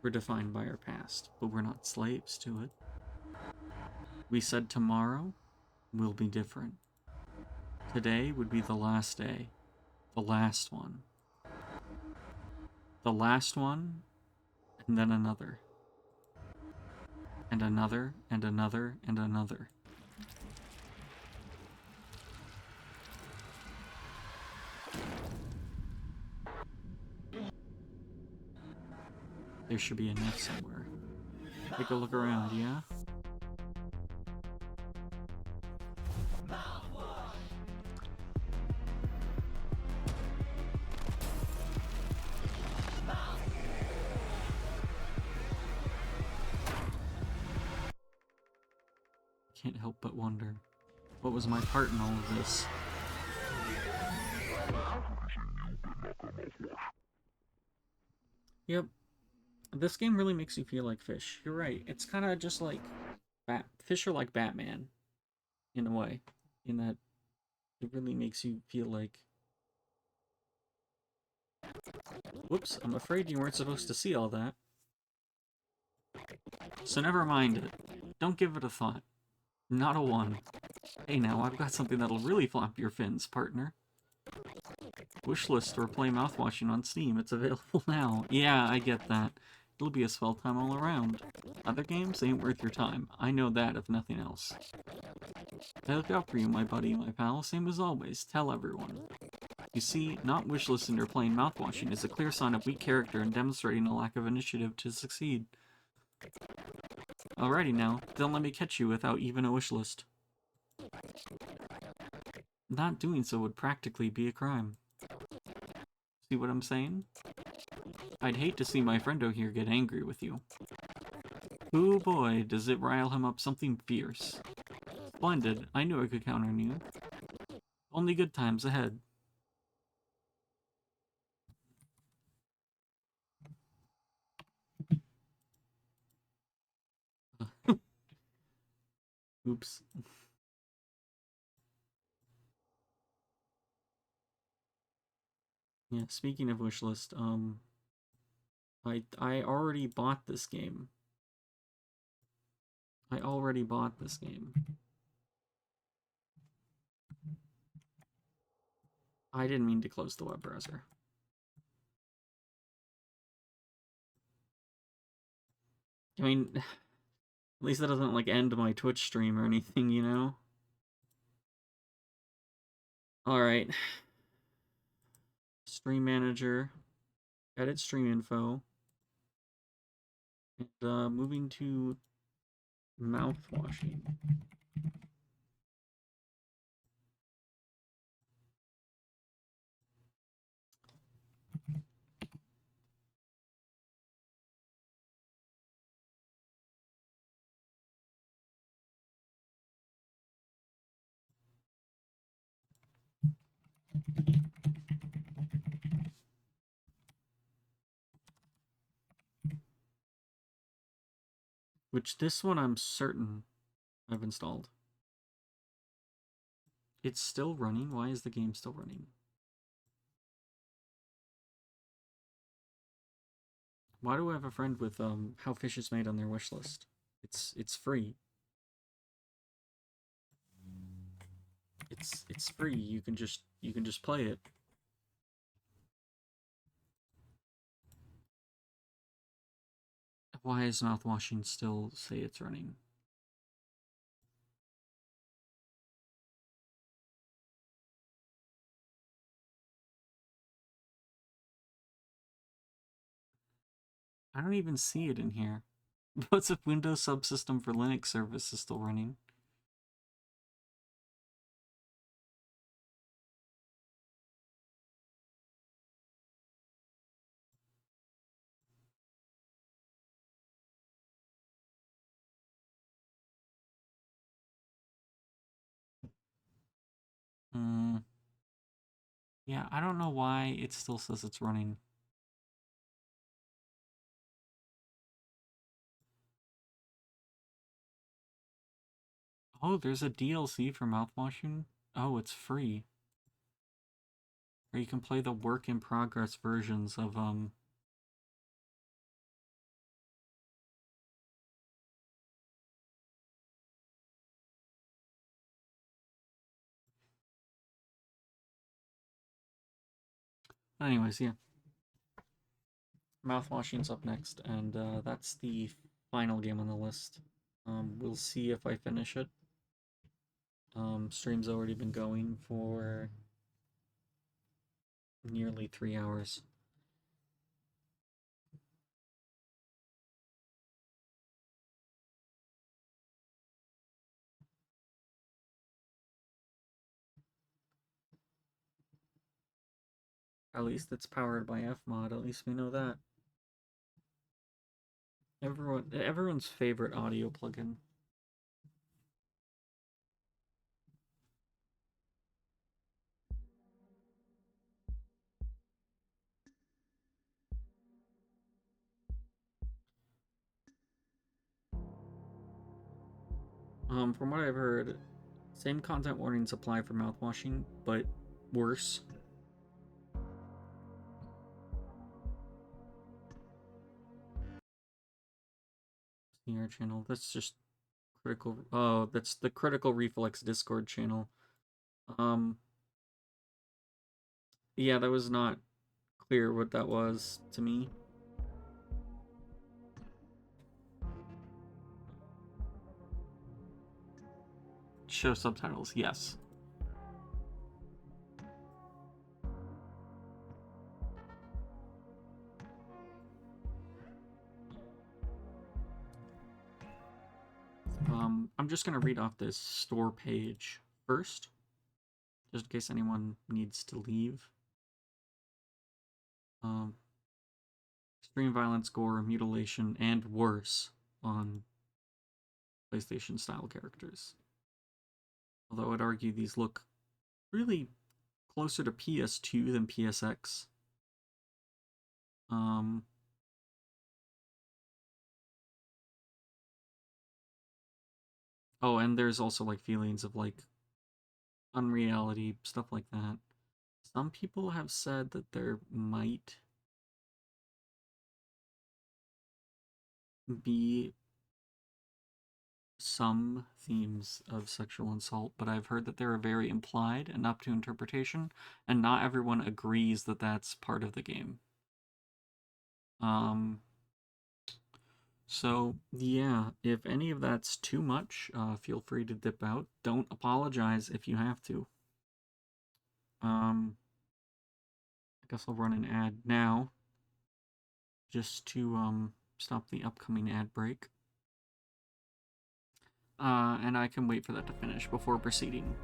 A: We're defined by our past, but we're not slaves to it. We said tomorrow will be different. Today would be the last day. The last one. The last one, and then another. And another, and another, and another. There should be a net somewhere. Take a look around, yeah? Can't help but wonder, what was my part in all of this? Yep. This game really makes you feel like fish. You're right. It's kind of just like... Fish are like Batman. In a way. In that it really makes you feel like... Whoops, I'm afraid you weren't supposed to see all that. So never mind it. Don't give it a thought. Not a one. Hey now, I've got something that'll really flap your fins, partner. Wishlist or play Mouthwashing on Steam. It's available now. Yeah, I get that. It'll be a swell time all around. Other games ain't worth your time. I know that, if nothing else. I look out for you, my buddy, my pal. Same as always. Tell everyone. You see, not wishlisting or playing Mouthwashing is a clear sign of weak character and demonstrating a lack of initiative to succeed. Alrighty now, don't let me catch you without even a wish list. Not doing so would practically be a crime. See what I'm saying? I'd hate to see my friendo here get angry with you. Ooh boy, does it rile him up something fierce. Splendid, I knew I could count on you. Only good times ahead. Oops. Yeah, speaking of wishlist, I already bought this game. I already bought this game. I didn't mean to close the web browser. I mean, at least that doesn't like end my Twitch stream or anything, you know? Alright. Stream manager. Edit stream info. And moving to mouthwashing. Which this one I'm certain I've installed. It's still running? Why is the game still running? Why do I have a friend with How Fish is Made on their wish list? It's free. It's free. You can just play it. Why is Mouthwashing still say it's running? I don't even see it in here. What's if Windows subsystem for Linux service is still running? Hmm. Yeah, I don't know why it still says it's running. Oh, there's a DLC for Mouthwashing? Oh, it's free. Or you can play the work in progress versions of anyways, yeah. Mouthwashing's up next, and that's the final game on the list. We'll see if I finish it. Stream's already been going for nearly 3 hours. At least it's powered by Fmod, at least we know that. Everyone's favorite audio plugin. From what I've heard, same content warnings apply for Mouthwashing, but worse. Our channel. That's just critical. Oh, that's the Critical Reflex Discord channel. Um, yeah, that was not clear what that was to me. Show subtitles, yes. I'm just gonna read off this store page first, just in case anyone needs to leave. Extreme violence, gore, mutilation, and worse on PlayStation style characters. Although I'd argue these look really closer to PS2 than PSX. Oh, and there's also like feelings of like unreality, stuff like that. Some people have said that there might be some themes of sexual insult, but I've heard that they are very implied and up to interpretation, and not everyone agrees that that's part of the game. So yeah, if any of that's too much, feel free to dip out. Don't apologize if you have to. I guess I'll run an ad now, just to stop the upcoming ad break. And I can wait for that to finish before proceeding.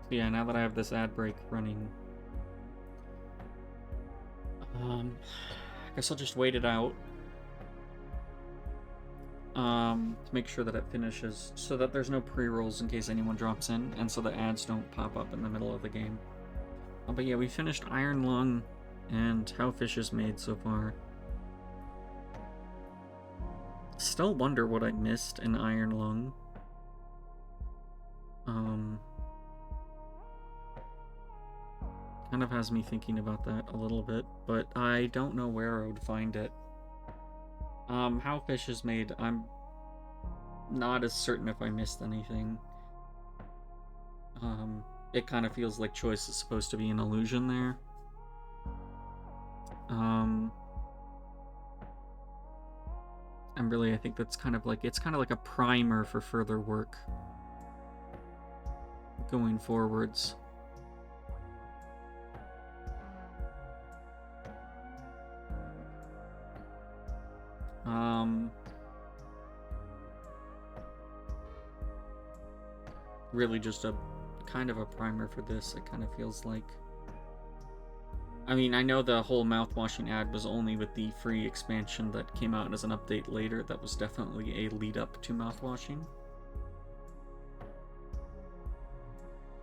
A: Yeah, now that I have this ad break running, I guess I'll just wait it out. To make sure that it finishes, so that there's no pre-rolls in case anyone drops in, and so the ads don't pop up in the middle of the game. But yeah, we finished Iron Lung and How Fish is Made so far. Still wonder what I missed in Iron Lung. Kind of has me thinking about that a little bit, but I don't know where I would find it. How Fish is Made, I'm not as certain if I missed anything. It kind of feels like choice is supposed to be an illusion there. And really, I think that's kind of like, it's kind of like a primer for further work going forwards. Really just a kind of a primer for this, it kind of feels like. I mean, I know the whole Mouthwashing ad was only with the free expansion that came out as an update later. That was definitely a lead up to Mouthwashing.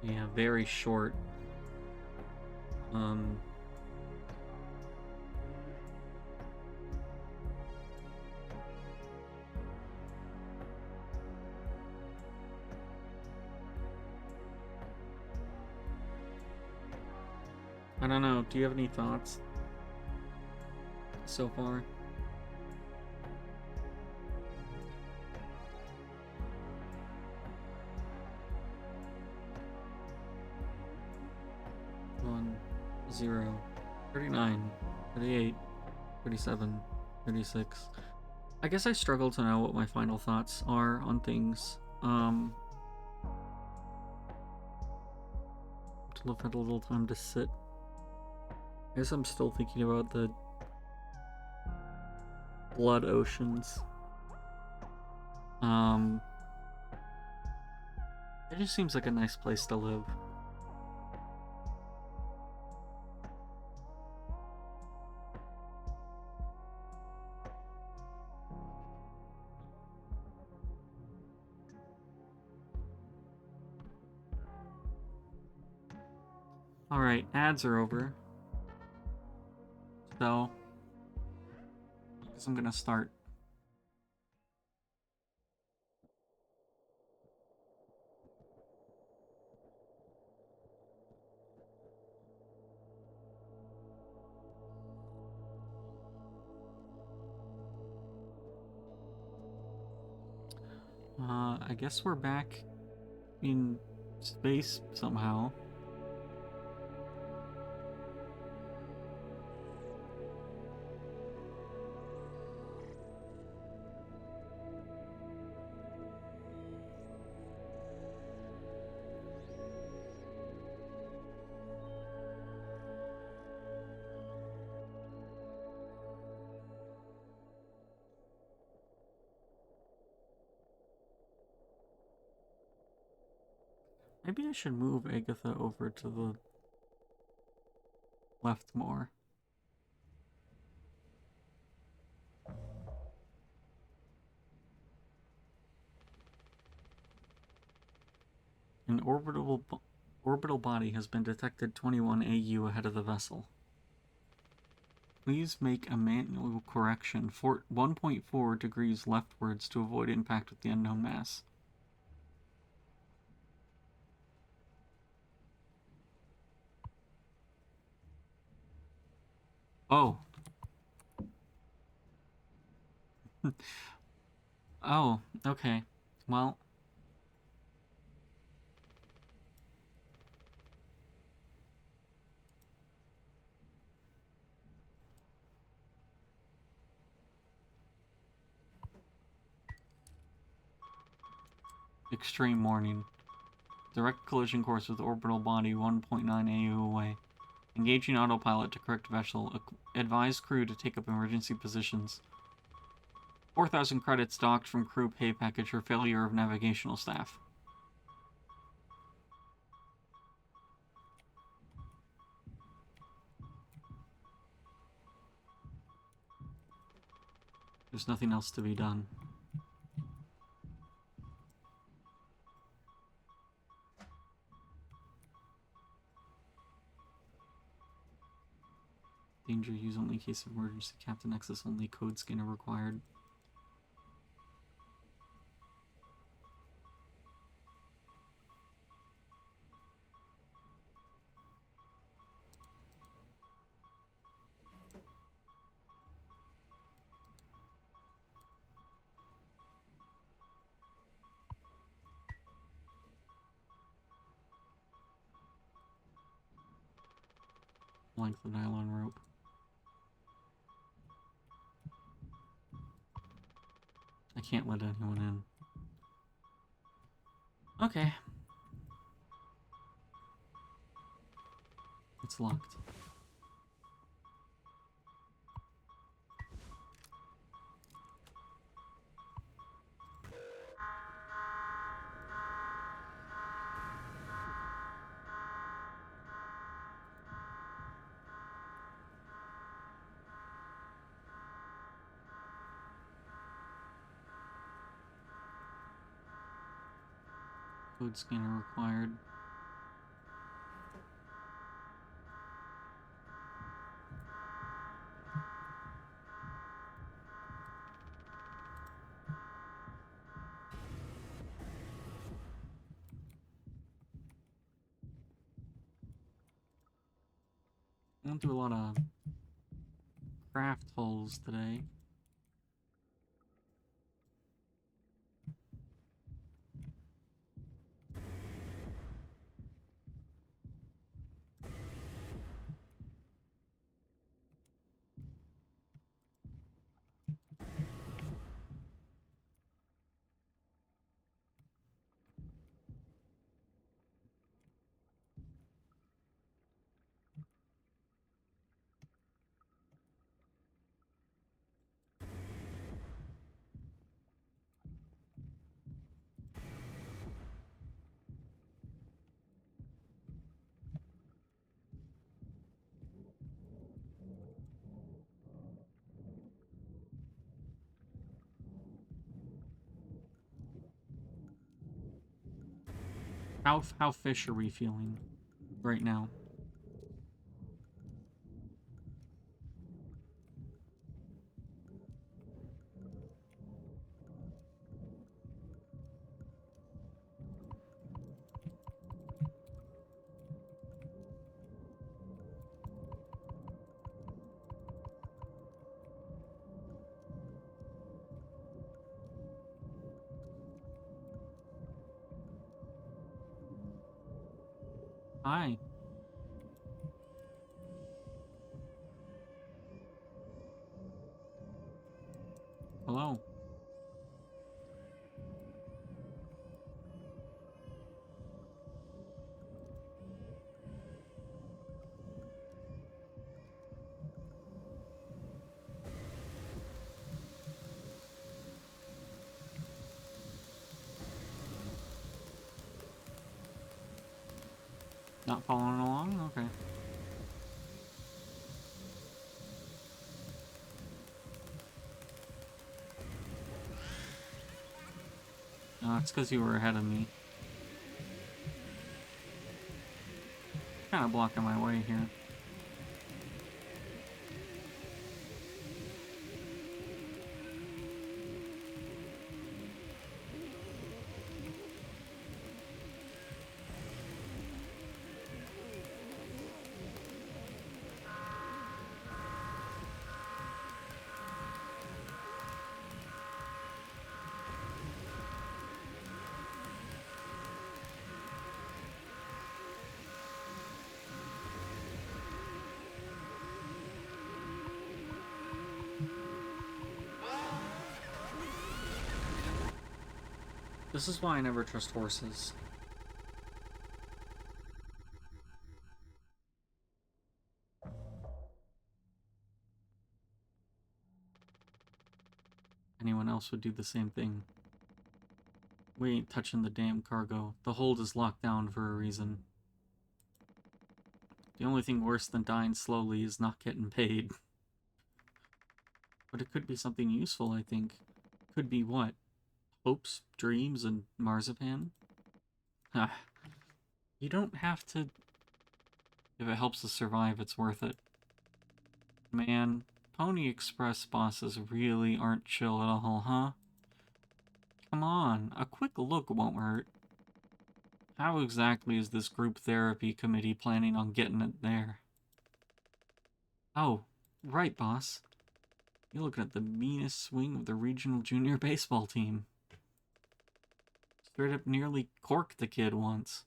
A: Yeah, very short. I don't know, do you have any thoughts so far? One, 0, 39, 38, 37, 36. I guess I struggle to know what my final thoughts are on things. Till I've had a little time to sit. I guess I'm still thinking about the blood oceans. It just seems like a nice place to live. Alright, ads are over. So, I guess I'm gonna start. I guess we're back in space somehow. Maybe I should move Agatha over to the left more. An orbital body has been detected 21 AU ahead of the vessel. Please make a manual correction 1.4 degrees leftwards to avoid impact with the unknown mass. Oh. Oh, okay. Well. Extreme warning. Direct collision course with orbital body 1.9 AU away. Engaging autopilot to correct vessel. Advise crew to take up emergency positions. 4,000 credits docked from crew pay package for failure of navigational staff. There's nothing else to be done. Danger use only in case of emergency. Captain access only. Code scanner required. Length of nylon rope. I can't let anyone in. Okay. It's locked. Code scanner required. I went through a lot of craft holes today. How fish are we feeling right now? Hi. Hello. Not following along? Okay. No, it's because you were ahead of me. kind of blocking my way here. This is why I never trust horses. Anyone else would do the same thing. We ain't touching the damn cargo. The hold is locked down for a reason. The only thing worse than dying slowly is not getting paid. But it could be something useful, I think. Could be what? Hopes, dreams, and marzipan? Ah, you don't have to... If it helps us survive, it's worth it. Man, Pony Express bosses really aren't chill at all, huh? Come on, a quick look won't hurt. How exactly is this group therapy committee planning on getting it there? Oh, right, boss. You're looking at the meanest swing of the regional junior baseball team. Straight up nearly corked the kid once.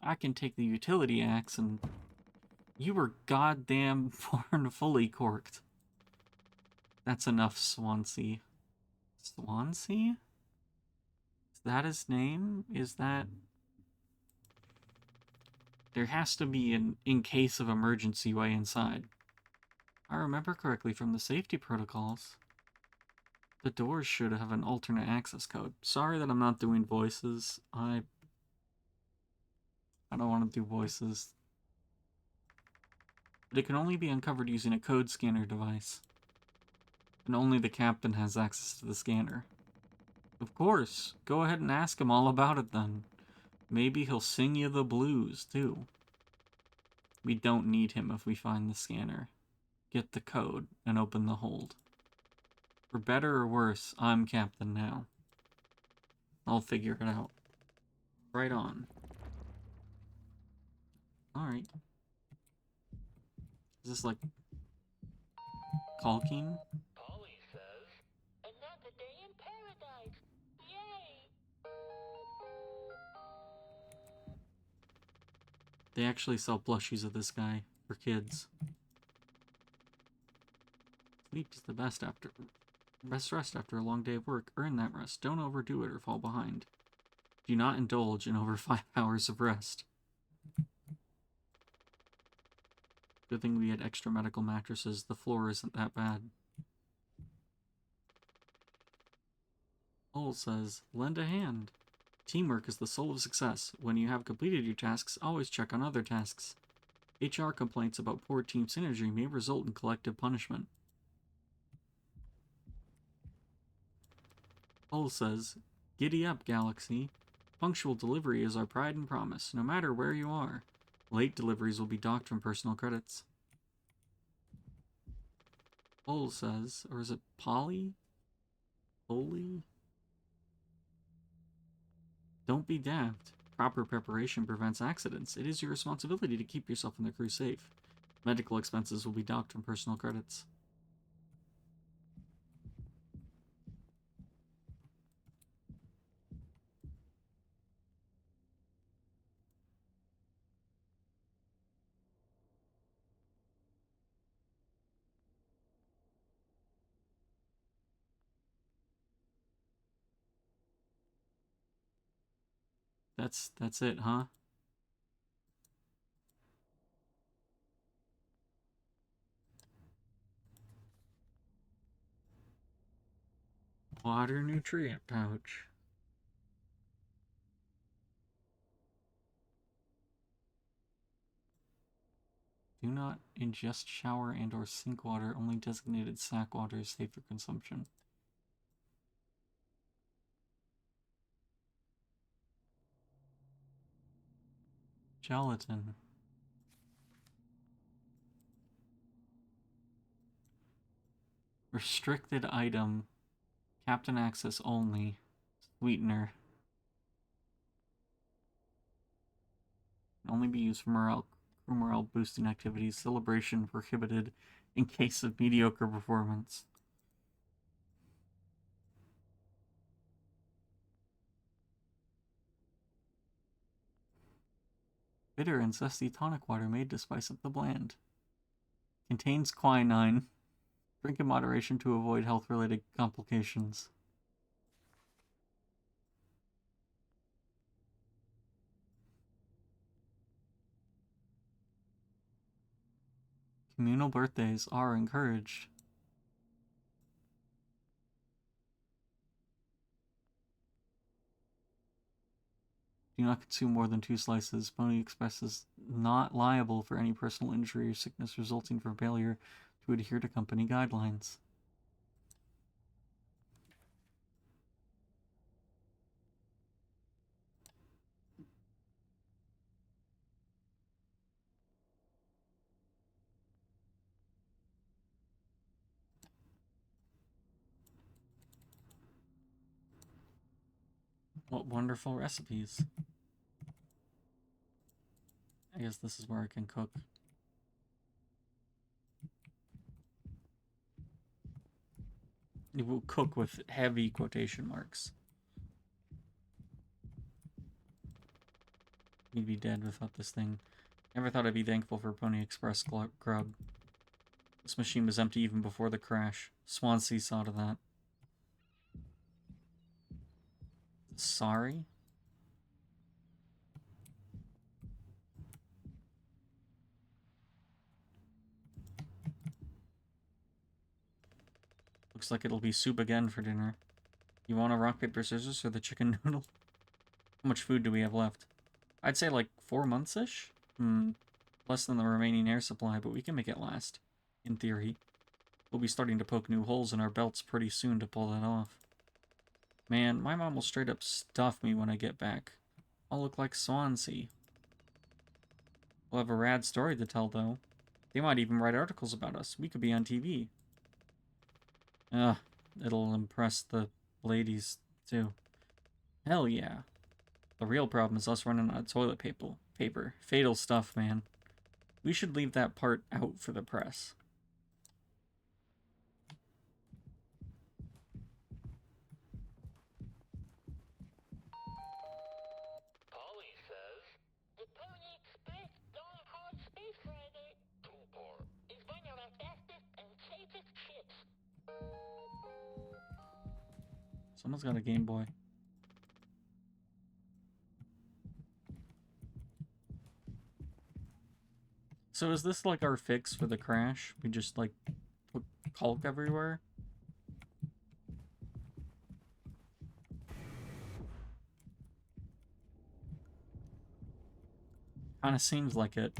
A: I can take the utility axe and... You were goddamn born fully corked. That's enough, Swansea. Swansea? Is that his name? Is that... There has to be an in case of emergency way inside. I remember correctly from the safety protocols. The doors should have an alternate access code. Sorry that I'm not doing voices. I don't want to do voices. But it can only be uncovered using a code scanner device. And only the captain has access to the scanner. Of course, go ahead and ask him all about it then. Maybe he'll sing you the blues, too. We don't need him if we find the scanner. Get the code and open the hold. For better or worse, I'm captain now. I'll figure it out. Right on. Alright. Is this like... caulking?
F: Polly says, another day in paradise. Yay!
A: They actually sell plushies of this guy for kids. Sleep is the best rest after a long day of work. Earn that rest. Don't overdo it or fall behind. Do not indulge in over 5 hours of rest. Good thing we had extra medical mattresses. The floor isn't that bad. Ole says, lend a hand. Teamwork is the soul of success. When you have completed your tasks, always check on other tasks. HR complaints about poor team synergy may result in collective punishment. Ole says, giddy up, Galaxy. Punctual delivery is our pride and promise, no matter where you are. Late deliveries will be docked from personal credits. Ole says, or is it Polly? Polly? Don't be daft. Proper preparation prevents accidents. It is your responsibility to keep yourself and the crew safe. Medical expenses will be docked from personal credits. That's it, huh? Water nutrient pouch. Do not ingest shower and or sink water. Only designated sack water is safe for consumption. gelatin. Restricted item. Captain access only. Sweetener. Can only be used for crew morale boosting activities. Celebration prohibited in case of mediocre performance. Bitter and zesty tonic water made to spice up the bland. Contains quinine. Drink in moderation to avoid health-related complications. Communal birthdays are encouraged. Do not consume more than 2 slices. Pony Express is not liable for any personal injury or sickness resulting from failure to adhere to company guidelines. What wonderful recipes. I guess this is where I can cook. It will cook with heavy quotation marks. We'd be dead without this thing. Never thought I'd be thankful for Pony Express grub. This machine was empty even before the crash. Swansea saw to that. Sorry? Looks like it'll be soup again for dinner. You want a rock, paper, scissors or the chicken noodle? How much food do we have left? I'd say like 4 months-ish? Less than the remaining air supply, but we can make it last. In theory. We'll be starting to poke new holes in our belts pretty soon to pull that off. Man, my mom will straight up stuff me when I get back. I'll look like Swansea. We'll have a rad story to tell, though. They might even write articles about us. We could be on TV. It'll impress the ladies, too. Hell yeah. The real problem is us running out of toilet paper. Fatal stuff, man. We should leave that part out for the press.
F: Polly says, the Pony Express going hard space rider is one of our fastest and safest ships.
A: Someone's got a Game Boy. So is this like our fix for the crash? We just like put caulk everywhere? Kinda seems like it.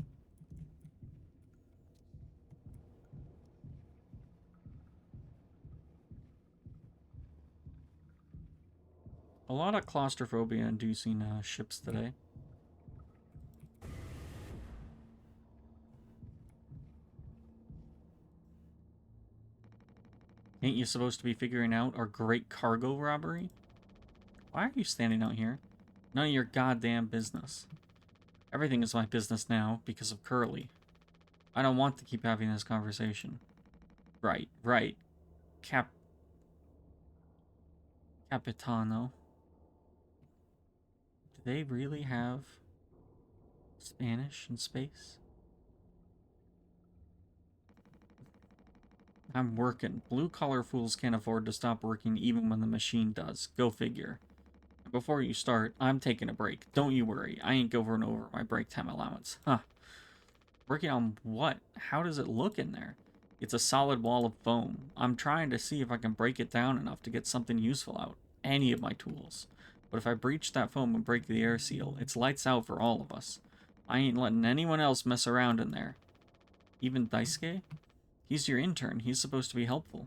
A: A lot of claustrophobia inducing ships today. Ain't you supposed to be figuring out our great cargo robbery? Why are you standing out here? None of your goddamn business. Everything is my business now because of Curly. I don't want to keep having this conversation. Right. Capitano. Do they really have Spanish in space? I'm working. Blue-collar fools can't afford to stop working even when the machine does. Go figure. Before you start, I'm taking a break. Don't you worry. I ain't going over my break time allowance. Huh. Working on what? How does it look in there? It's a solid wall of foam. I'm trying to see if I can break it down enough to get something useful out. Any of my tools. But if I breach that foam and break the air seal, it's lights out for all of us. I ain't letting anyone else mess around in there. Even Daisuke? He's your intern. He's supposed to be helpful.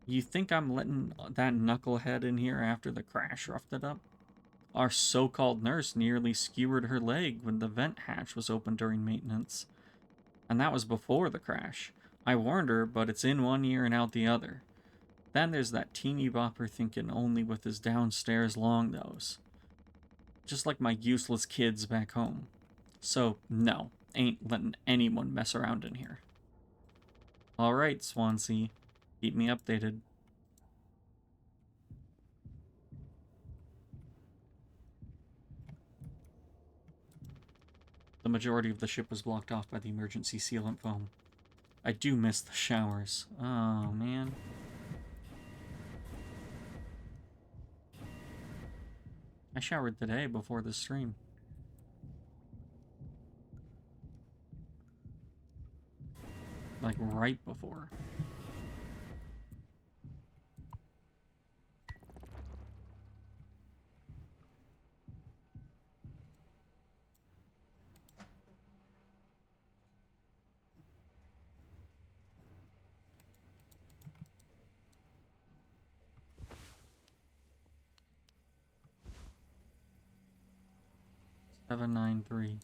A: You think I'm letting that knucklehead in here after the crash roughed it up? Our so-called nurse nearly skewered her leg when the vent hatch was opened during maintenance. And that was before the crash. I warned her, but it's in one ear and out the other. Then there's that teeny bopper thinking only with his downstairs long nose. Just like my useless kids back home. So, no, ain't letting anyone mess around in here. Alright, Swansea. Keep me updated. The majority of the ship was blocked off by the emergency sealant foam. I do miss the showers. Oh, man. I showered today before the stream. Like, right before. Seven, 9, 3.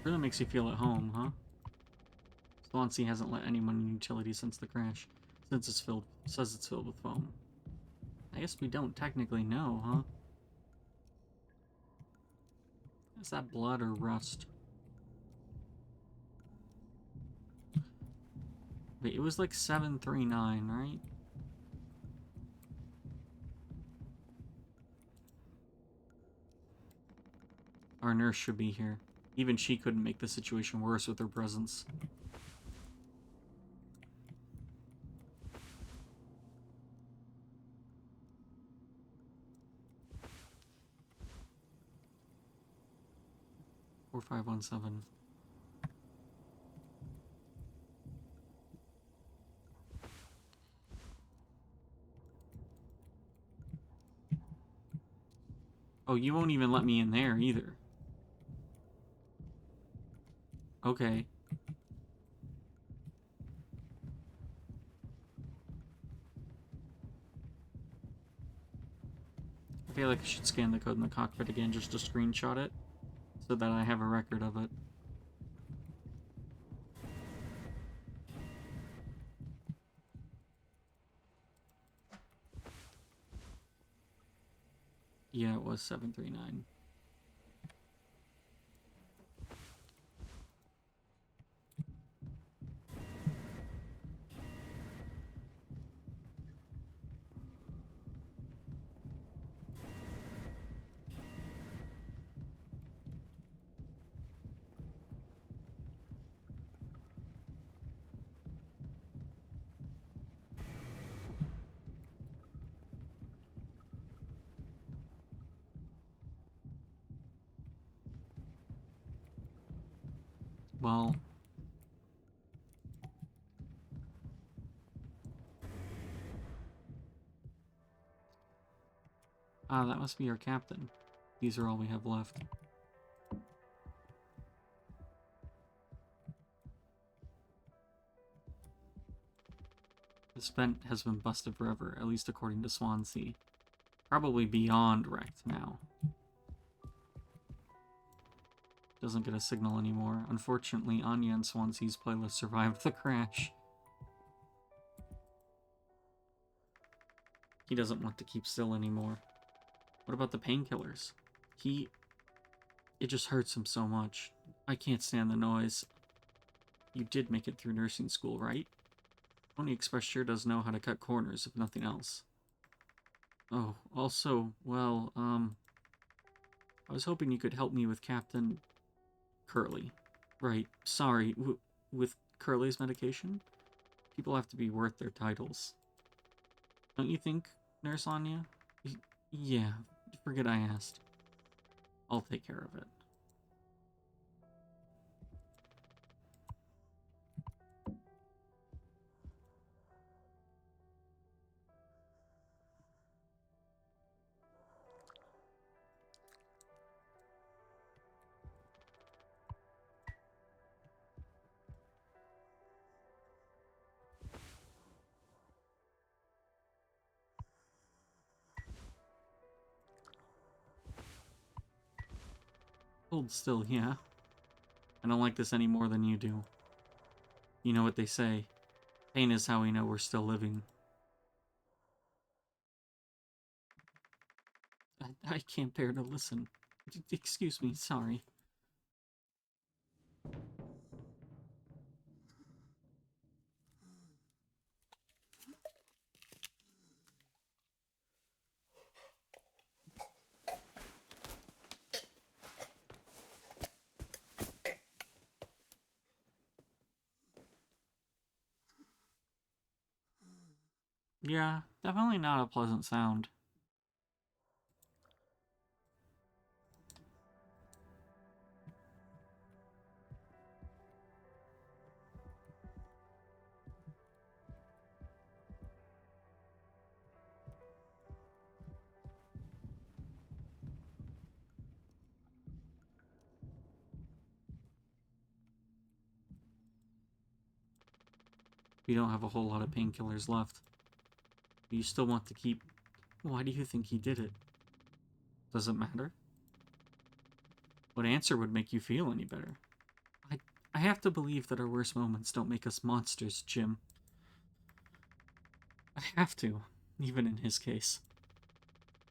A: Really makes you feel at home, huh? Swansea hasn't let anyone in utilities since the crash. Says it's filled with foam. I guess we don't technically know, huh? Is that blood or rust? Wait, it was like 739, right? Our nurse should be here. Even she couldn't make the situation worse with her presence. Four, 517. Oh, you won't even let me in there either. Okay. I feel like I should scan the code in the cockpit again just to screenshot it, so that I have a record of it. Yeah, it was 739. Well... Ah, that must be our captain. These are all we have left. This vent has been busted forever, at least according to Swansea. Probably beyond wrecked now. Doesn't get a signal anymore. Unfortunately, Anya and Swansea's playlist survived the crash. He doesn't want to keep still anymore. What about the painkillers? It just hurts him so much. I can't stand the noise. You did make it through nursing school, right? Pony Express sure does know how to cut corners, if nothing else. Oh, also, well, I was hoping you could help me with Captain Curly. Right, sorry, with Curly's medication? People have to be worth their titles. Don't you think, Nurse Anya? Yeah, forget I asked. I'll take care of it. Hold still, yeah. I don't like this any more than you do. You know what they say. Pain is how we know we're still living. I can't bear to listen. Excuse me, sorry. Yeah, definitely not a pleasant sound. We don't have a whole lot of painkillers left. But you still want to keep... Why do you think he did it? Does it matter? What answer would make you feel any better? I have to believe that our worst moments don't make us monsters, Jim. I have to, even in his case.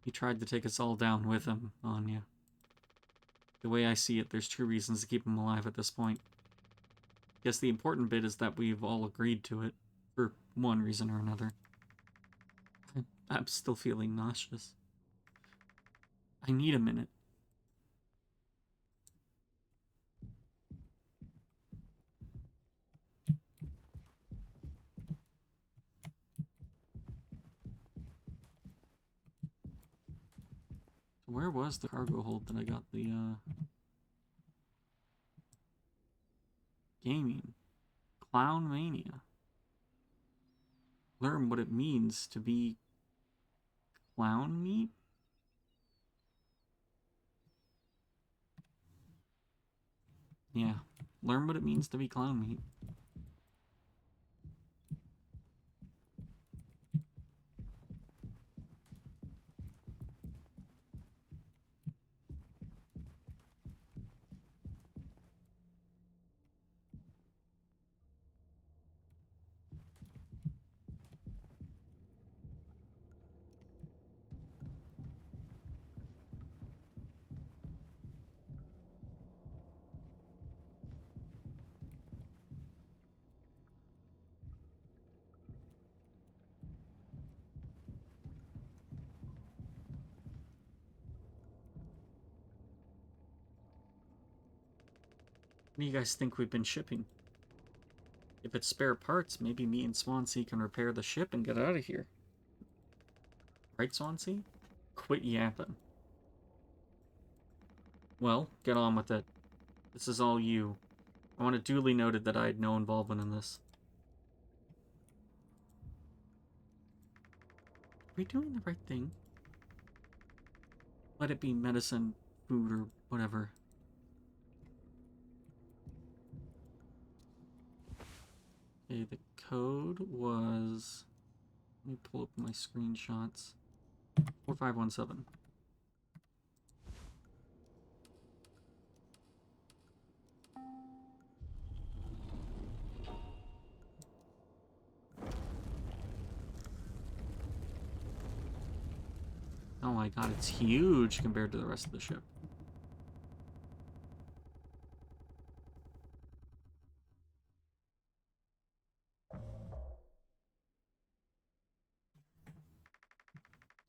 A: He tried to take us all down with him, Anya. The way I see it, there's two reasons to keep him alive at this point. Guess the important bit is that we've all agreed to it, for one reason or another. I'm still feeling nauseous. I need a minute. Where was the cargo hold that I got the, gaming? Clown Mania. Learn what it means to be clown meat? Yeah, learn what it means to be clown meat. What do you guys think we've been shipping? If it's spare parts, maybe me and Swansea can repair the ship and get out of here. Right, Swansea? Quit yapping. Well, get on with it. This is all you. I want it duly noted that I had no involvement in this. Are we doing the right thing? Let it be medicine, food, or whatever. Okay, the code was... Let me pull up my screenshots. 4517. Oh my god, it's huge compared to the rest of the ship.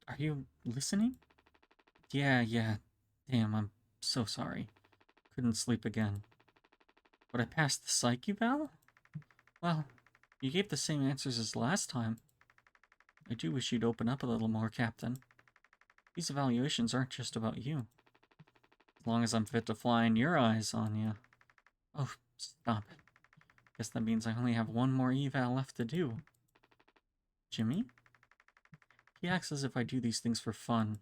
A: Are you listening? Yeah. Damn, I'm so sorry. Couldn't sleep again. But I passed the psych eval? Well, you gave the same answers as last time. I do wish you'd open up a little more, Captain. These evaluations aren't just about you. As long as I'm fit to fly in your eyes, Anya. Oh, stop it. Guess that means I only have one more eval left to do. Jimmy? He acts as if I do these things for fun.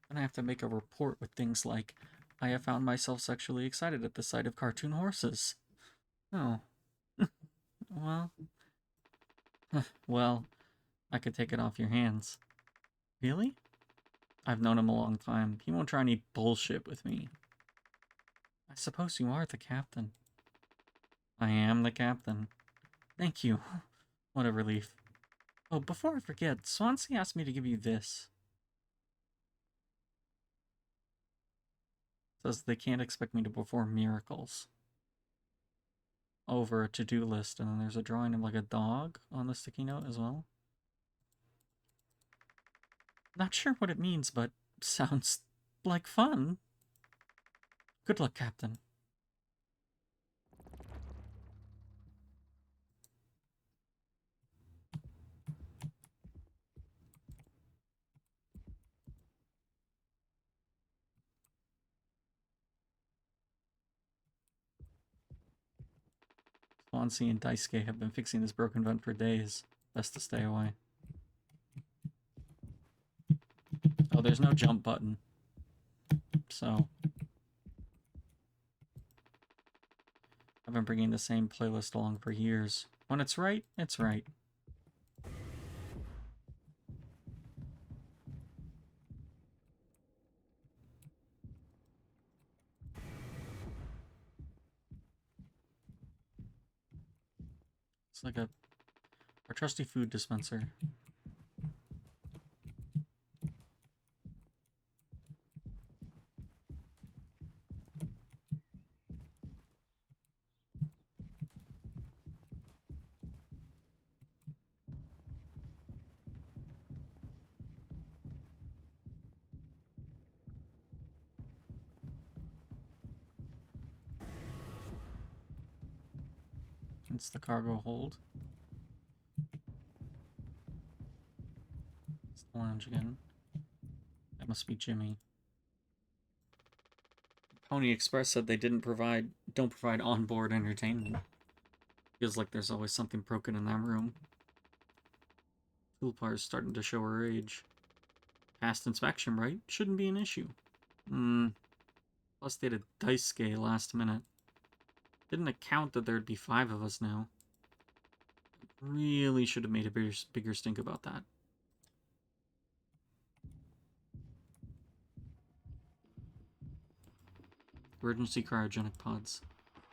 A: Then I have to make a report with things like, I have found myself sexually excited at the sight of cartoon horses. Oh. Well. Well, I could take it off your hands. Really? I've known him a long time. He won't try any bullshit with me. I suppose you are the captain. I am the captain. Thank you. What a relief. Oh, before I forget, Swansea asked me to give you this. Says they can't expect me to perform miracles. Over a to-do list, and then there's a drawing of like a dog on the sticky note as well. Not sure what it means, but sounds like fun. Good luck, Captain. Swansea and Daisuke have been fixing this broken vent for days. Best to stay away. Oh, there's no jump button. So I've been bringing the same playlist along for years. When it's right, it's right. It's like our trusty food dispenser. It's the cargo hold. It's the lounge again. That must be Jimmy. Pony Express said they don't provide onboard entertainment. Feels like there's always something broken in that room. Tulpar's starting to show her age. Past inspection, right? Shouldn't be an issue. Plus they had a Daisuke last minute. Didn't account that there'd be 5 of us now. Really should have made a bigger stink about that. Emergency cryogenic pods.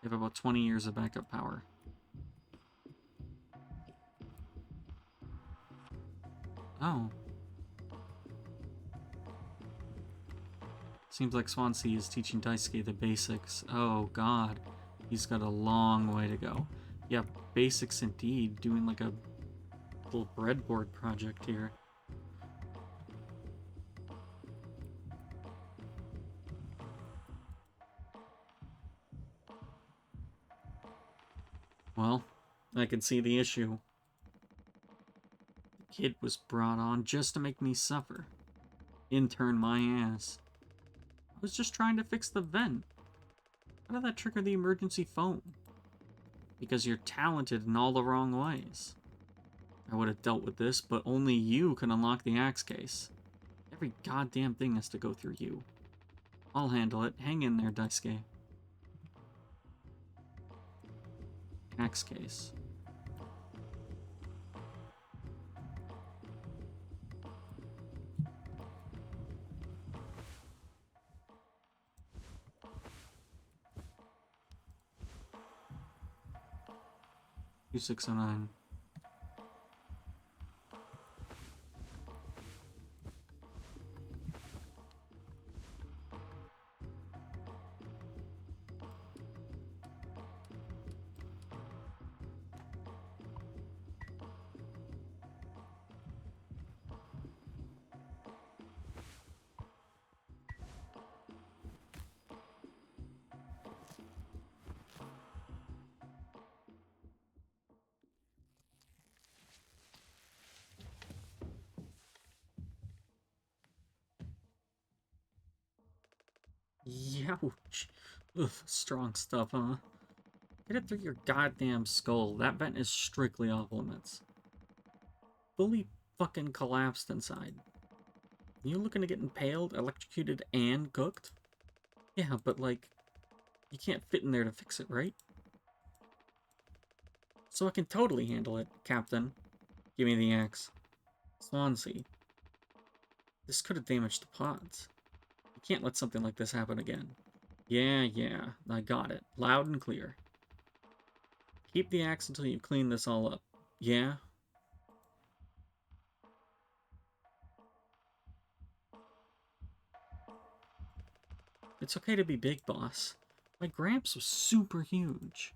A: They have about 20 years of backup power. Oh. Seems like Swansea is teaching Daisuke the basics. Oh god. He's got a long way to go. Yeah, basics indeed. Doing like a little breadboard project here. Well, I can see the issue. The kid was brought on just to make me suffer. Intern my ass. I was just trying to fix the vent. How did that trigger the emergency phone? Because you're talented in all the wrong ways. I would have dealt with this, but only you can unlock the axe case. Every goddamn thing has to go through you. I'll handle it. Hang in there, Daisuke. Axe case. $2609. Youch. Ugh, strong stuff, huh? Hit it through your goddamn skull. That vent is strictly off limits. Fully fucking collapsed inside. You looking to get impaled, electrocuted, and cooked? Yeah, but like, you can't fit in there to fix it, right? So I can totally handle it, Captain. Give me the axe. Swansea. This could have damaged the pods. You can't let something like this happen again. Yeah, I got it. Loud and clear. Keep the axe until you clean this all up. Yeah? It's okay to be big, boss. My Gramps was super huge.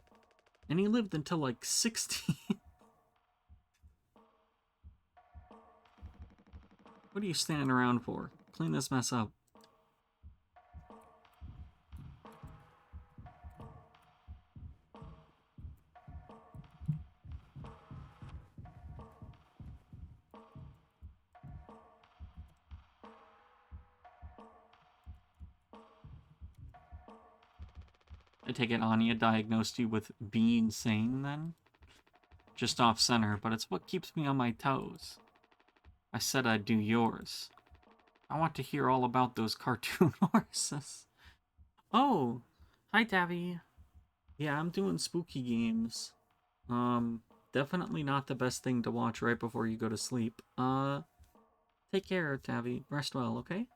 A: And he lived until like 16. What are you standing around for? Clean this mess up. I take it Anya diagnosed you with being sane then? Just off center, but it's what keeps me on my toes. I said I'd do yours. I want to hear all about those cartoon horses. Oh, hi Tavi. Yeah, I'm doing spooky games. Definitely not the best thing to watch right before you go to sleep. Take care, Tavi. Rest well, okay?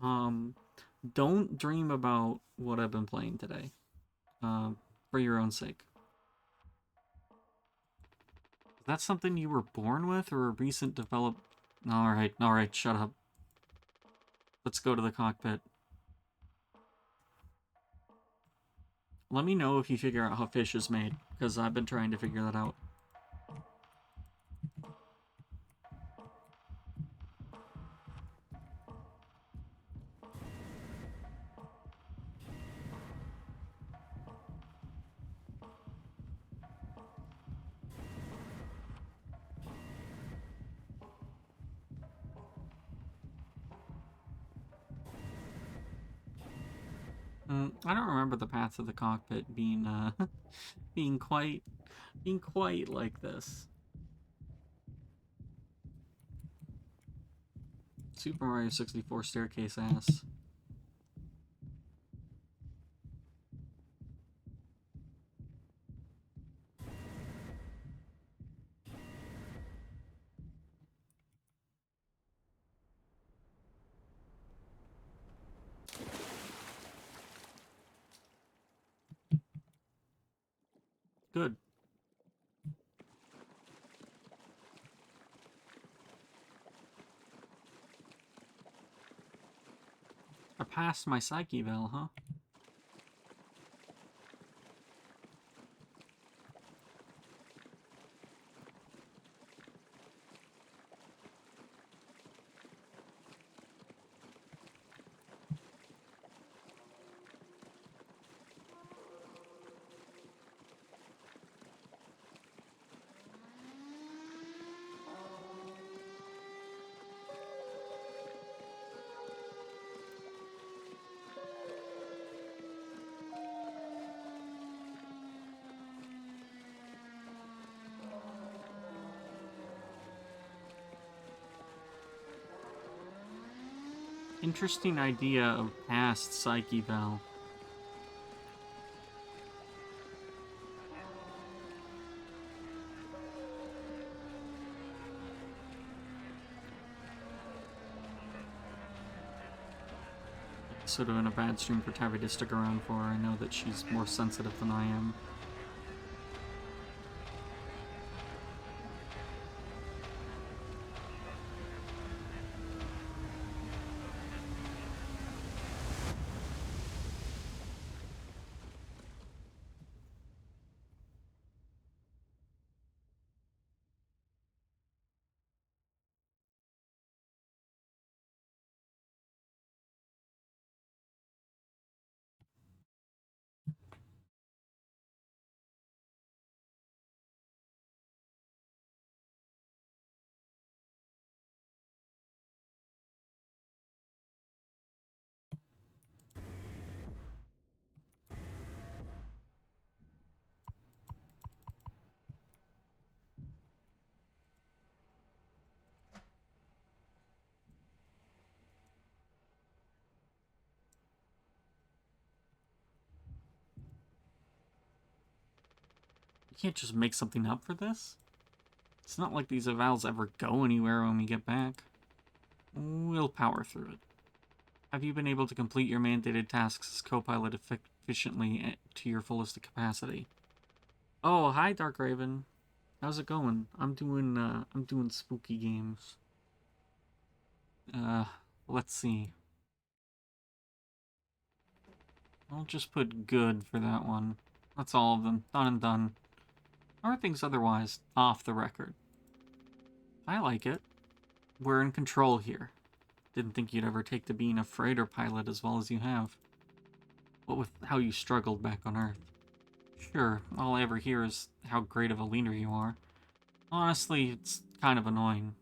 A: Um, don't dream about what I've been playing today. For your own sake. Is that something you were born with or a recent develop? Alright, shut up. Let's go to the cockpit. Let me know if you figure out how fish is made, because I've been trying to figure that out. I don't remember the path of the cockpit being, being quite like this. Super Mario 64 staircase ass. Good. I passed my psyche val, huh? Interesting idea of past psyche val. This would have been a bad stream for Tavi to stick around for. I know that she's more sensitive than I am. can't just make something up for this. It's not like these evals ever go anywhere when we get back. We'll power through it. Have you been able to complete your mandated tasks as co-pilot efficiently to your fullest capacity? Oh, hi, Dark Raven. How's it going? I'm doing spooky games. Let's see. I'll just put good for that one. That's all of them. Done and done. How are things otherwise? Off the record. I like it. We're in control here. Didn't think you'd ever take to being a freighter pilot as well as you have. What with how you struggled back on Earth. Sure, all I ever hear is how great of a leader you are. Honestly, it's kind of annoying.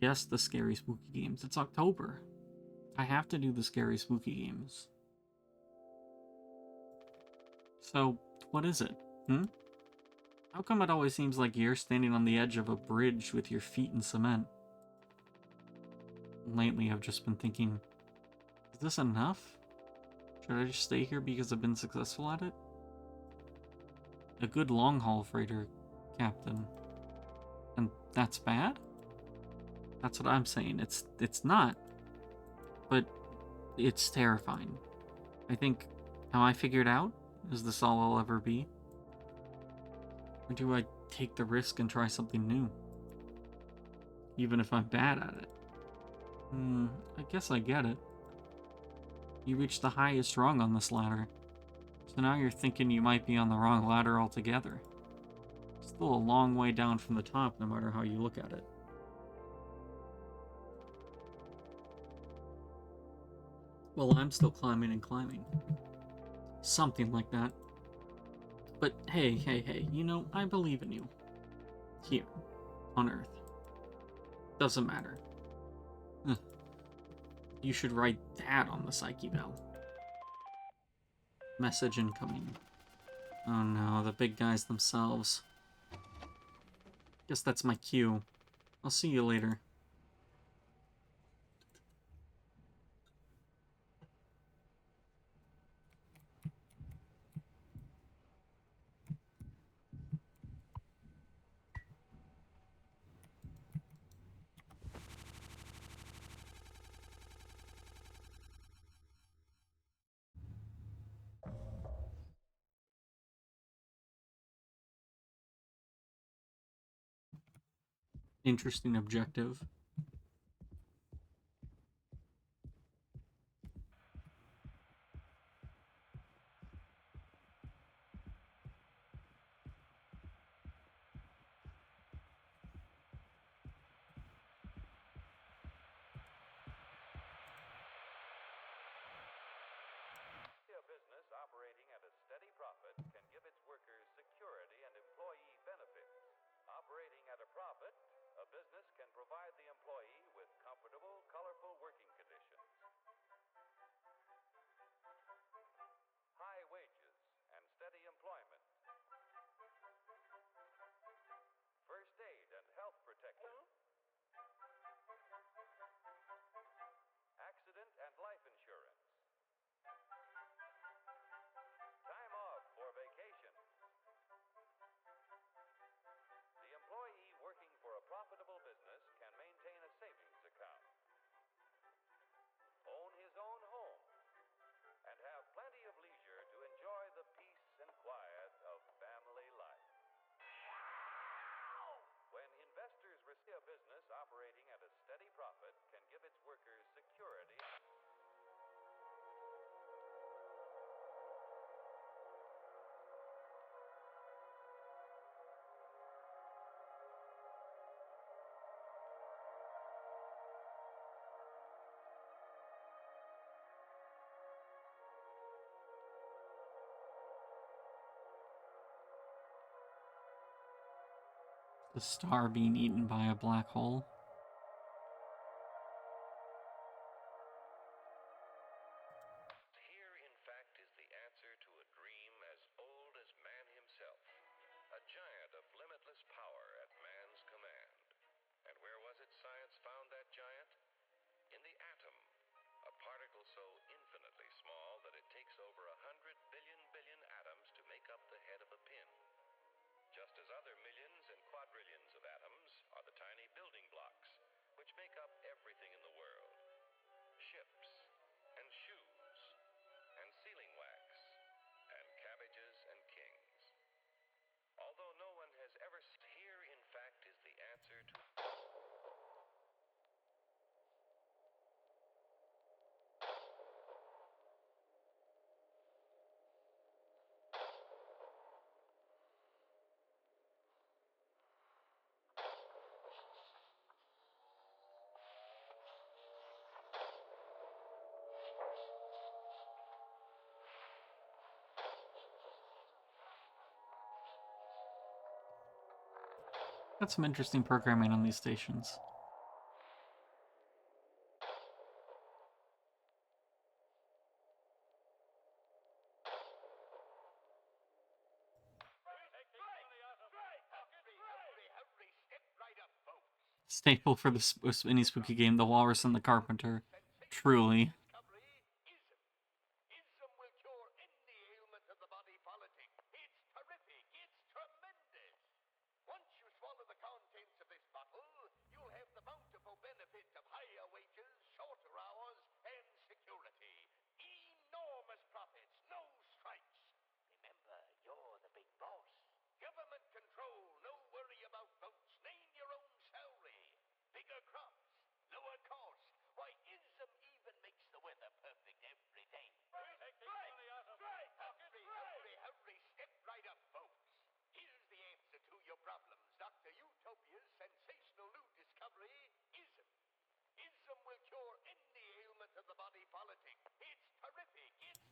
A: Yes, the scary spooky games. It's October. I have to do the scary spooky games. So, what is it? How come it always seems like you're standing on the edge of a bridge with your feet in cement? Lately, I've just been thinking, is this enough? Should I just stay here because I've been successful at it? A good long-haul freighter, Captain. And that's bad? That's what I'm saying. It's not. But it's terrifying. I think, am I figured out? Is this all I'll ever be? Or do I take the risk and try something new? Even if I'm bad at it? I guess I get it. You reached the highest rung on this ladder. So now you're thinking you might be on the wrong ladder altogether. Still a long way down from the top, no matter how you look at it. Well, I'm still climbing and climbing. Something like that. But hey, you know, I believe in you. Here, on Earth. Doesn't matter. You should write that on the Psyche Bell. Message incoming. Oh no, the big guys themselves. Guess that's my cue. I'll see you later. Interesting objective.
G: A business operating at a steady profit can give its workers security and employee benefits. Operating at a profit, a business can provide the employee with comfortable, colorful working conditions, high wages, and steady employment, first aid and health protection, accident and life insurance, time off for vacation. The employee working for a profitable business can maintain a savings account, own his own home, and have plenty of leisure to enjoy the peace and quiet of family life. When investors receive a business operating at a steady profit can give its workers security.
A: The star being eaten by a black hole.
G: Here, in fact, is the answer to a dream as old as man himself. A giant of limitless power at man's command. And where was it science found that giant? In the atom. A particle so infinitely small that it takes over 100 billion atoms to make up the head of a pin.
A: Got some interesting programming on these stations. Staple for the any spooky game, The Walrus and the Carpenter. Truly.
G: Ism will cure any ailment of the body politic. It's terrific. It's tremendous. Once you swallow the contents of this bottle, you'll have the bountiful benefit of higher wages, shorter hours, and security. Enormous profits, no strikes. Remember, you're the big boss. Government control, no worry about votes. Name your own salary. Bigger crops, lower cost. Why, Ism even makes the weather perfect every day. Hurry, step right up, folks. Here's the answer to your problems. Dr. Utopia's sensational new discovery, Ism. Ism will cure any ailment of the body politic. It's terrific. It's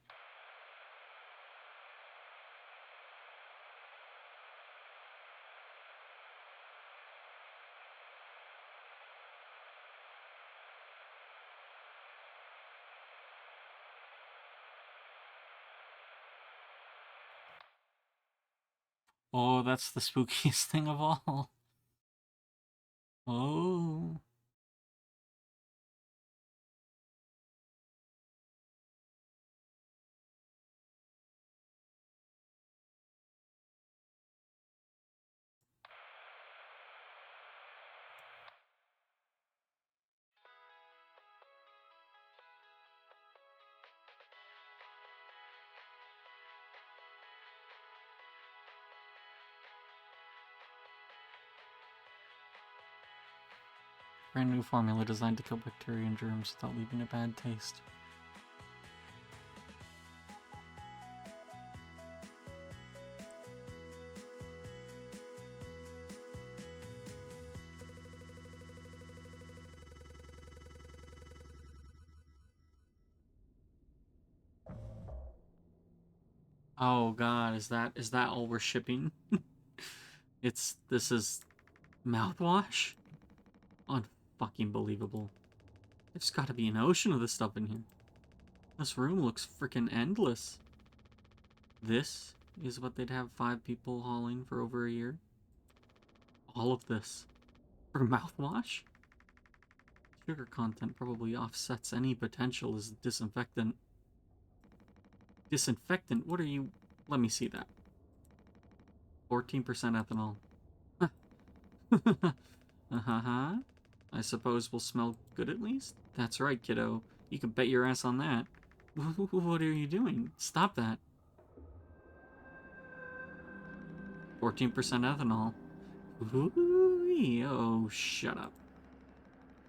A: Oh, that's the spookiest thing of all. Oh. Brand new formula designed to kill bacteria and germs without leaving a bad taste. Oh god, is that all we're shipping? This is mouthwash? Unfucking believable. There's gotta be an ocean of this stuff in here. This room looks freaking endless. This is what they'd have 5 people hauling for over a year. All of this for mouthwash? Sugar content probably offsets any potential as disinfectant. Disinfectant? What are you... Let me see that. 14% ethanol. Uh-huh. I suppose we'll smell good at least? That's right, kiddo. You can bet your ass on that. What are you doing? Stop that. 14% ethanol. Ooh-wee. Oh, shut up.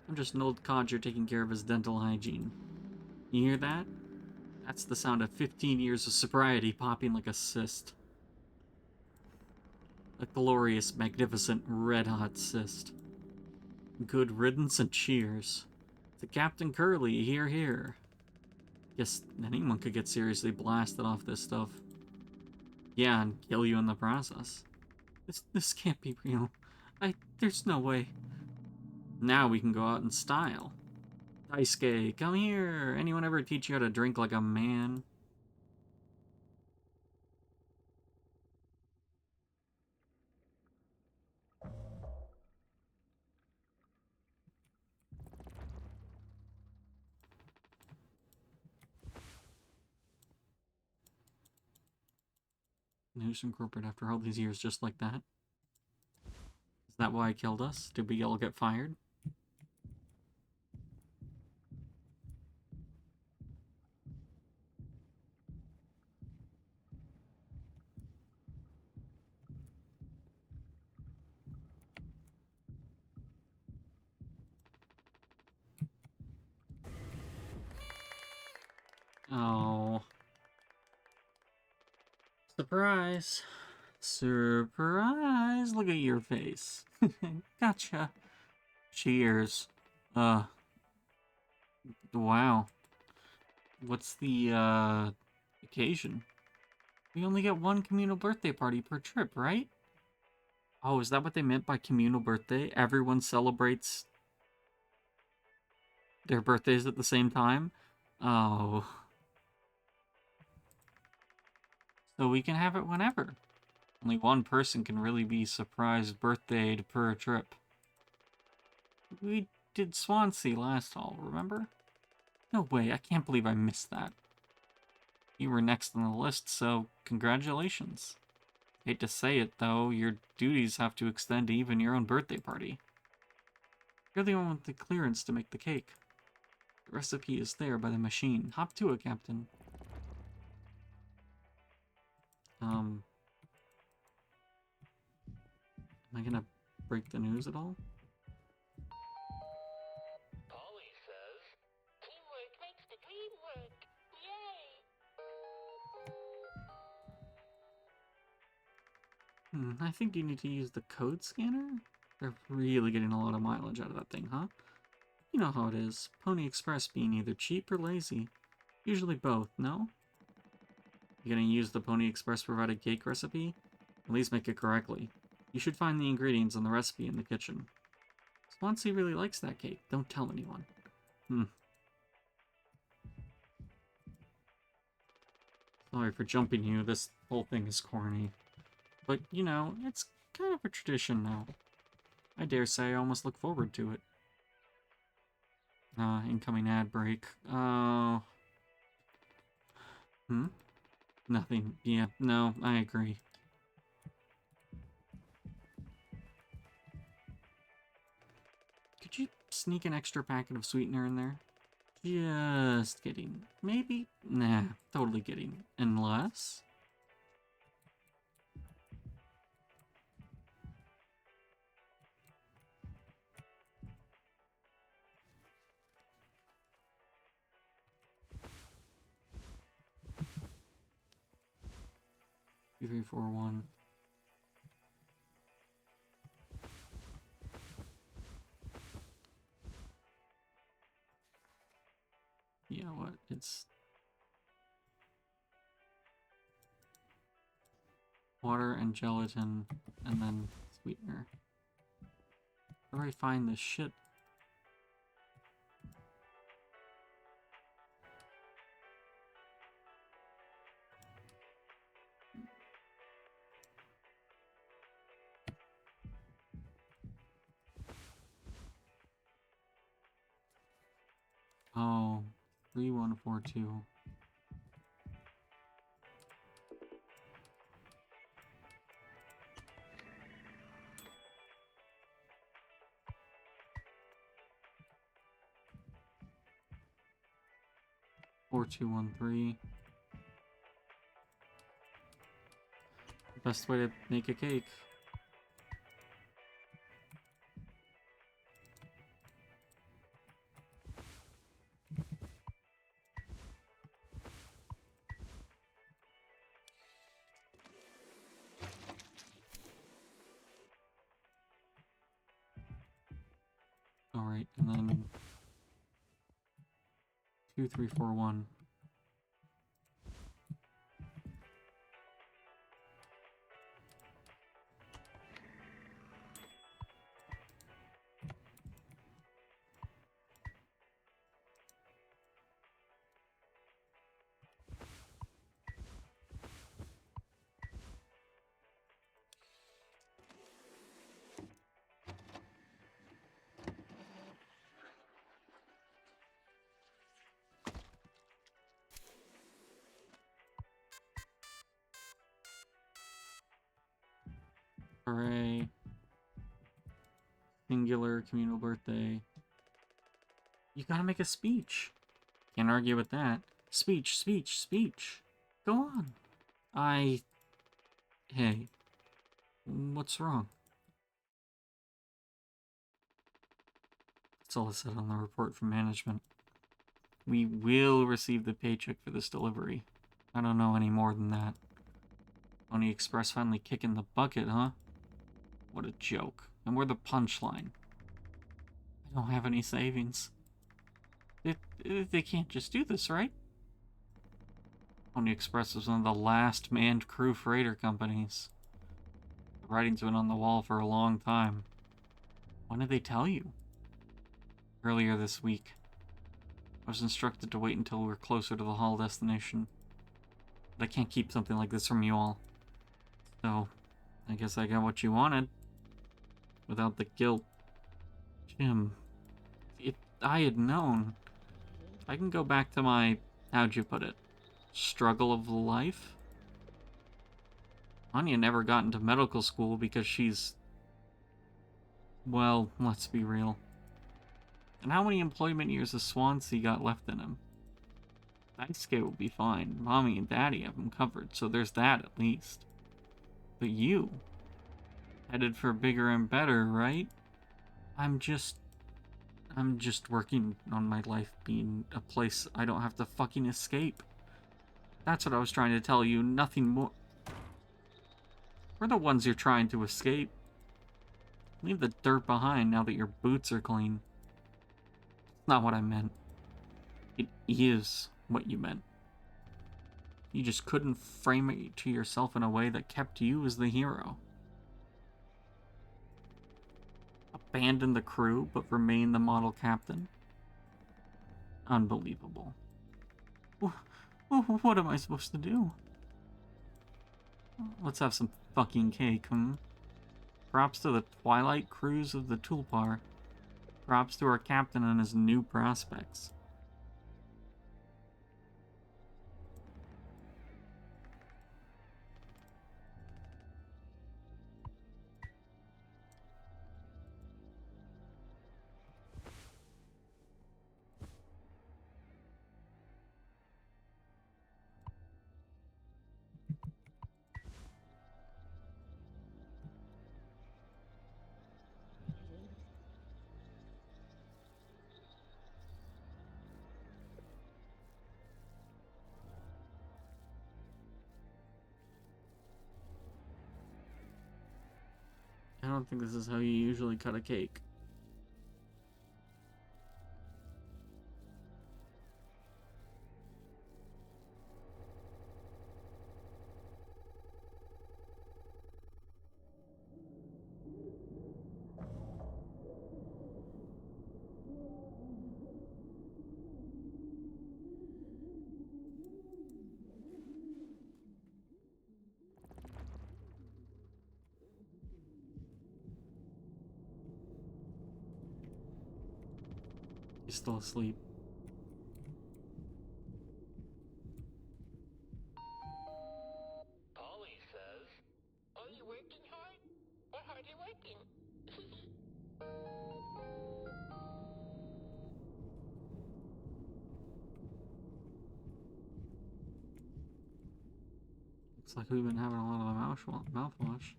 A: I'm just an old codger taking care of his dental hygiene. You hear that? That's the sound of 15 years of sobriety popping like a cyst. A glorious, magnificent, red-hot cyst. Good riddance and cheers. To Captain Curly, here, here. Guess anyone could get seriously blasted off this stuff. Yeah, and kill you in the process. This can't be real. There's no way. Now we can go out in style. Daisuke, come here. Anyone ever teach you how to drink like a man? News from corporate after all these years just like that? Is that why it killed us? Did we all get fired? Oh. Surprise. Surprise! Look at your face. Gotcha. Cheers. Wow. What's the, occasion? We only get one communal birthday party per trip, right? Oh, is that what they meant by communal birthday? Everyone celebrates their birthdays at the same time? Oh. So we can have it whenever. Only one person can really be surprised birthday per trip. We did Swansea last haul, remember? No way, I can't believe I missed that. You were next on the list, so congratulations. Hate to say it, though, your duties have to extend to even your own birthday party. You're the one with the clearance to make the cake. The recipe is there by the machine. Hop to it, Captain. Am I gonna break the news at all?
F: Polly says, teamwork makes the dream work. Yay!
A: I think you need to use the code scanner? They're really getting a lot of mileage out of that thing, huh? You know how it is. Pony Express being either cheap or lazy. Usually both, no? You gonna use the Pony Express provided cake recipe? At least make it correctly. You should find the ingredients on the recipe in the kitchen. Swansea really likes that cake. Don't tell anyone. Sorry for jumping you. This whole thing is corny. But, you know, it's kind of a tradition now. I dare say I almost look forward to it. Incoming ad break. Oh. Nothing. Yeah, no, I agree. Could you sneak an extra packet of sweetener in there? Just kidding. Maybe? Nah, totally kidding. Unless... Two, three, four, one. Yeah, what? It's... water and gelatin, and then sweetener. Where do I find this shit? Oh, 3142. Four two one three. Best way to make a cake. Alright, and then 2341. Hooray. Singular communal birthday. You gotta make a speech. Can't argue with that. Speech, speech, speech. Go on. Hey. What's wrong? That's all it said on the report from management. We will receive the paycheck for this delivery. I don't know any more than that. Pony Express finally kicking the bucket, huh? What a joke. And we're the punchline. I don't have any savings. They can't just do this, right? Pony Express was one of the last manned crew freighter companies. The writing's been on the wall for a long time. When did they tell you? Earlier this week. I was instructed to wait until we were closer to the hall destination. But I can't keep something like this from you all. So, I guess I got what you wanted. Without the guilt. Jim, if I had known, I can go back to my, how'd you put it, struggle of life? Anya never got into medical school because she's, well, let's be real. And how many employment years has Swansea got left in him? Daisuke will be fine. Mommy and Daddy have him covered, so there's that at least. But you, headed for bigger and better, right? I'm just working on my life being a place I don't have to fucking escape. That's what I was trying to tell you, nothing more. We're the ones you're trying to escape. Leave the dirt behind now that your boots are clean. It's not what I meant. It is what you meant. You just couldn't frame it to yourself in a way that kept you as the hero. Abandon the crew, but remain the model captain. Unbelievable. What am I supposed to do? Let's have some fucking cake, Props to the Twilight Cruise of the Tulpar. Props to our captain and his new prospects. I don't think this is how you usually cut a cake. He's still asleep.
F: Polly says, are you working hard? Or hard you working?
A: Looks like we've been having a lot of the mouthwash.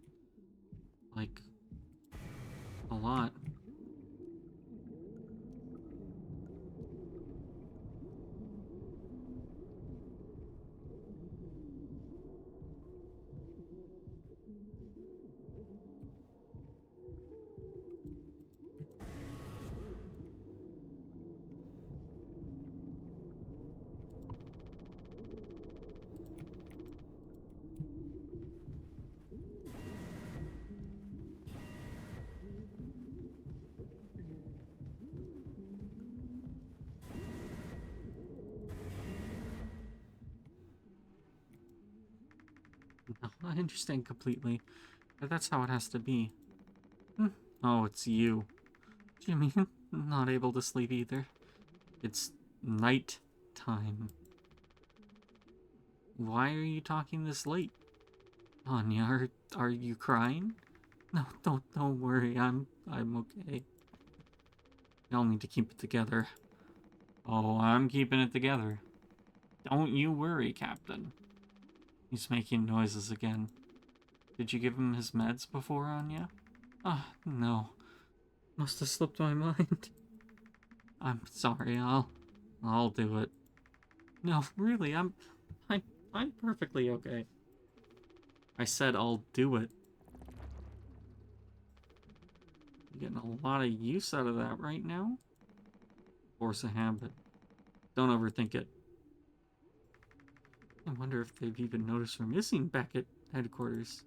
A: Like, a lot. No, I understand completely. But that's how it has to be. Oh, it's you. Jimmy, not able to sleep either. It's night time. Why are you talking this late? Anya, are you crying? No, don't worry. I'm okay. Y'all need to keep it together. Oh, I'm keeping it together. Don't you worry, Captain. He's making noises again. Did you give him his meds before, Anya? Ah, no. Must have slipped my mind. I'm sorry, I'll do it. No, really, I'm perfectly okay. I said I'll do it. You're getting a lot of use out of that right now? Force a habit. Don't overthink it. I wonder if they've even noticed we're missing back at headquarters.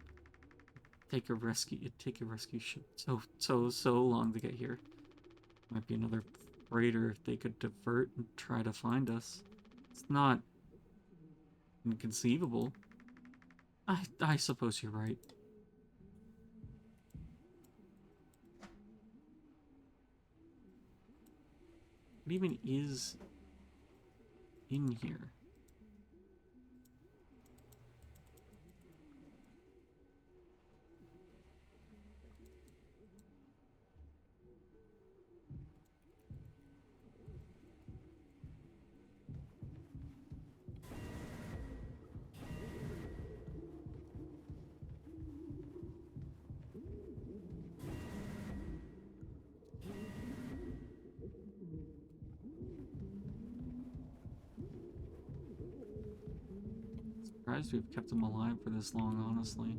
A: It'd take a rescue ship so long to get here. Might be another freighter if they could divert and try to find us. It's not inconceivable. I suppose you're right. What even is in here? Surprised we've kept him alive for this long, honestly.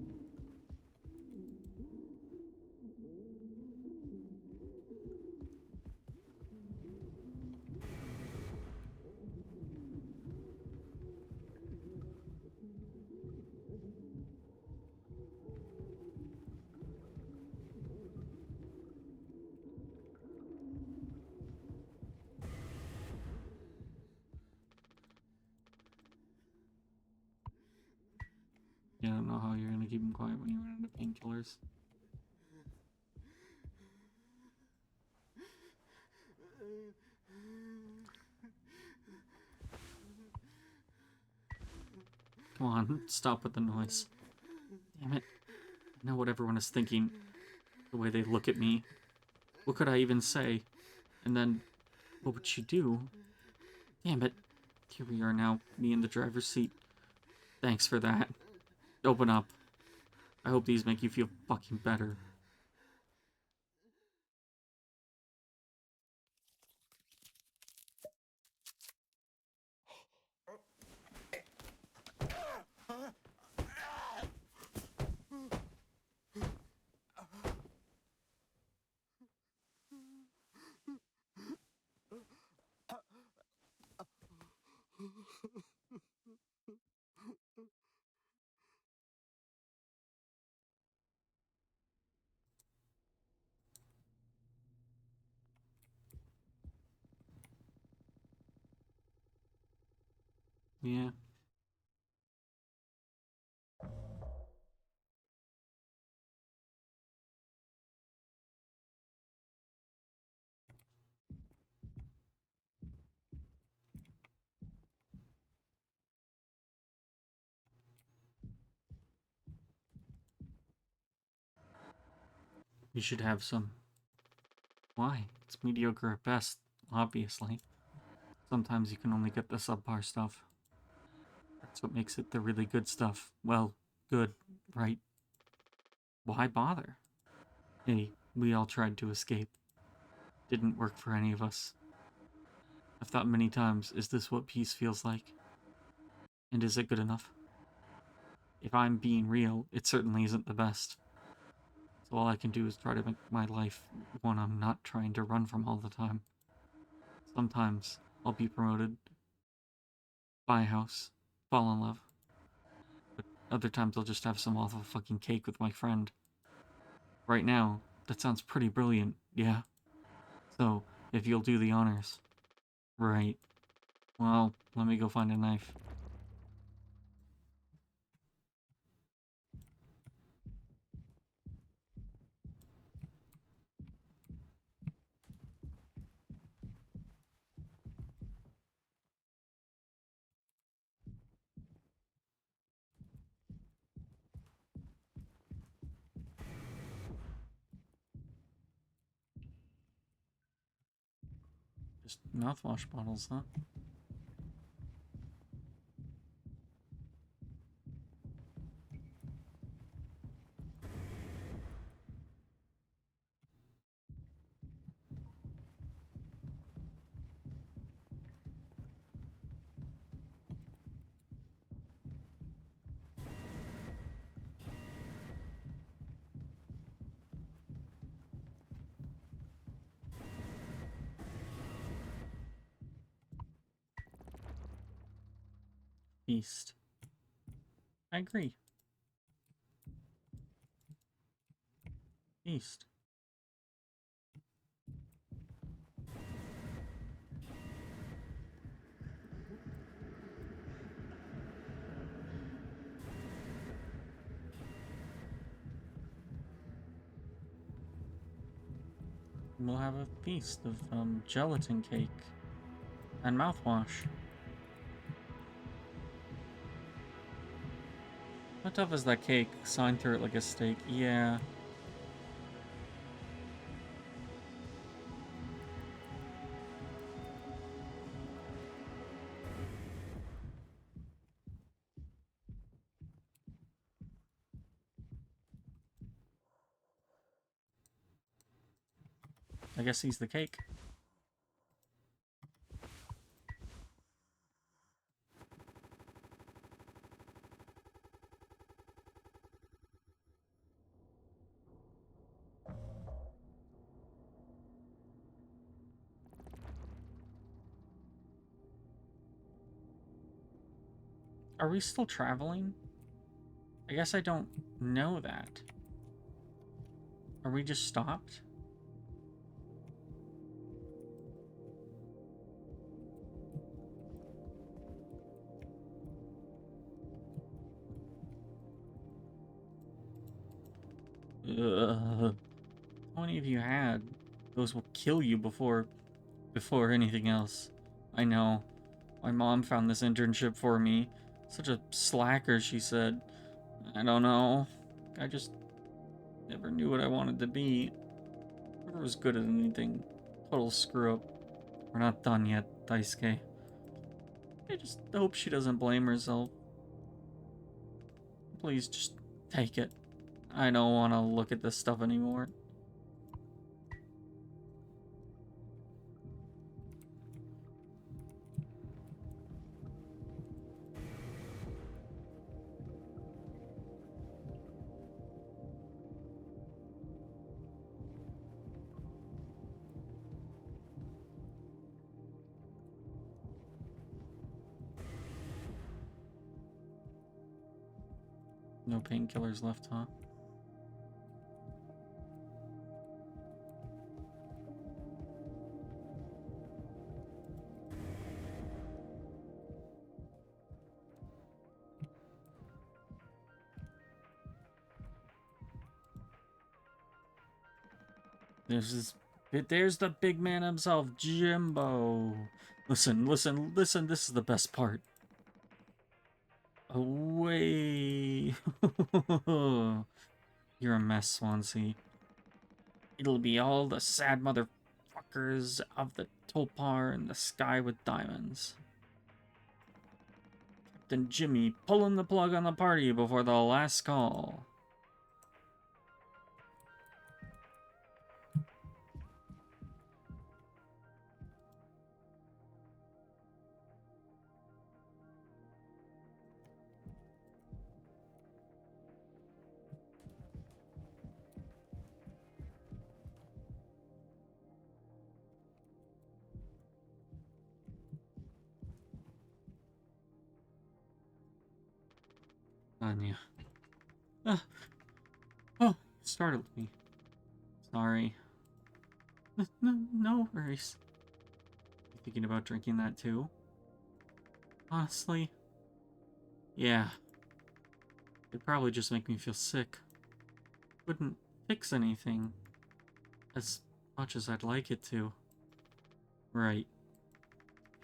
A: Yeah, I don't know how you're gonna keep him quiet when you run into painkillers. Come on, stop with the noise. Damn it. I know what everyone is thinking. The way they look at me. What could I even say? And then, what would she do? Damn it. Here we are now, me in the driver's seat. Thanks for that. Open up. I hope these make you feel fucking better. Yeah. You should have some. Why? It's mediocre at best, obviously. Sometimes you can only get the subpar stuff. That's what makes it the really good stuff. Well, good, right? Why bother? Hey, we all tried to escape. Didn't work for any of us. I've thought many times, is this what peace feels like? And is it good enough? If I'm being real, it certainly isn't the best. So all I can do is try to make my life one I'm not trying to run from all the time. Sometimes I'll be promoted, buy a house, fall in love. But other times I'll just have some awful fucking cake with my friend. Right now, that sounds pretty brilliant, yeah? So, if you'll do the honors. Right. Well, let me go find a knife. Just mouthwash bottles, huh? Beast. I agree. feast. We'll have a feast of gelatin cake and mouthwash. How tough is that cake? Sawing through it like a steak. Yeah. I guess he's the cake. Are we still traveling? I guess I don't know that. Are we just stopped? Ugh. How many of you had? Those will kill you before anything else. I know. My mom found this internship for me. Such a slacker, she said. I don't know. I just never knew what I wanted to be. Never was good at anything. Total screw up. We're not done yet, Daisuke. I just hope she doesn't blame herself. Please just take it. I don't want to look at this stuff anymore. No painkillers left, huh? There's the big man himself, Jimbo. Listen, listen, listen, this is the best part. Away. You're a mess, Swansea. It'll be all the sad motherfuckers of the Tulpar in the sky with diamonds. Captain Jimmy pulling the plug on the party before the last call. Anya. Oh, startled me. Sorry. No worries. You thinking about drinking that too? Honestly? Yeah. It'd probably just make me feel sick. Wouldn't fix anything. As much as I'd like it to. Right.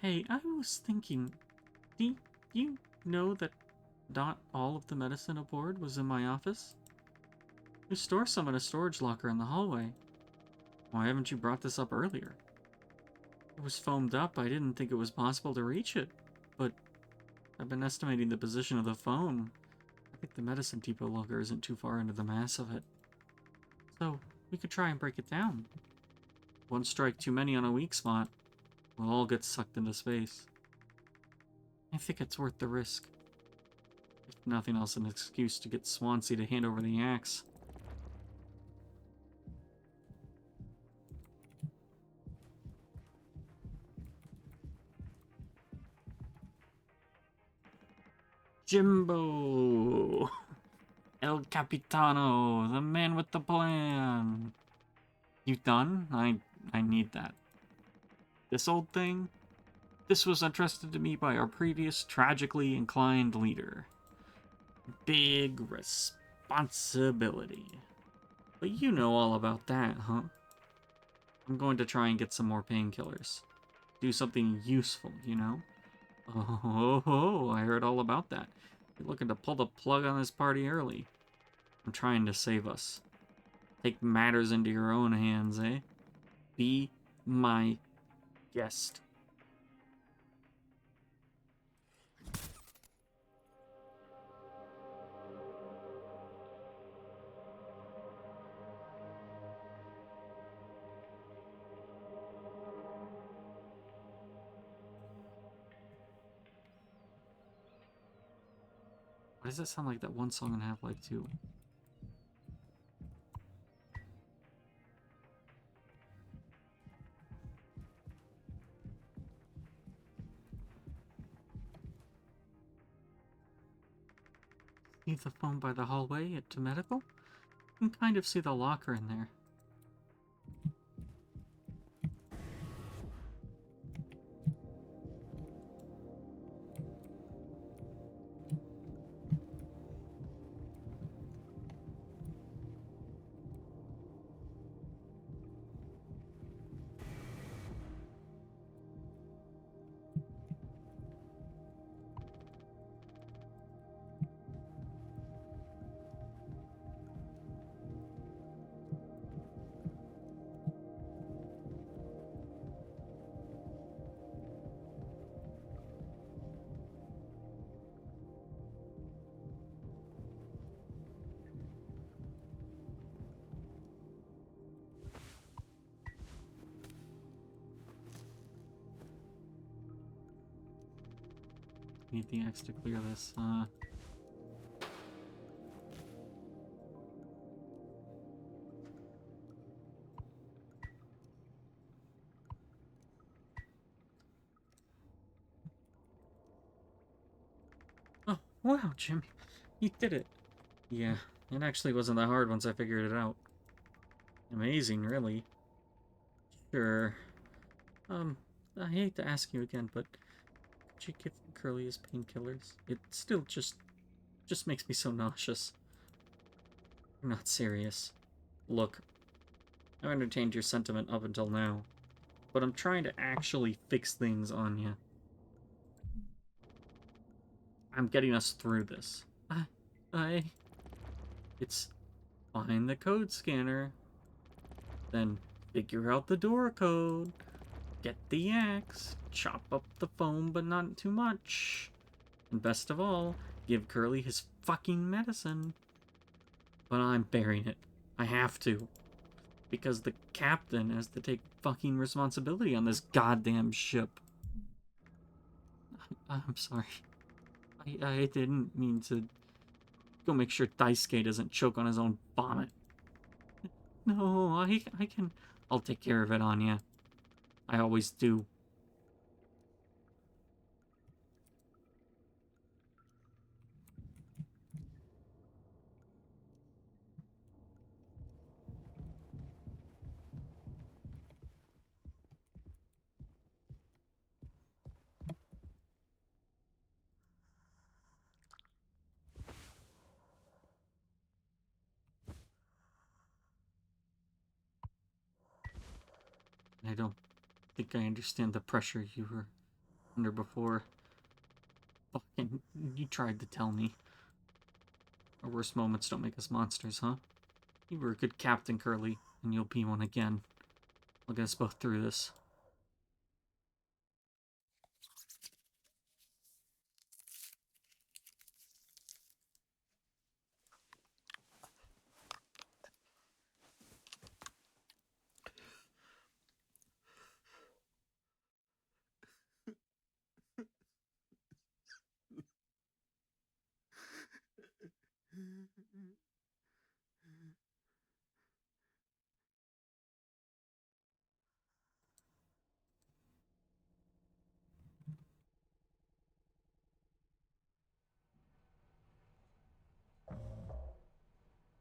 A: Hey, I was thinking, do you know that not all of the medicine aboard was in my office? We store some in a storage locker in the hallway. Why haven't you brought this up earlier? It was foamed up. I didn't think it was possible to reach it, but I've been estimating the position of the foam. I think the medicine depot locker isn't too far into the mass of it. So, we could try and break it down. One strike too many on a weak spot. We'll all get sucked into space. I think it's worth the risk. If nothing else, an excuse to get Swansea to hand over the axe. Jimbo! El Capitano, the man with the plan. You done? I need that. This old thing? This was entrusted to me by our previous tragically inclined leader. Big responsibility. But you know all about that, huh? I'm going to try and get some more painkillers. Do something useful, you know? Oh, I heard all about that. You're looking to pull the plug on this party early. I'm trying to save us. Take matters into your own hands, eh? Be my guest. Why does that sound like that one song in Half-Life 2? See the phone by the hallway to medical? You can kind of see the locker in there. Need the X to clear this. Oh, wow, Jim. You did it. Yeah, it actually wasn't that hard once I figured it out. Amazing, really. Sure. Um, I hate to ask you again, but could you give Curly his painkillers? It still just makes me so nauseous. You're not serious. Look, I've entertained your sentiment up until now, but I'm trying to actually fix things on you. I'm getting us through this. I... It's find the code scanner, then figure out the door code, get the axe, chop up the foam but not too much, and best of all, give Curly his fucking medicine. But I'm burying it. I have to. Because the captain has to take fucking responsibility on this goddamn ship. I'm sorry. I didn't mean to go make sure Daisuke doesn't choke on his own vomit. No, I can... I'll take care of it, Anya. I always do. I don't think I understand the pressure you were under before. Fucking, you tried to tell me. Our worst moments don't make us monsters, huh? You were a good captain, Curly, and you'll be one again. I'll get us both through this.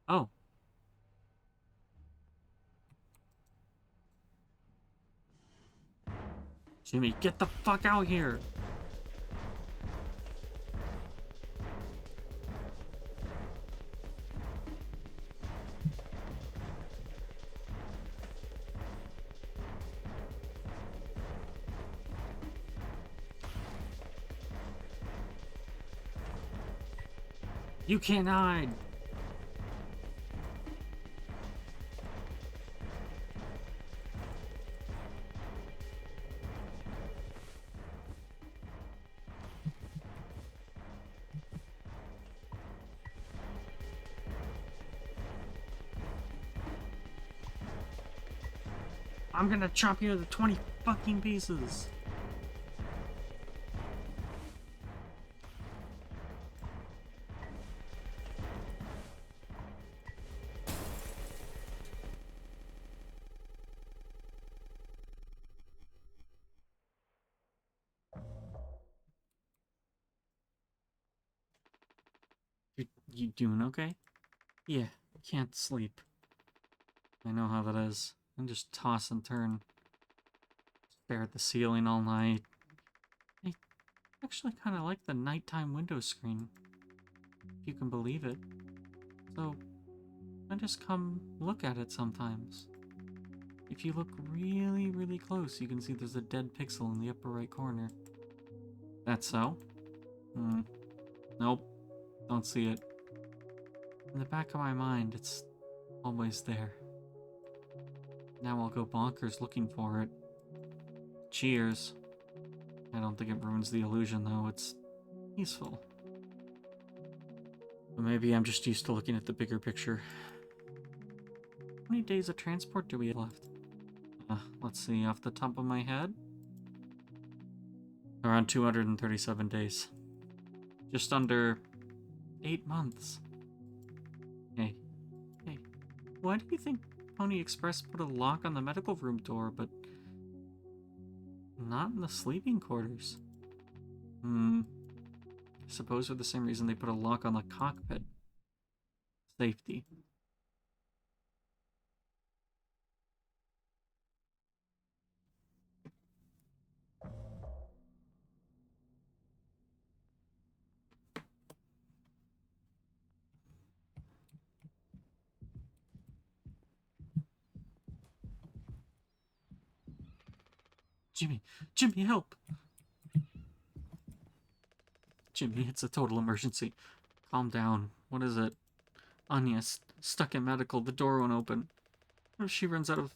A: Oh. Jimmy, get the fuck out here! You can't hide! I'm gonna chop you into 20 fucking pieces! You doing okay? Yeah, can't sleep. I know how that is. I just toss and turn. Stare at the ceiling all night. I actually kind of like the nighttime window screen, if you can believe it. So, I just come look at it sometimes. If you look really, really close, you can see there's a dead pixel in the upper right corner. That's so? Nope. Don't see it. In the back of my mind, it's always there. Now I'll go bonkers looking for it. Cheers. I don't think it ruins the illusion, though. It's peaceful. But maybe I'm just used to looking at the bigger picture. How many days of transport do we have left? Let's see, off the top of my head. Around 237 days. Just under 8 months. Hey. Why do you think Pony Express put a lock on the medical room door, but not in the sleeping quarters? I suppose for the same reason they put a lock on the cockpit. Safety. Jimmy, help! Jimmy, it's a total emergency. Calm down. What is it? Anya's stuck in medical. The door won't open. What if she runs out of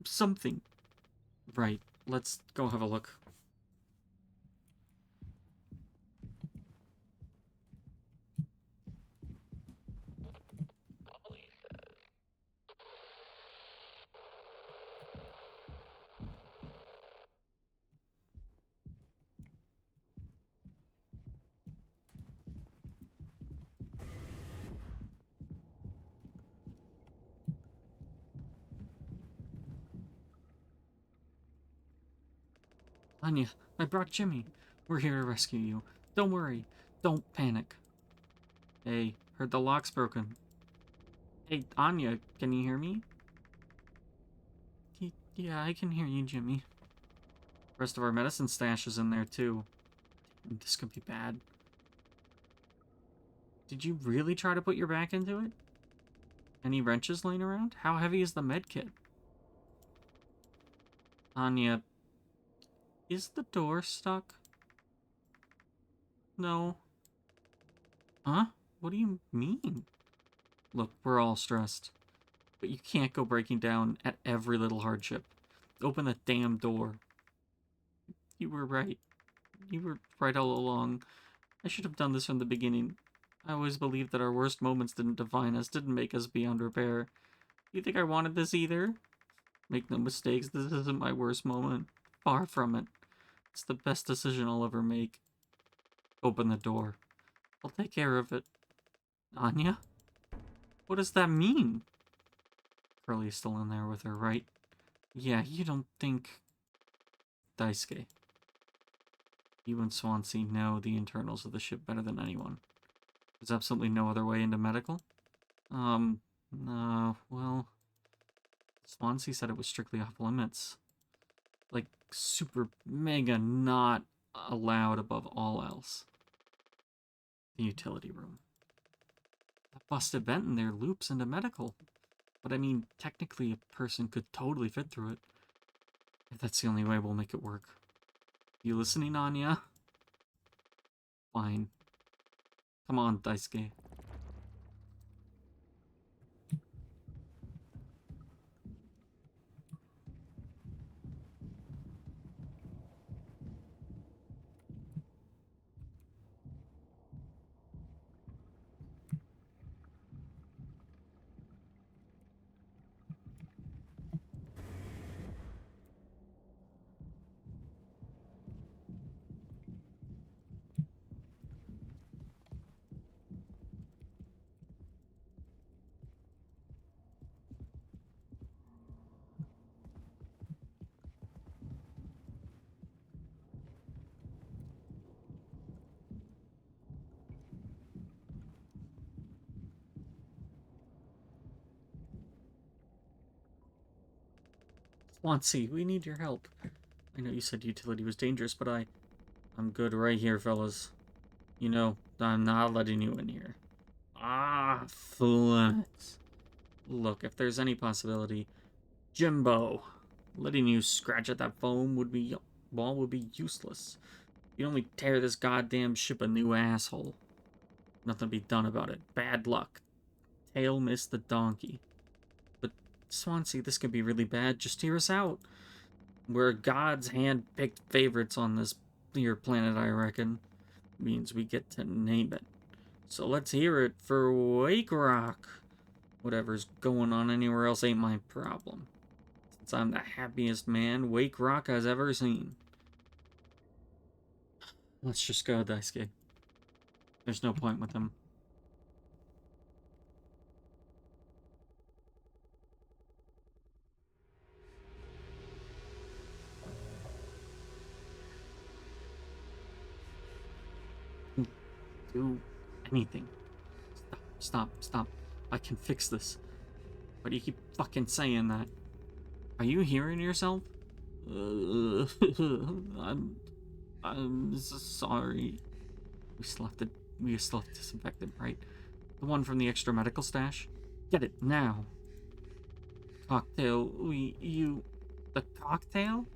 A: something? Right. Let's go have a look.
F: Polly says.
A: Anya, I brought Jimmy. We're here to rescue you. Don't worry. Don't panic. Hey, heard the lock's broken. Hey, Anya, can you hear me? Yeah, I can hear you, Jimmy. Rest of our medicine stash is in there, too. This could be bad. Did you really try to put your back into it? Any wrenches laying around? How heavy is the med kit? Anya, is the door stuck? No. Huh? What do you mean? Look, we're all stressed. But you can't go breaking down at every little hardship. Open the damn door. You were right. You were right all along. I should have done this from the beginning. I always believed that our worst moments didn't define us, didn't make us beyond repair. You think I wanted this either? Make no mistakes, this isn't my worst moment. Far from it. It's the best decision I'll ever make. Open the door. I'll take care of it. Anya? What does that mean? Curly's still in there with her, right? Yeah, you don't think... Daisuke. You and Swansea know the internals of the ship better than anyone. There's absolutely no other way into medical? Well, Swansea said it was strictly off limits. Like, super mega not allowed above all else. The utility room. That busted vent in there loops into medical. But I mean, technically a person could totally fit through it. If that's the only way we'll make it work. You listening, Anya? Fine. Come on, Daisuke. Swansea, we need your help. I know you said utility was dangerous, but I'm good right here, fellas. You know, I'm not letting you in here. Ah, flex. Look, if there's any possibility, Jimbo, letting you scratch at that foam ball would be useless. You'd only tear this goddamn ship a new asshole. Nothing to be done about it. Bad luck. Tail missed the donkey. But Swansea, this could be really bad. Just hear us out. We're God's hand-picked favorites on this here planet, I reckon. Means we get to name it. So let's hear it for Wake Rock. Whatever's going on anywhere else ain't my problem. Since I'm the happiest man Wake Rock has ever seen. Let's just go, Daisuke. There's no point with him. Do anything. Stop. I can fix this. Why do you keep fucking saying that? Are you hearing yourself? I'm sorry. We still have to disinfect it, right? The one from the extra medical stash? Get it now. Cocktail, the cocktail?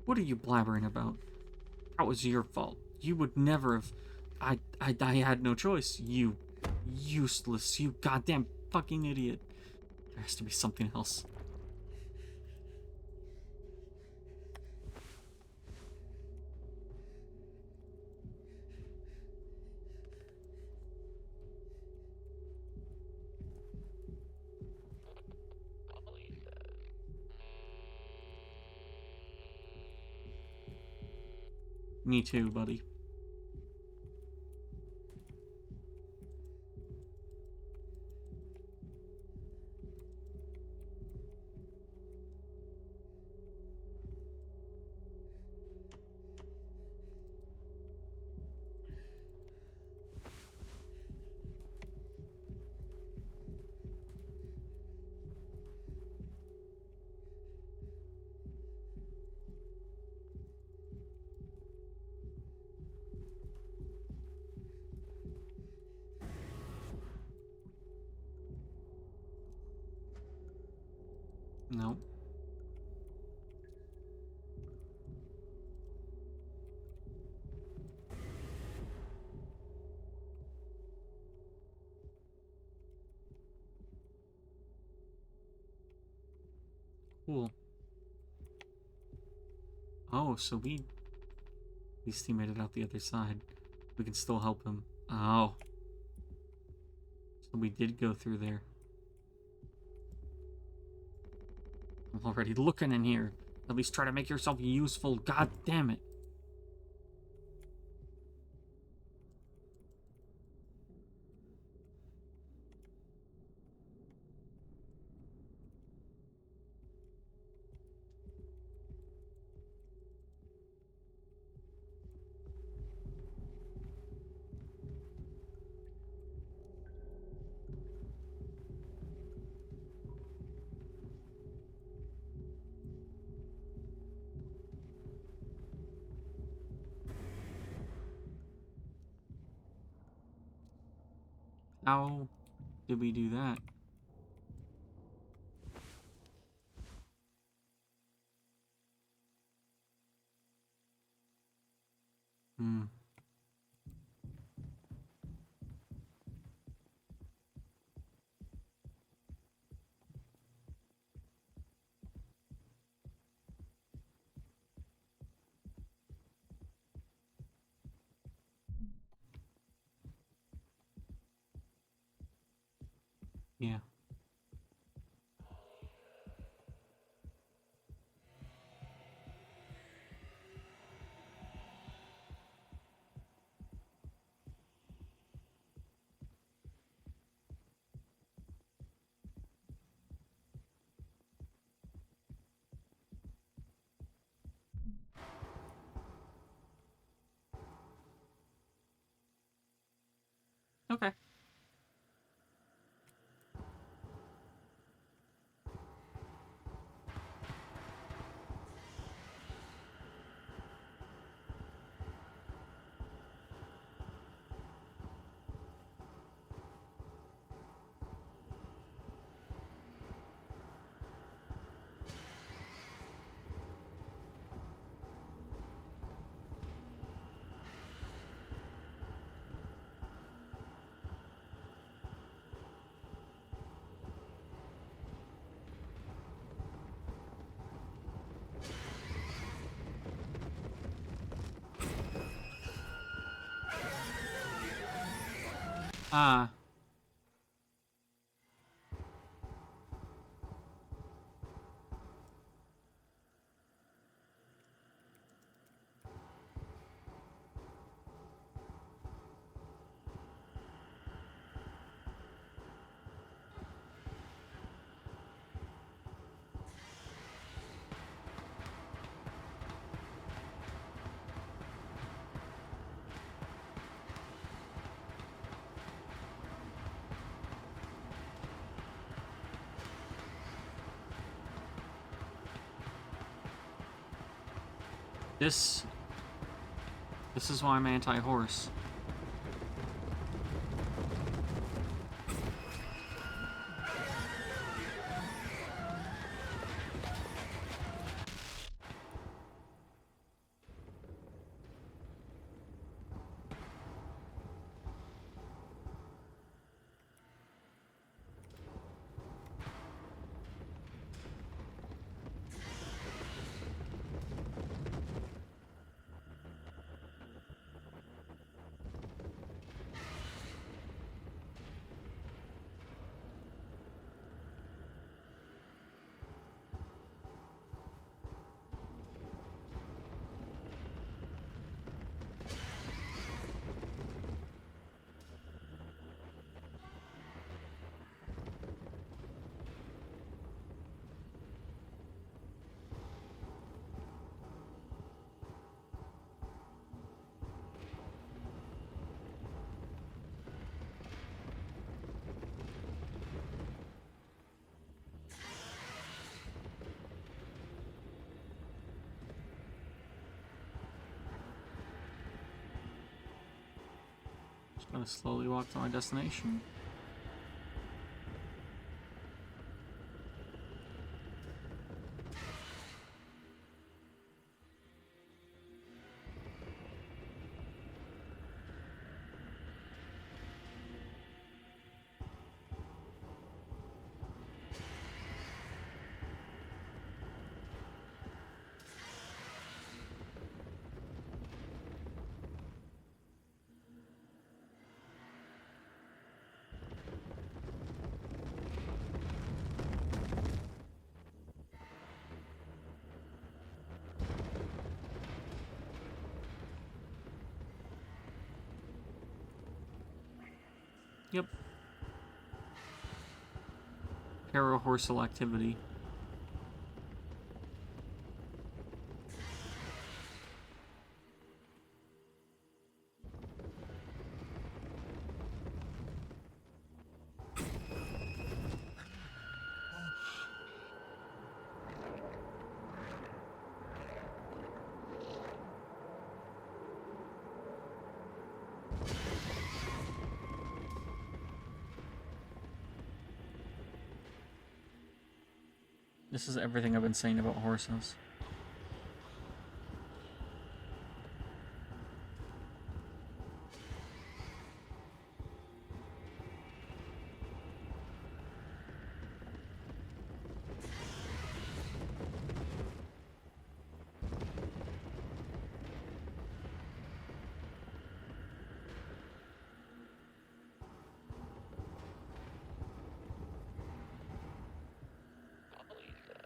A: What are you blabbering about? That was your fault. You would never have. I had no choice. You useless, you goddamn fucking idiot. There has to be something else.
F: Polly says.
A: Me too, buddy. No. Cool. Oh, so at least he made it out the other side. We can still help him. Oh. So we did go through there. I'm already looking in here. At least try to make yourself useful. God damn it. How did we do that? Hmm. Yeah. Okay. Ah. This is why I'm anti-horse. Just gotta slowly walk to my destination. Yep. Parahorsal activity. This is everything I've been saying about horses.
F: Polly says.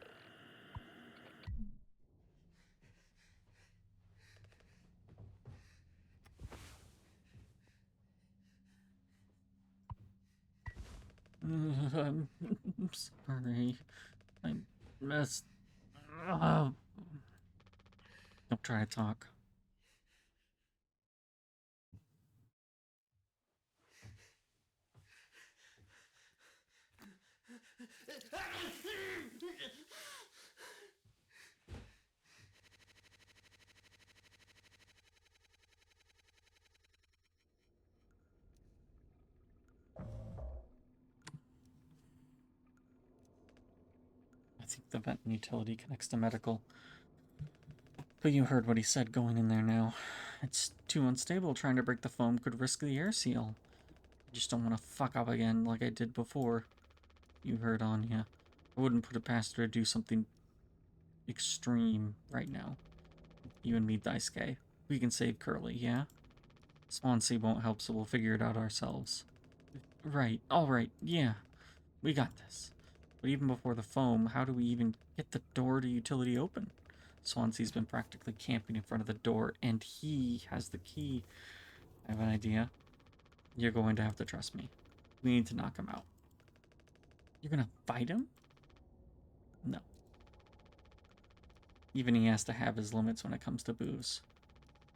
A: I'm sorry. I messed up. Don't try to talk. I think the vent and utility connects to medical. But you heard what he said going in there now. It's too unstable. Trying to break the foam could risk the air seal. I just don't want to fuck up again like I did before. You heard Anya. I wouldn't put it past her to do something extreme right now. You and me, Daisuke. We can save Curly, yeah? Swansea won't help, so we'll figure it out ourselves. Right, alright, yeah. We got this. But even before the foam, how do we even get the door to utility open? Swansea's been practically camping in front of the door, and he has the key. I have an idea. You're going to have to trust me. We need to knock him out. You're gonna fight him? No. Even he has to have his limits when it comes to booze.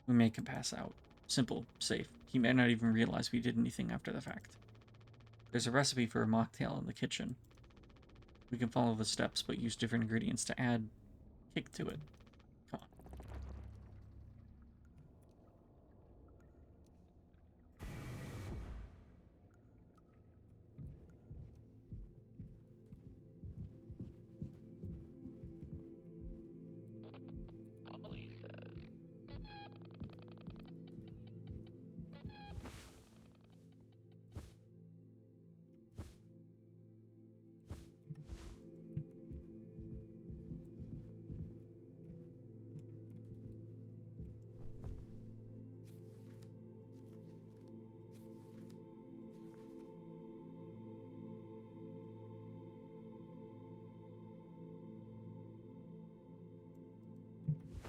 A: We make him pass out. Simple, safe. He may not even realize we did anything after the fact. There's a recipe for a mocktail in the kitchen. We can follow the steps, but use different ingredients to add kick to it. Come on.
F: Polly says.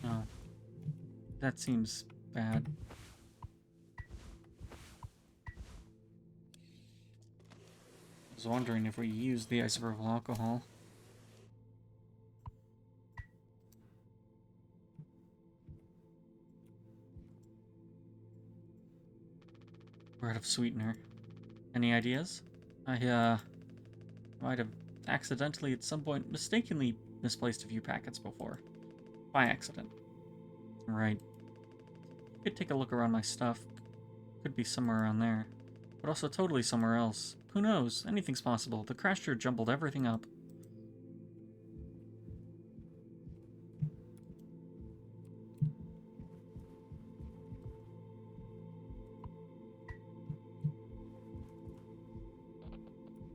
A: No. That seems bad. I was wondering if we used the isopropyl alcohol. We're out of sweetener. Any ideas? I might have accidentally at some point mistakenly misplaced a few packets before. By accident. Right. Could take a look around my stuff. Could be somewhere around there. But also totally somewhere else. Who knows? Anything's possible. The crasher jumbled everything up.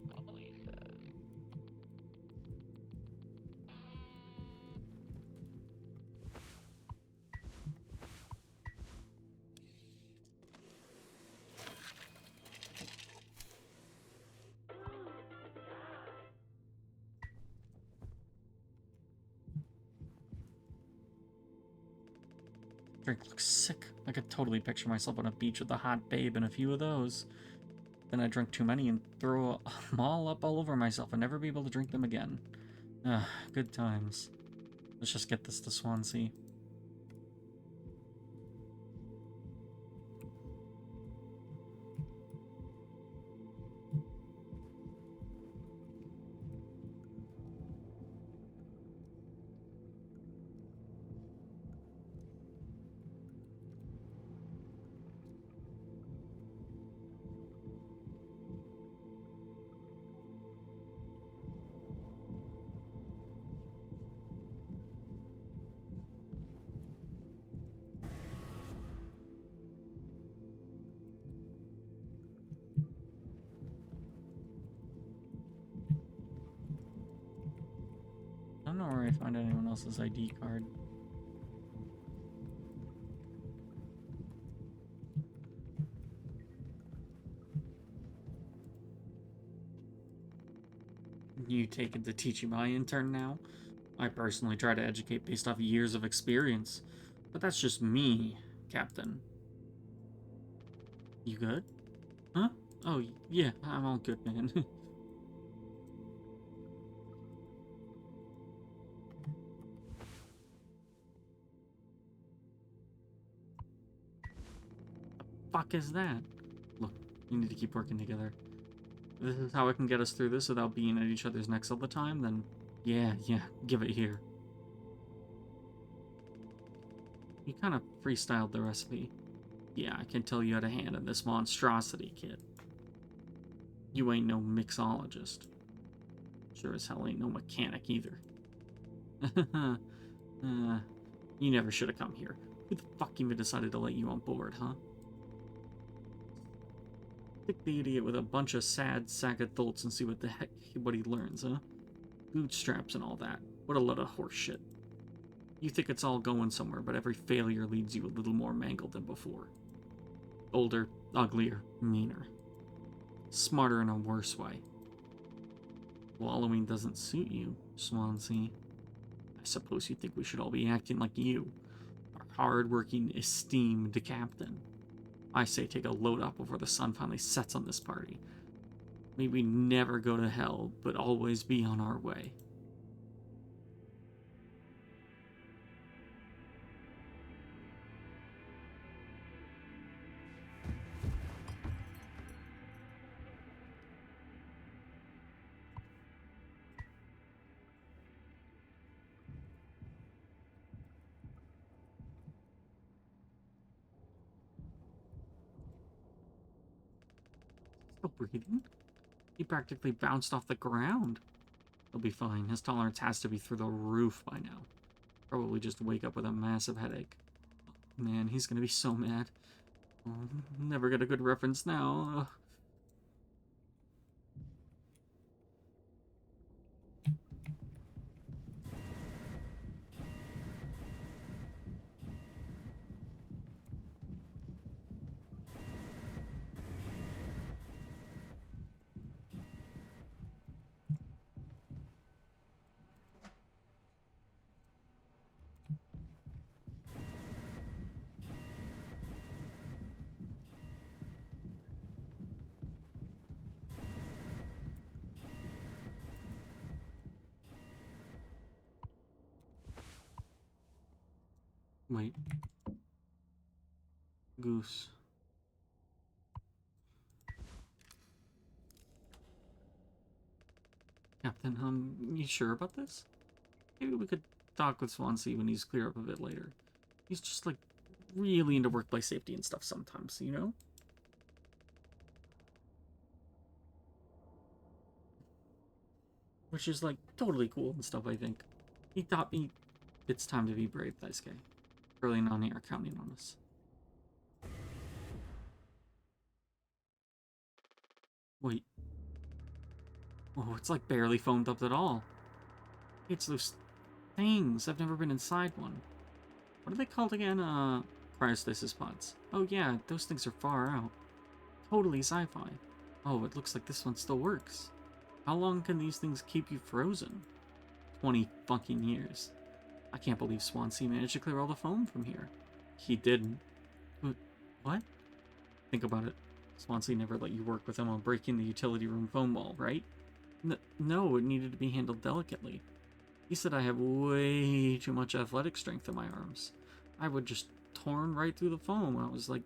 F: Polly says.
A: Drink looks sick. I could totally picture myself on a beach with a hot babe and a few of those. Then I drink too many and throw them all up all over myself and never be able to drink them again. Ah, good times. Let's just get this to Swansea. I find anyone else's ID card. You taking to teaching my intern now? I personally try to educate based off years of experience, but that's just me, Captain. You good? Huh? Oh, yeah, I'm all good, man. Fuck is that? Look, we need to keep working together. If this is how I can get us through this without being at each other's necks all the time, then yeah, give it here. You kind of freestyled the recipe. Yeah, I can tell you had a hand in this monstrosity, kid. You ain't no mixologist. Sure as hell ain't no mechanic either. You never should have come here. Who the fuck even decided to let you on board, huh? Stick the idiot with a bunch of sad sack of thoughts and see what the heck what he learns, huh? Bootstraps and all that. What a load of horse shit. You think it's all going somewhere, but every failure leaves you a little more mangled than before. Older, uglier, meaner. Smarter in a worse way. Wallowing doesn't suit you, Swansea. I suppose you think we should all be acting like you, our hard-working, esteemed captain. I say take a load up before the sun finally sets on this party. May we never go to hell, but always be on our way. Still breathing? He practically bounced off the ground. He'll be fine. His tolerance has to be through the roof by now. Probably just wake up with a massive headache. Man, he's gonna be so mad. Oh, never get a good reference now. Wait. Goose. Captain, you sure about this? Maybe we could talk with Swansea when he's clear up a bit later. He's just, like, really into workplace safety and stuff sometimes, you know? Which is, like, totally cool and stuff, I think. He taught me it's time to be brave, this guy. Early on here counting on us. Wait. Oh, it's like barely foamed up at all. It's those things. I've never been inside one. What are they called again? Cryostasis pods. Oh yeah, those things are far out. Totally sci-fi. Oh, it looks like this one still works. How long can these things keep you frozen? 20 fucking years. I can't believe Swansea managed to clear all the foam from here. He didn't. But what? Think about it. Swansea never let you work with him on breaking the utility room foam wall, right? No, it needed to be handled delicately. He said I have way too much athletic strength in my arms. I would just torn right through the foam. I was like,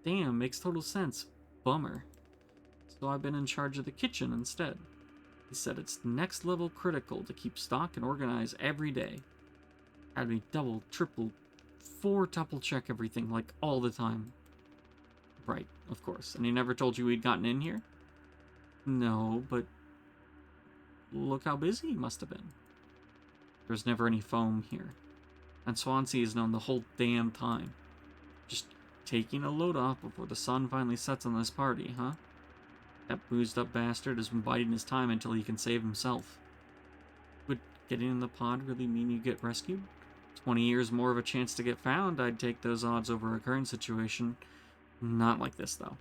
A: damn, makes total sense. Bummer. So I've been in charge of the kitchen instead. He said it's next level critical to keep stock and organize every day. Had me double, triple, double check everything, like, all the time. Right, of course. And he never told you he'd gotten in here? No, but look how busy he must have been. There's never any foam here. And Swansea is known the whole damn time. Just taking a load off before the sun finally sets on this party, huh? That boozed up bastard has been biding his time until he can save himself. Would getting in the pod really mean you get rescued? 20 years more of a chance to get found, I'd take those odds over a current situation. Not like this, though.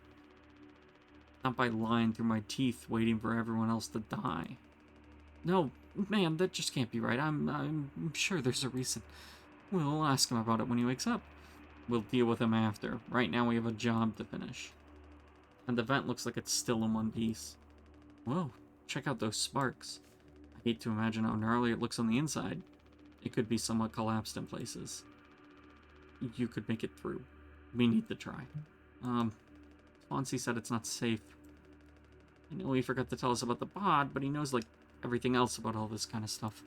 A: Not by lying through my teeth, waiting for everyone else to die. No, man, that just can't be right. I'm sure there's a reason. We'll ask him about it when he wakes up. We'll deal with him after. Right now we have a job to finish. And the vent looks like it's still in one piece. Whoa, check out those sparks. I hate to imagine how gnarly it looks on the inside. It could be somewhat collapsed in places. You could make it through. We need to try. Swansea said it's not safe. I know he forgot to tell us about the pod, but he knows, like, everything else about all this kind of stuff.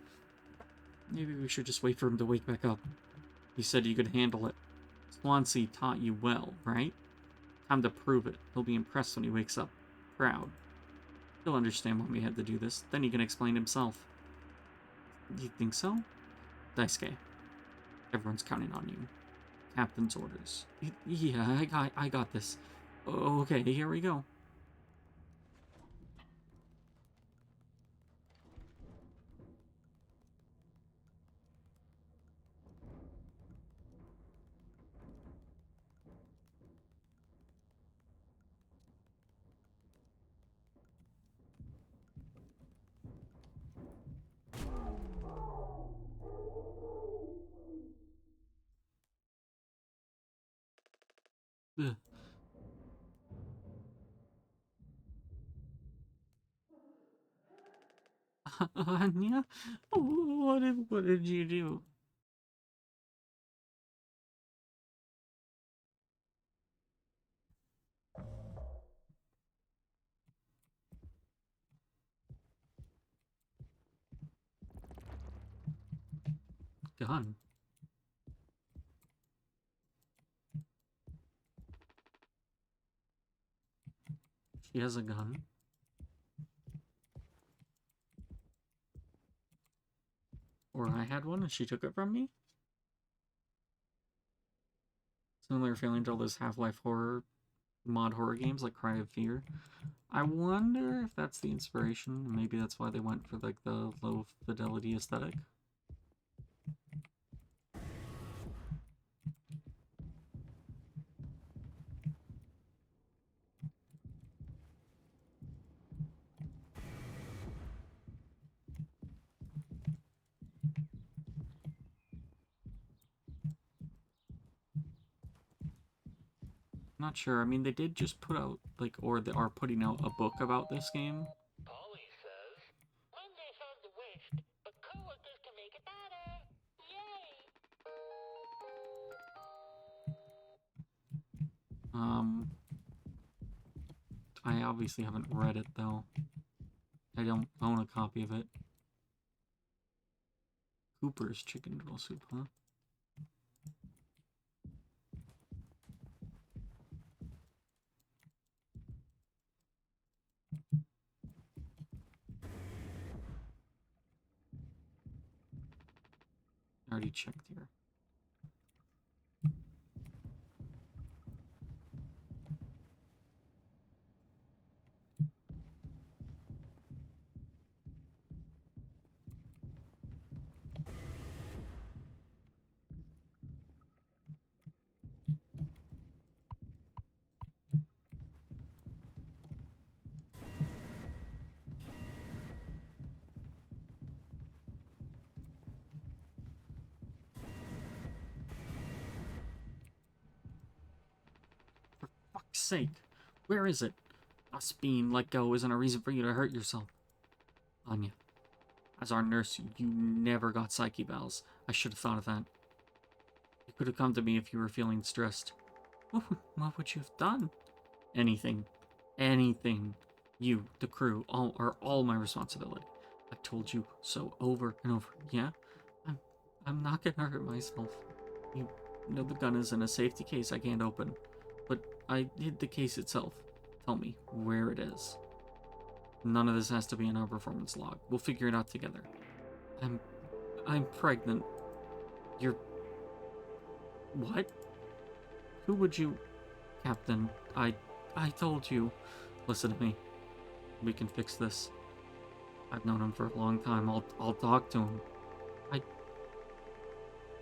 A: Maybe we should just wait for him to wake back up. He said you could handle it. Swansea taught you well, right? Time to prove it. He'll be impressed when he wakes up. Proud. He'll understand why we had to do this. Then he can explain himself. You think so? Daisuke. Everyone's counting on you. Captain's orders. Yeah, I got this. Okay, here we go. Ugh. Anya? What did you do? Gun. She has a gun. Or I had one and she took it from me? Similar feeling to all those Half-Life horror, mod horror games like Cry of Fear. I wonder if that's the inspiration. Maybe that's why they went for, like, the low fidelity aesthetic. Not sure. I mean, they did just put out, like, or they are putting out a book about this game.
F: Polly says, Mondays are the worst, but coworkers can make it better. Yay!
A: I obviously haven't read it, though. I don't own a copy of it. Cooper's chicken noodle soup, huh? I already checked here. Fuck's sake. Where is it? Us being let go isn't a reason for you to hurt yourself. Anya, as our nurse, you never got psyche valves. I should have thought of that. You could have come to me if you were feeling stressed. What would you have done? Anything. Anything. You, the crew, are all my responsibility. I've told you so over and over. Yeah? I'm not gonna hurt myself. You know the gun is in a safety case I can't open. But I hid the case itself. Tell me where it is. None of this has to be in our performance log. We'll figure it out together. I'm pregnant. You're... What? Who would you... Captain, I told you. Listen to me. We can fix this. I've known him for a long time. I'll talk to him.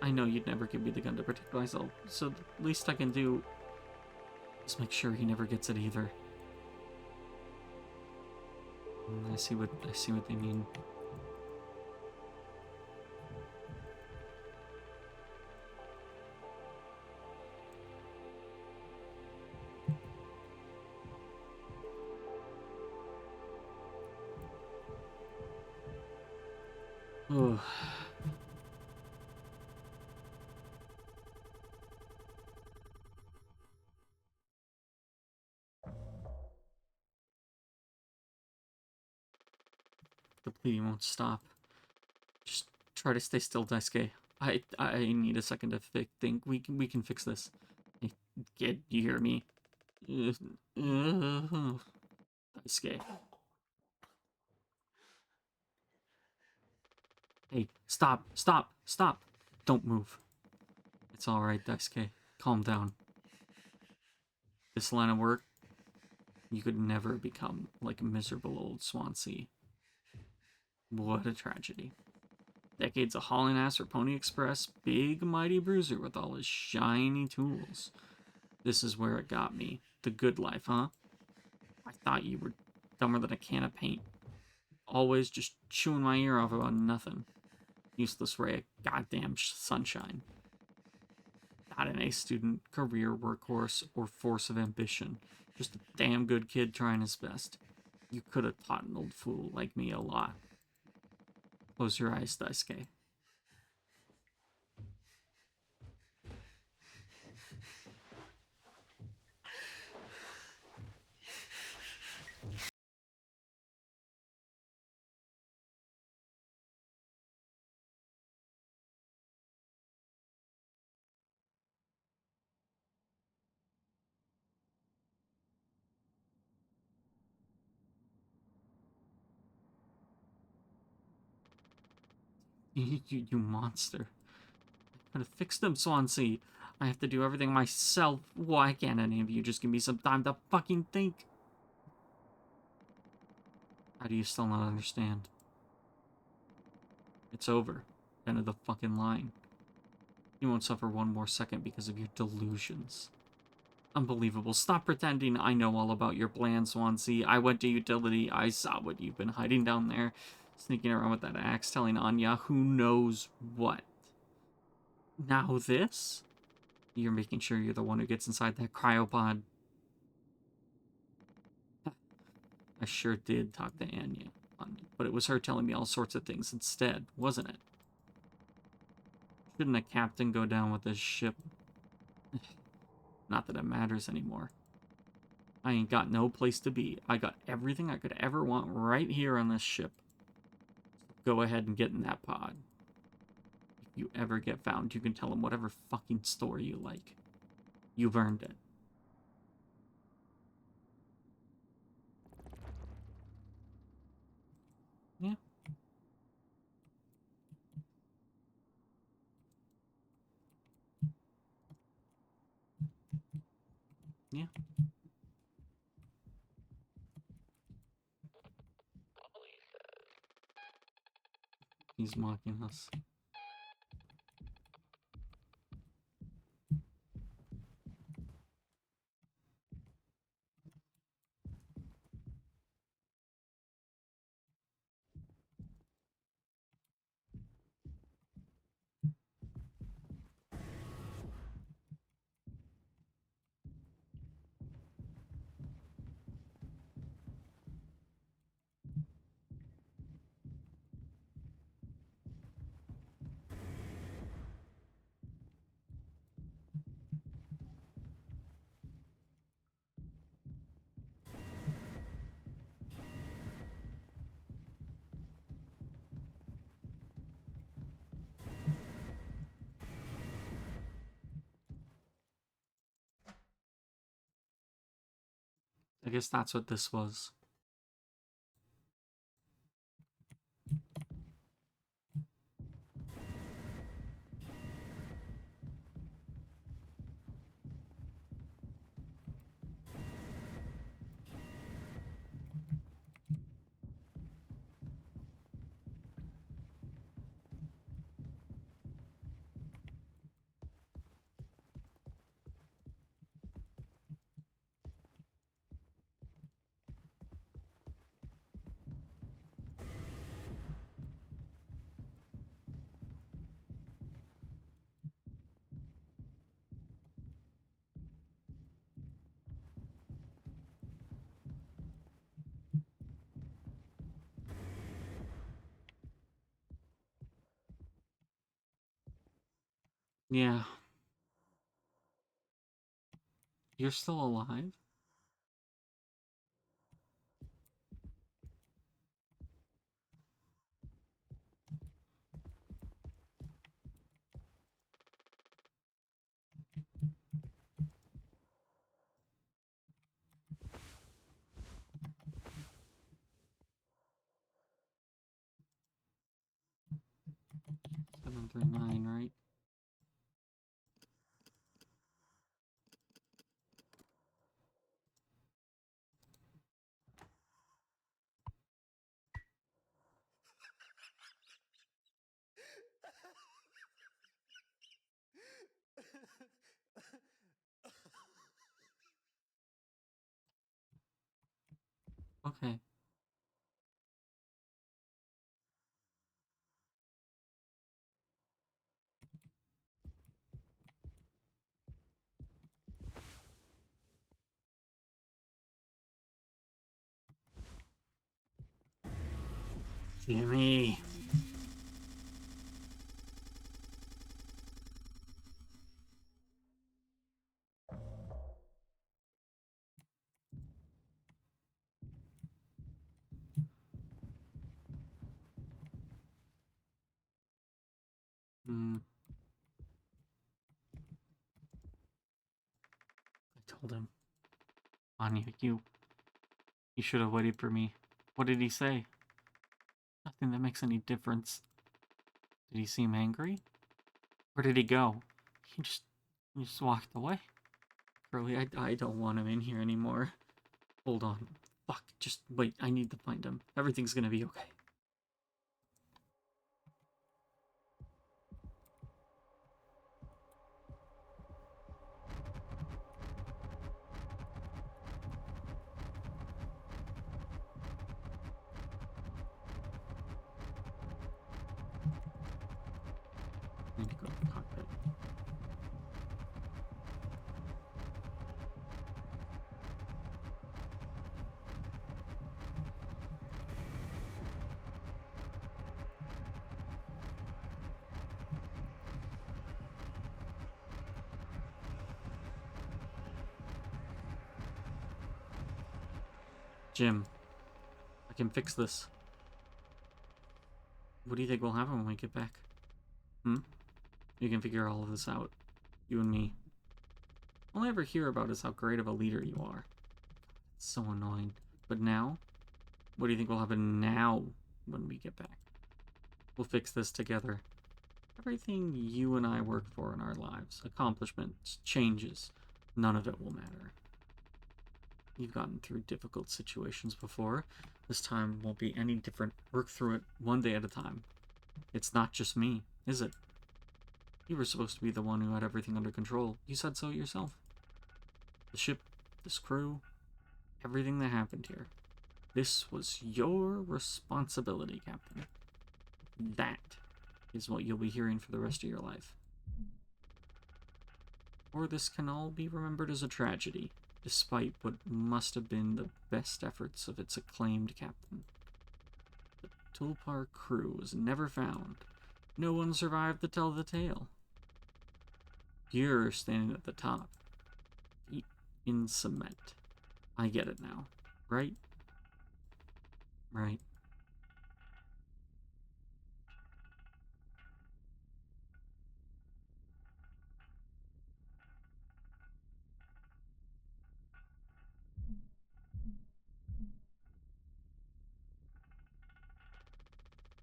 A: I know you'd never give me the gun to protect myself, so the least I can do is make sure he never gets it either. I see what they mean. Oh. The bleeding won't stop. Just try to stay still, Daisuke. I need a second to think. We can fix this. Hey, kid, you hear me? Daisuke. Hey, stop. Don't move. It's alright, Daisuke. Calm down. This line of work, you could never become like a miserable old Swansea. What a tragedy. Decades of hauling ass for Pony Express, big mighty bruiser with all his shiny tools. This is where it got me. The good life, huh? I thought you were dumber than a can of paint. Always just chewing my ear off about nothing. Useless ray of goddamn sunshine. Not an A student, career workhorse, or force of ambition. Just a damn good kid trying his best. You could have taught an old fool like me a lot. Close your eyes, Daisuke. You monster. I could have fixed them, Swansea. I have to do everything myself. Why can't any of you just give me some time to fucking think? How do you still not understand? It's over. End of the fucking line. You won't suffer one more second because of your delusions. Unbelievable. Stop pretending I know all about your plan, Swansea. I went to utility. I saw what you've been hiding down there. Sneaking around with that axe, telling Anya who knows what. Now this? You're making sure you're the one who gets inside that cryopod. I sure did talk to Anya, but it was her telling me all sorts of things instead, wasn't it? Shouldn't a captain go down with this ship? Not that it matters anymore. I ain't got no place to be. I got everything I could ever want right here on this ship. So go ahead and get in that pod. If you ever get found, you can tell them whatever fucking story you like. You've earned it. Yeah. Yeah. He's mocking us. I guess that's what this was. Yeah. You're still alive? Seven through nine, right? Okay. Jimmy. Hmm. I told him. Anya, you should have waited for me. What did he say? Nothing that makes any difference. Did he seem angry? Where did he go? He just, he just walked away. Curly, I don't want him in here anymore. Hold on. Fuck, just wait. I need to find him. Everything's gonna be okay. I need to go to the cockpit. Jim, I can fix this. What do you think will happen when we get back? Hmm? You can figure all of this out. You and me. All I ever hear about is how great of a leader you are. It's so annoying. But now? What do you think will happen now when we get back? We'll fix this together. Everything you and I work for in our lives, accomplishments, changes, none of it will matter. You've gotten through difficult situations before. This time won't be any different. Work through it one day at a time. It's not just me, is it? You were supposed to be the one who had everything under control. You said so yourself. The ship, this crew, everything that happened here. This was your responsibility, Captain. That is what you'll be hearing for the rest of your life. Or this can all be remembered as a tragedy, despite what must have been the best efforts of its acclaimed captain. The Tulpar crew was never found. No one survived to tell the tale. You're standing at the top, feet in cement. I get it now, right? Right.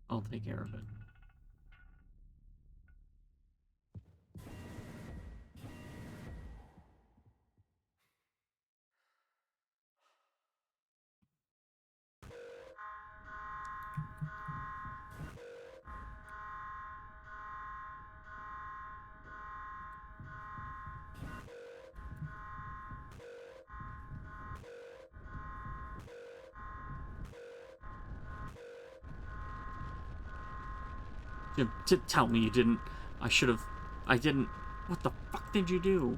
A: I'll take care of it. Tell me you didn't. I should have. I didn't. What the fuck did you do?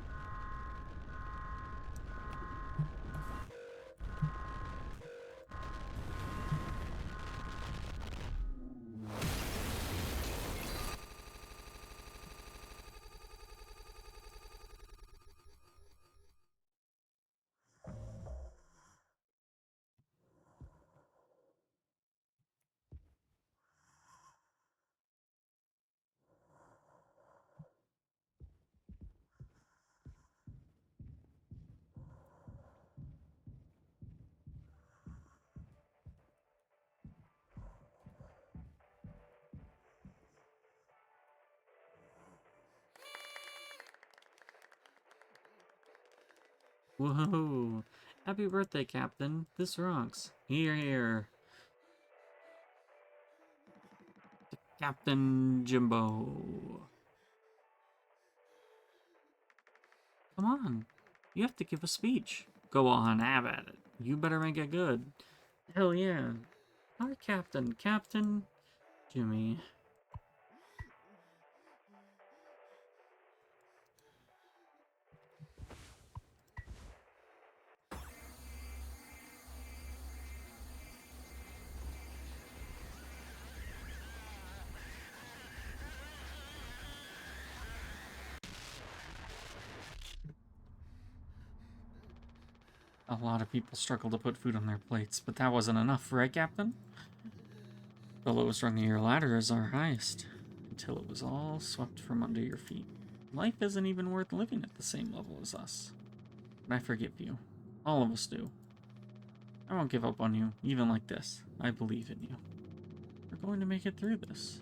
A: Whoa! Happy birthday, Captain. This rocks. Here, here. Captain Jimbo. Come on. You have to give a speech. Go on, have at it. You better make it good. Hell yeah. Our Captain. Captain Jimmy. A lot of people struggle to put food on their plates, but that wasn't enough, right, Captain? The lowest rung of your ladder is our highest, until it was all swept from under your feet. Life isn't even worth living at the same level as us. But I forgive you. All of us do. I won't give up on you, even like this. I believe in you. We're going to make it through this.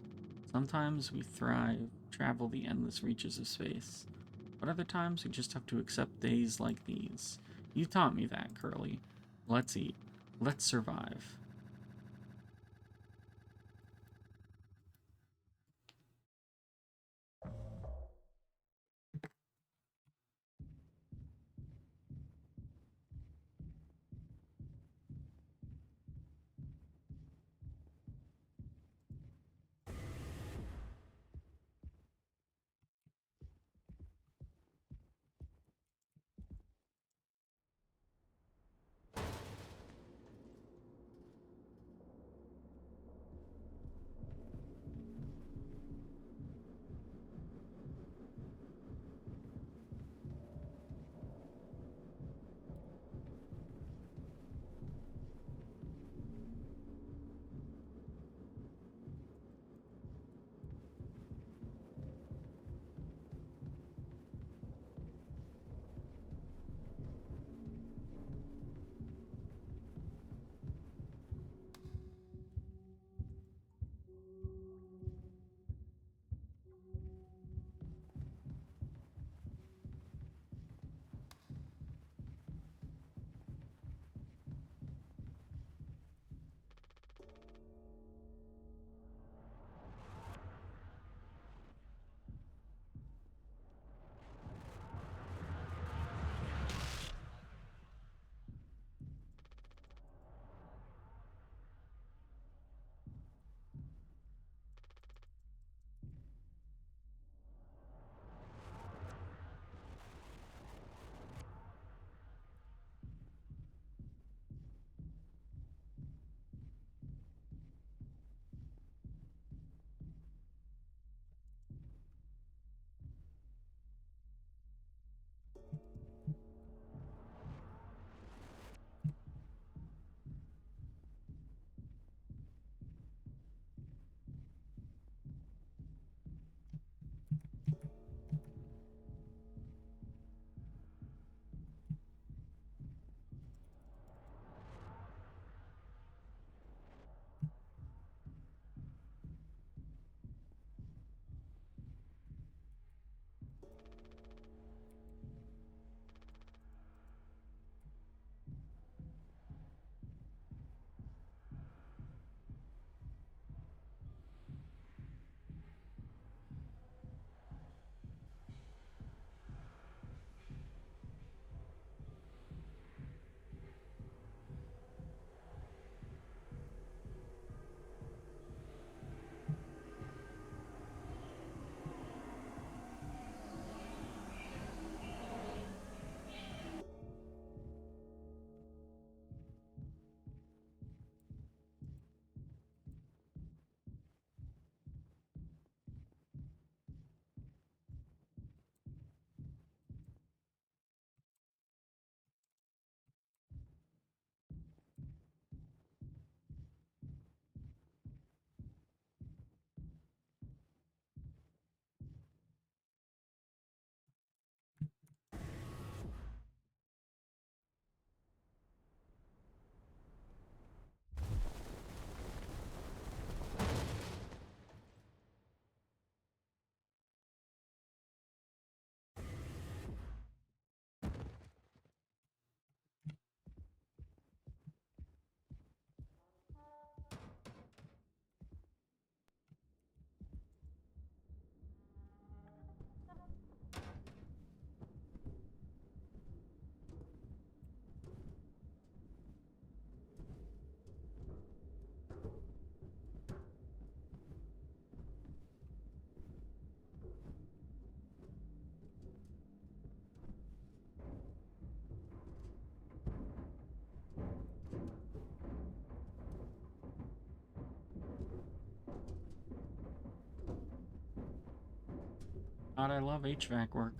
A: Sometimes we thrive, travel the endless reaches of space, but other times we just have to accept days like these. You taught me that, Curly. Let's eat. Let's survive. God, I love HVAC work.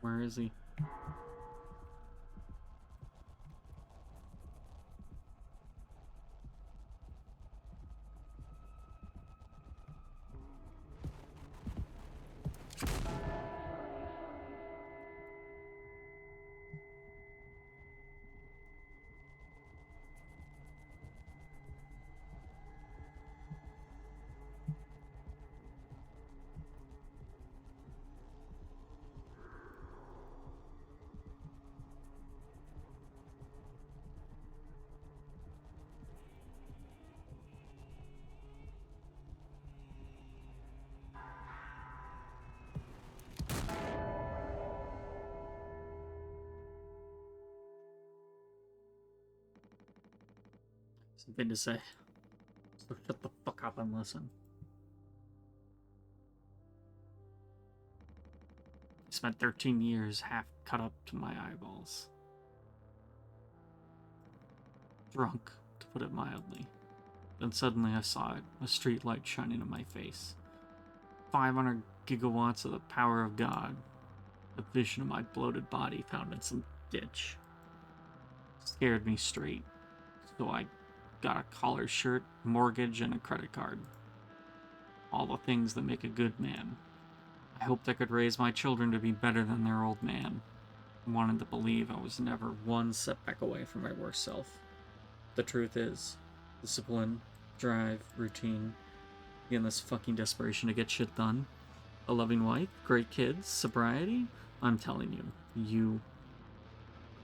A: Where is he? Something to say. So shut the fuck up and listen. I spent 13 years half cut up to my eyeballs. Drunk, to put it mildly. Then suddenly I saw it, a street light shining in my face. 500 gigawatts of the power of God. A vision of my bloated body found in some ditch. Scared me straight. So I got a collared shirt, mortgage, and a credit card. All the things that make a good man. I hoped I could raise my children to be better than their old man. I wanted to believe I was never one setback away from my worst self. The truth is, discipline, drive, routine, and this fucking desperation to get shit done. A loving wife, great kids, sobriety. I'm telling you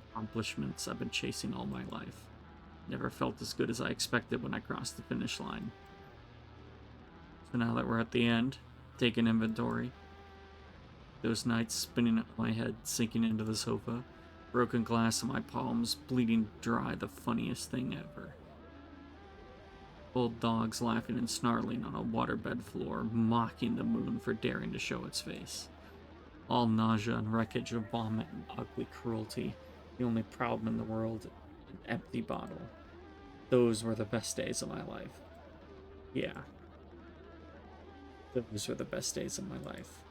A: accomplishments I've been chasing all my life. Never felt as good as I expected when I crossed the finish line. So now that we're at the end, taking inventory. Those nights spinning up my head, sinking into the sofa, broken glass in my palms, bleeding dry, the funniest thing ever. Old dogs laughing and snarling on a waterbed floor, mocking the moon for daring to show its face. All nausea and wreckage of vomit and ugly cruelty. The only problem in the world, an empty bottle. Those were the best days of my life. Yeah. Those were the best days of my life.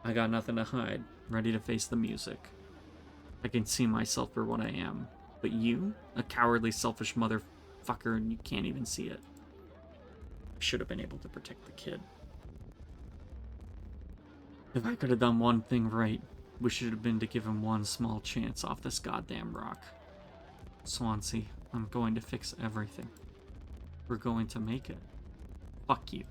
A: I got nothing to hide, ready to face the music. I can see myself for what I am. But you? A cowardly, selfish motherfucker, and you can't even see it. I should have been able to protect the kid. If I could have done one thing right, we should have been to give him one small chance off this goddamn rock. Swansea, I'm going to fix everything. We're going to make it. Fuck you.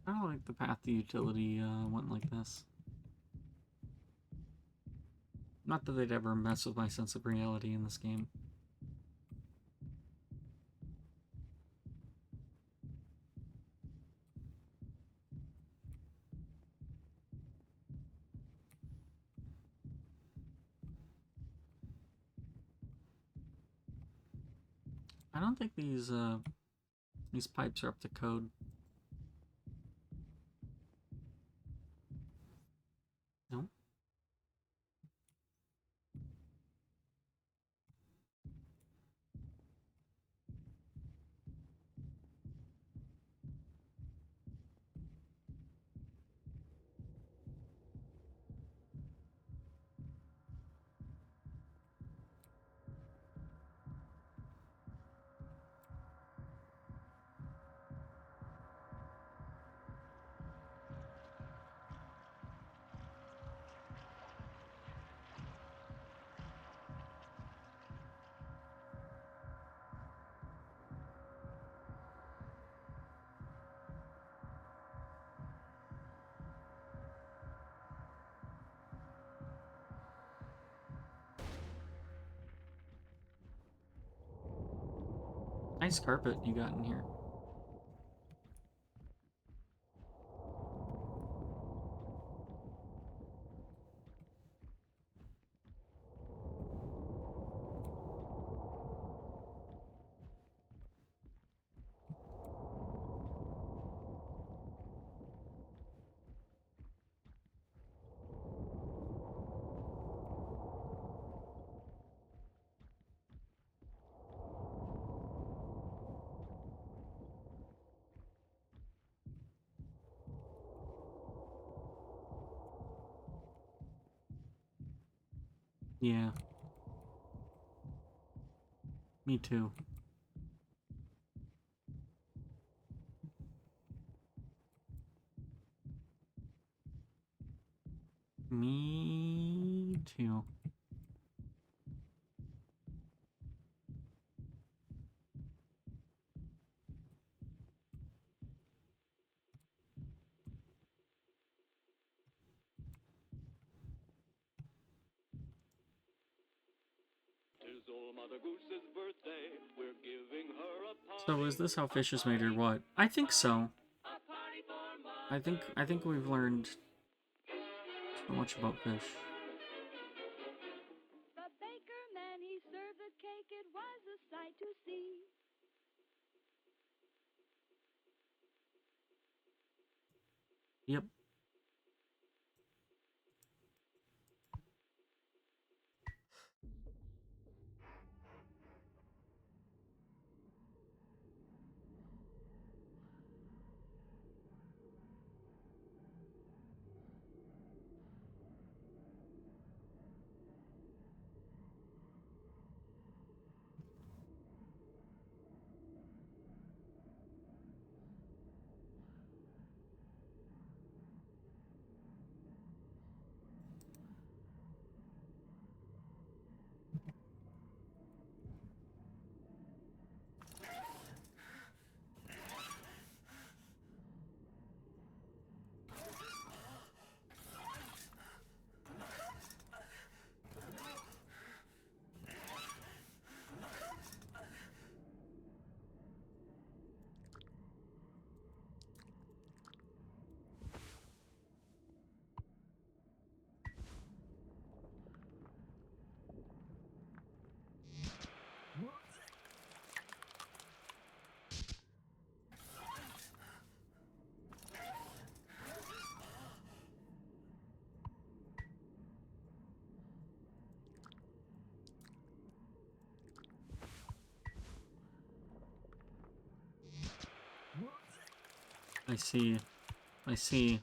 A: I don't like the path the utility went like this. Not that they'd ever mess with my sense of reality in this game. I don't think these pipes are up to code. No? Nice carpet you got in here. Yeah. Me too. Me too. So is this how fish is made or what? I think so. I think we've learned so much about fish.
H: The baker man, he served the cake, it was a sight to see.
A: Yep. I see. I see.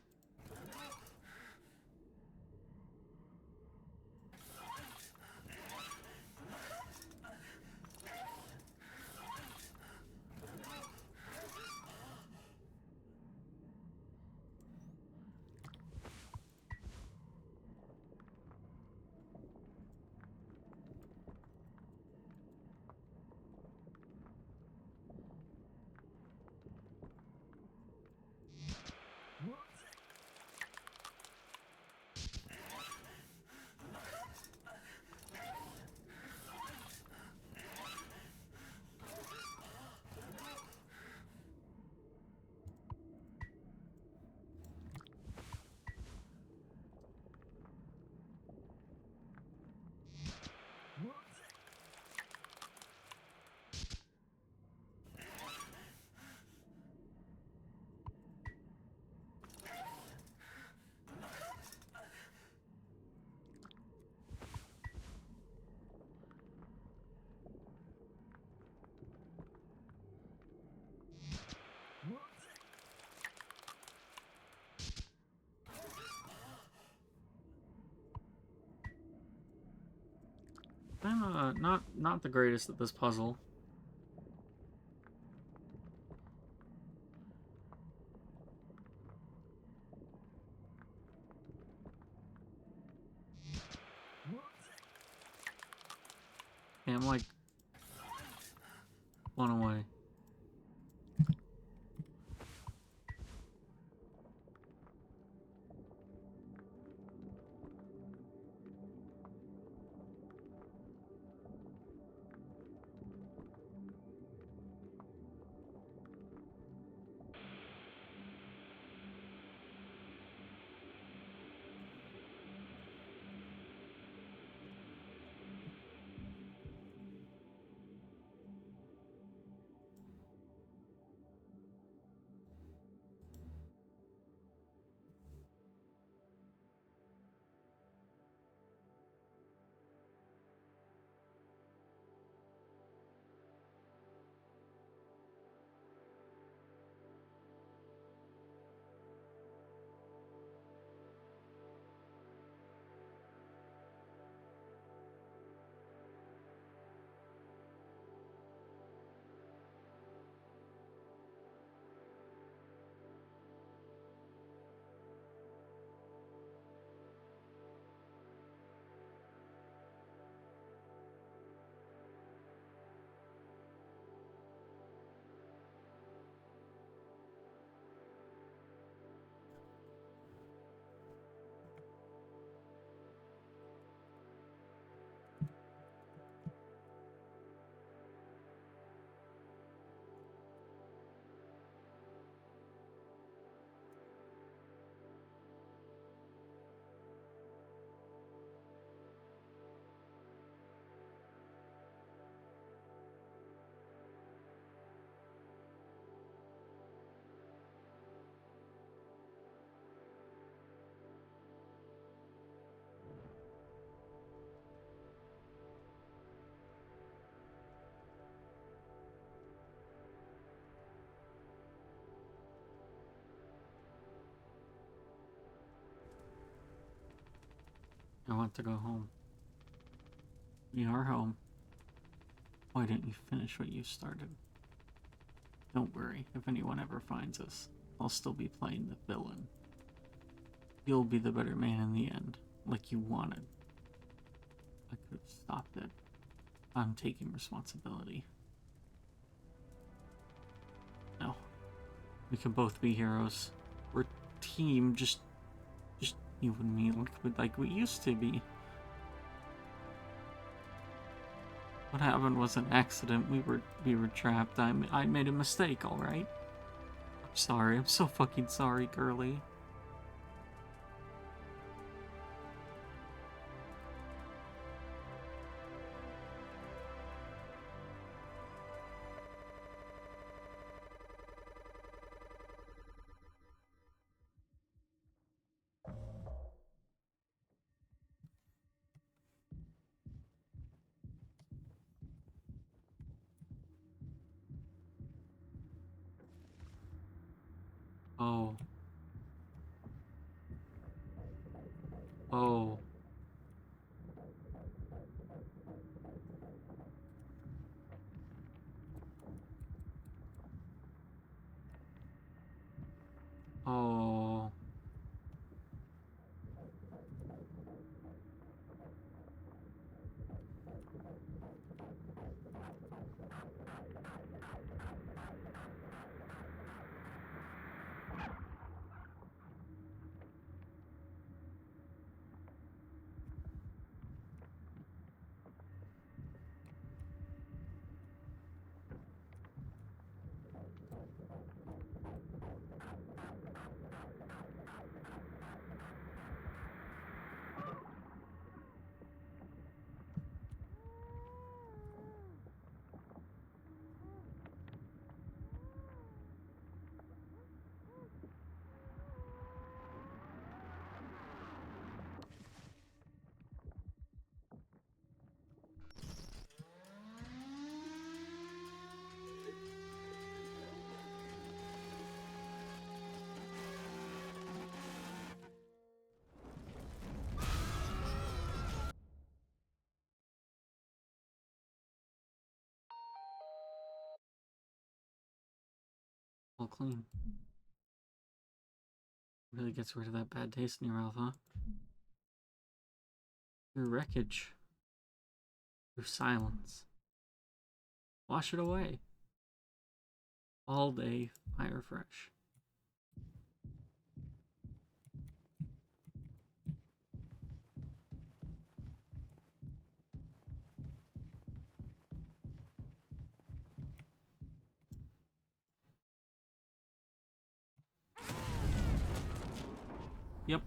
A: I'm not the greatest at this puzzle. Yeah, I'm like one away. I want to go home. We are home. Why didn't you finish what you started? Don't worry, if anyone ever finds us, I'll still be playing the villain. You'll be the better man in the end, like you wanted. I could have stopped it. I'm taking responsibility. No. We can both be heroes. We're a team, just you and me, like we used to be. What happened was an accident. We were trapped. I made a mistake, all right? I'm sorry. I'm so fucking sorry, girly. Oh. Oh. Oh. All clean. Really gets rid of that bad taste in your mouth, huh? Your wreckage. Your silence. Wash it away. All day, fire fresh. Yep.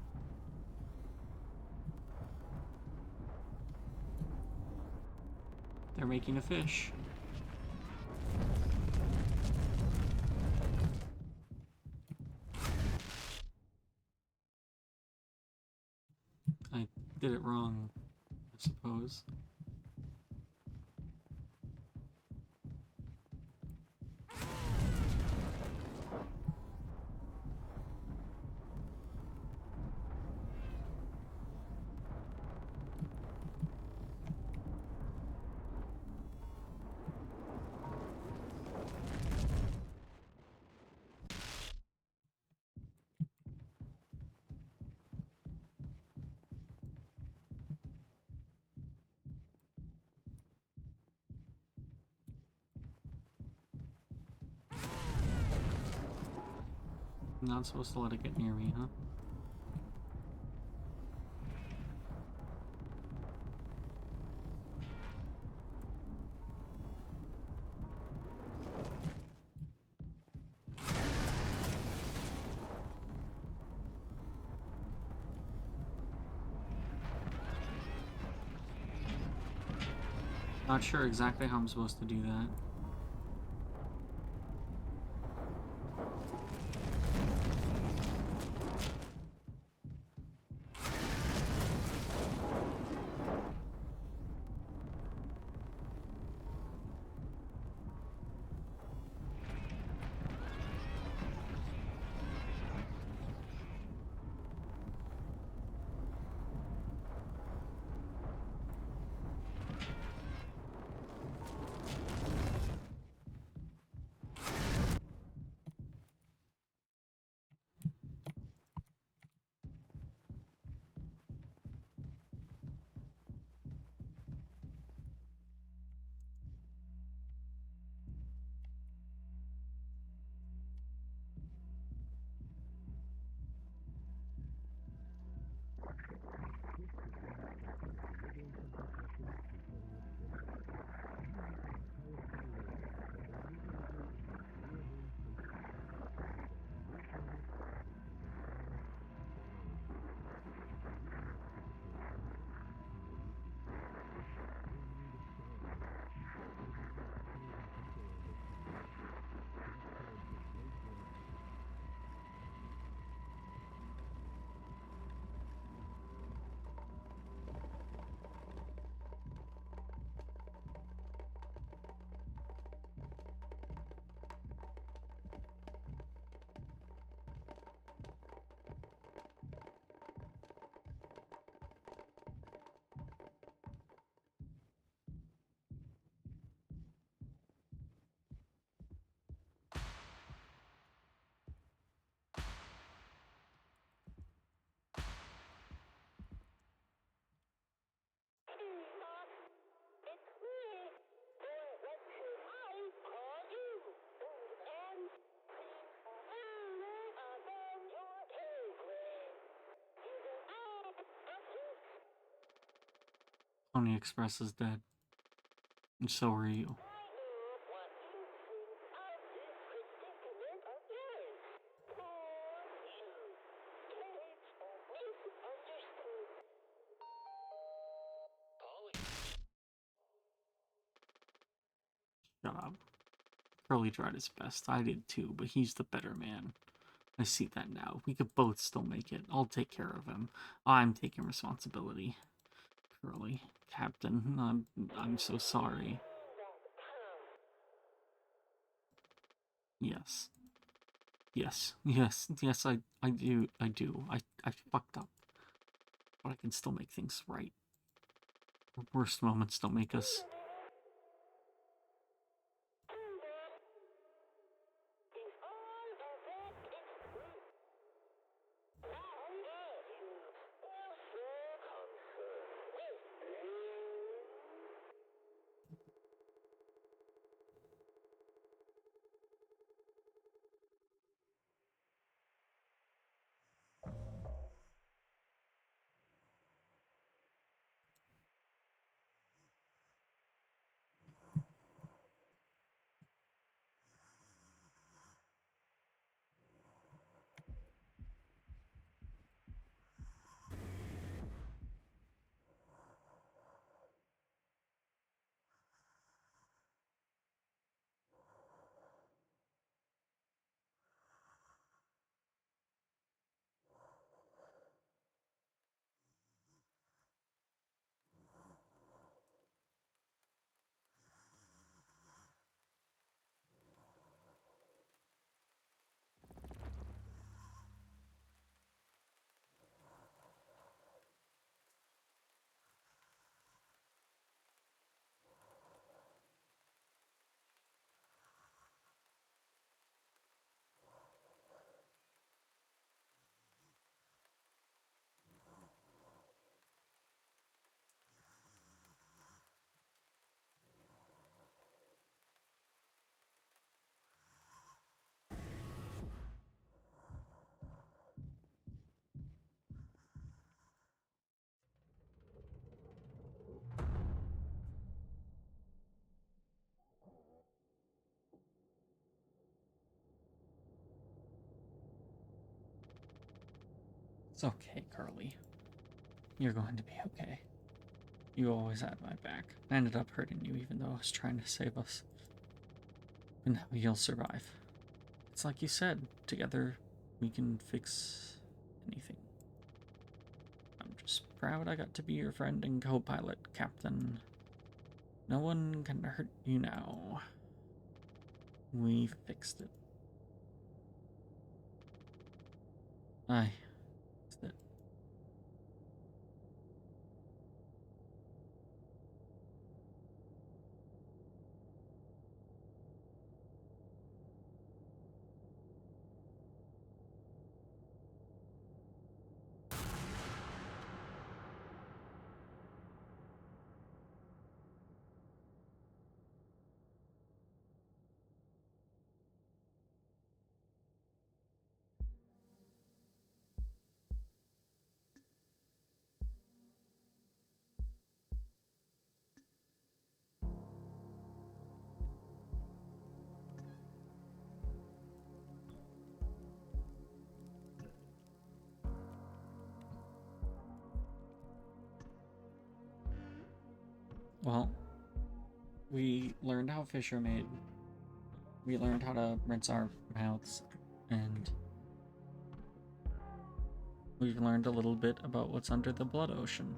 A: They're making a fish. I did it wrong, I suppose. I'm not supposed to let it get near me, huh? Not sure exactly how I'm supposed to do that. Pony Express is dead. And so are you. Shut up. Curly tried his best. I did too, but he's the better man. I see that now. We could both still make it. I'll take care of him. I'm taking responsibility. Curly, Captain, I'm so sorry. Yes. Yes, I do. I fucked up. But I can still make things right. The worst moments don't make us. It's okay, Curly. You're going to be okay. You always had my back. I ended up hurting you even though I was trying to save us. But now you'll survive. It's like you said, together we can fix anything. I'm just proud I got to be your friend and co-pilot, Captain. No one can hurt you now. We fixed it. I fixed it. Well, we learned how fish are made. We learned how to rinse our mouths, and we've learned a little bit about what's under the blood ocean.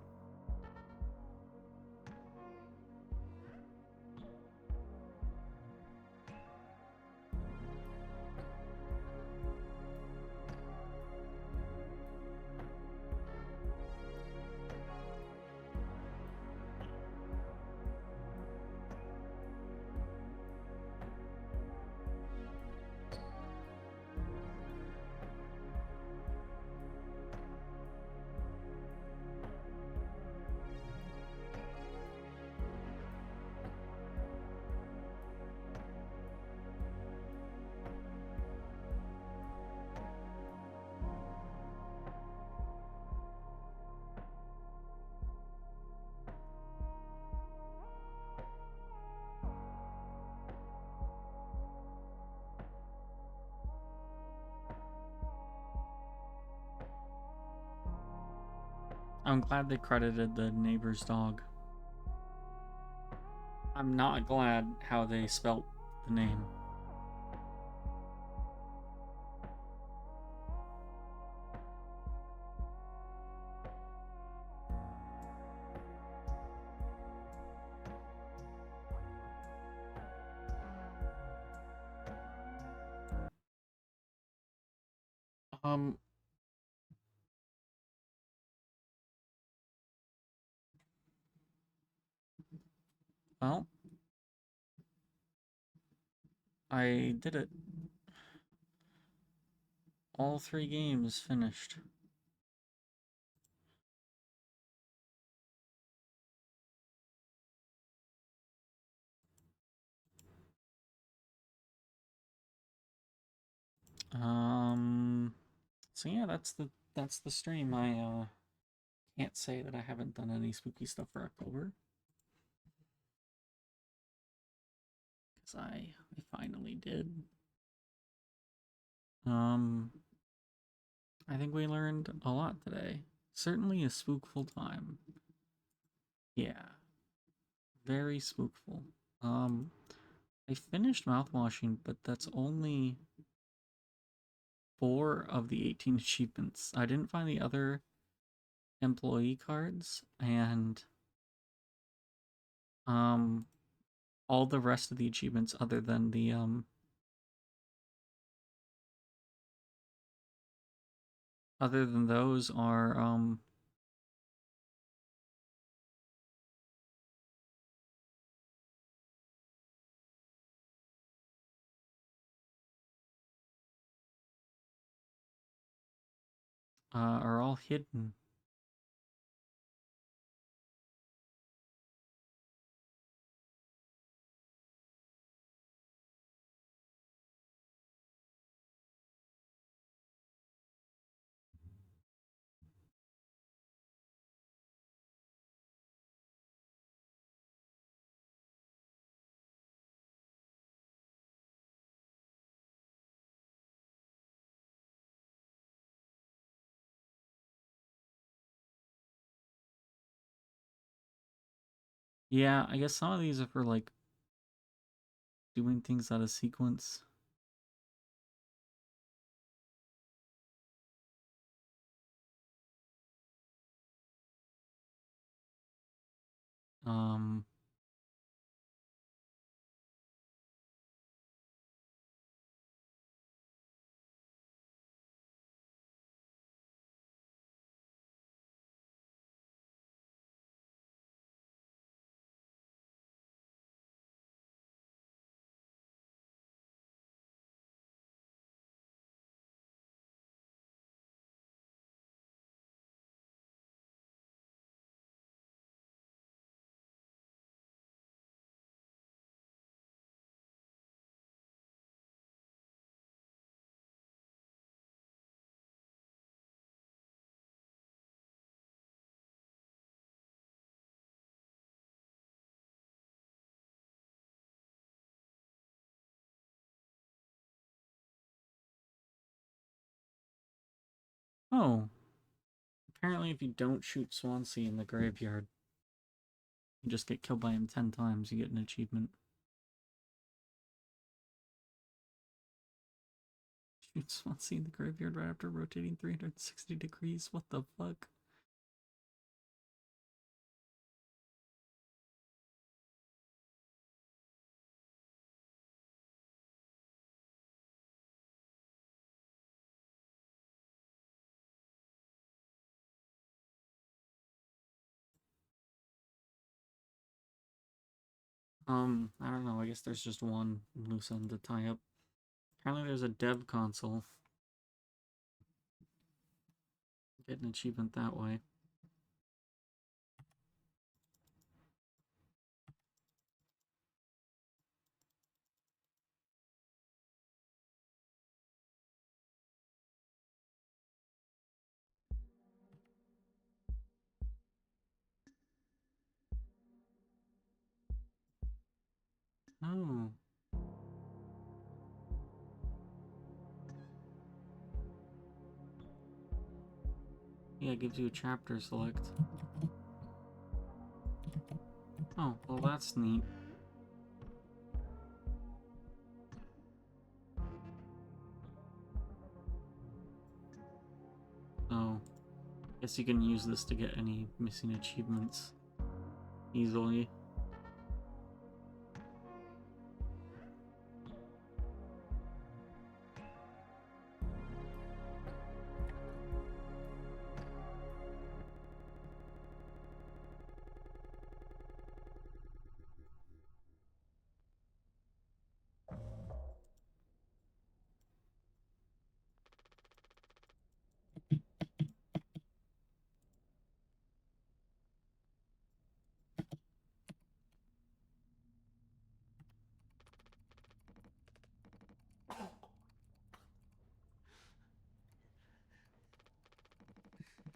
A: I'm glad they credited the neighbor's dog. I'm not glad how they spelt the name. Um, well, I did it. All 3 games finished. So yeah, that's the stream. I can't say that I haven't done any spooky stuff for October. Because I finally did. I think we learned a lot today. Certainly a spookful time. Yeah. Very spookful. I finished mouthwashing, but that's only 4 of the 18 achievements. I didn't find the other employee cards, and all the rest of the achievements other than the other than those are all hidden. Yeah, I guess some of these are for like doing things out of sequence. Um Oh, apparently if you don't shoot Swansea in the graveyard, you just get killed by him 10 times, you get an achievement. Shoot Swansea in the graveyard right after rotating 360 degrees. What the fuck? I don't know. I guess there's just one loose end to tie up. Apparently there's a dev console. Get an achievement that way. Oh. Yeah, it gives you a chapter select. Oh, well that's neat. Oh, guess you can use this to get any missing achievements easily.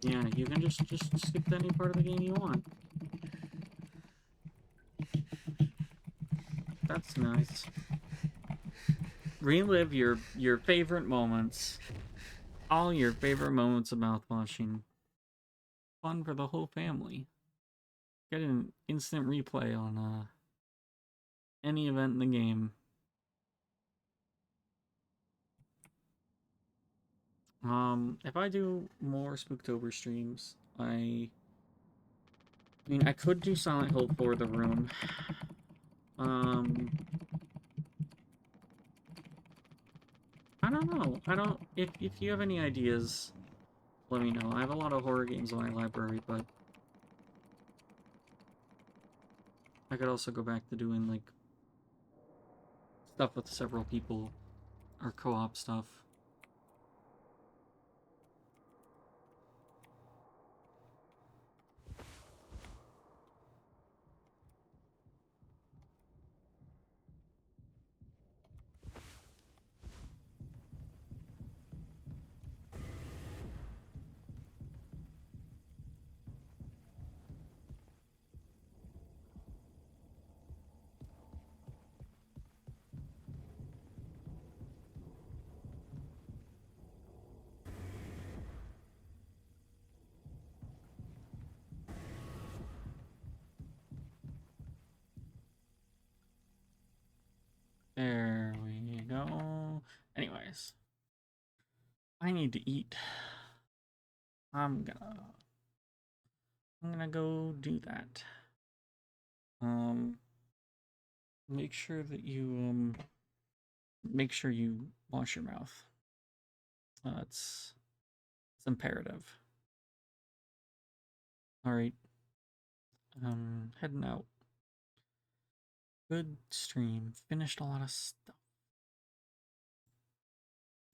A: Yeah, you can just skip to any part of the game you want. That's nice. Relive your favorite moments. All your favorite moments of mouthwashing. Fun for the whole family. Get an instant replay on any event in the game. If I do more Spooktober streams, I mean I could do Silent Hill for the room. I don't know. If you have any ideas, let me know. I have a lot of horror games in my library, but I could also go back to doing like stuff with several people or co-op stuff. There we go. Anyways, I need to eat. I'm gonna go do that. Make sure that you make sure you wash your mouth. It's imperative. All right. Heading out. Good stream. Finished a lot of stuff.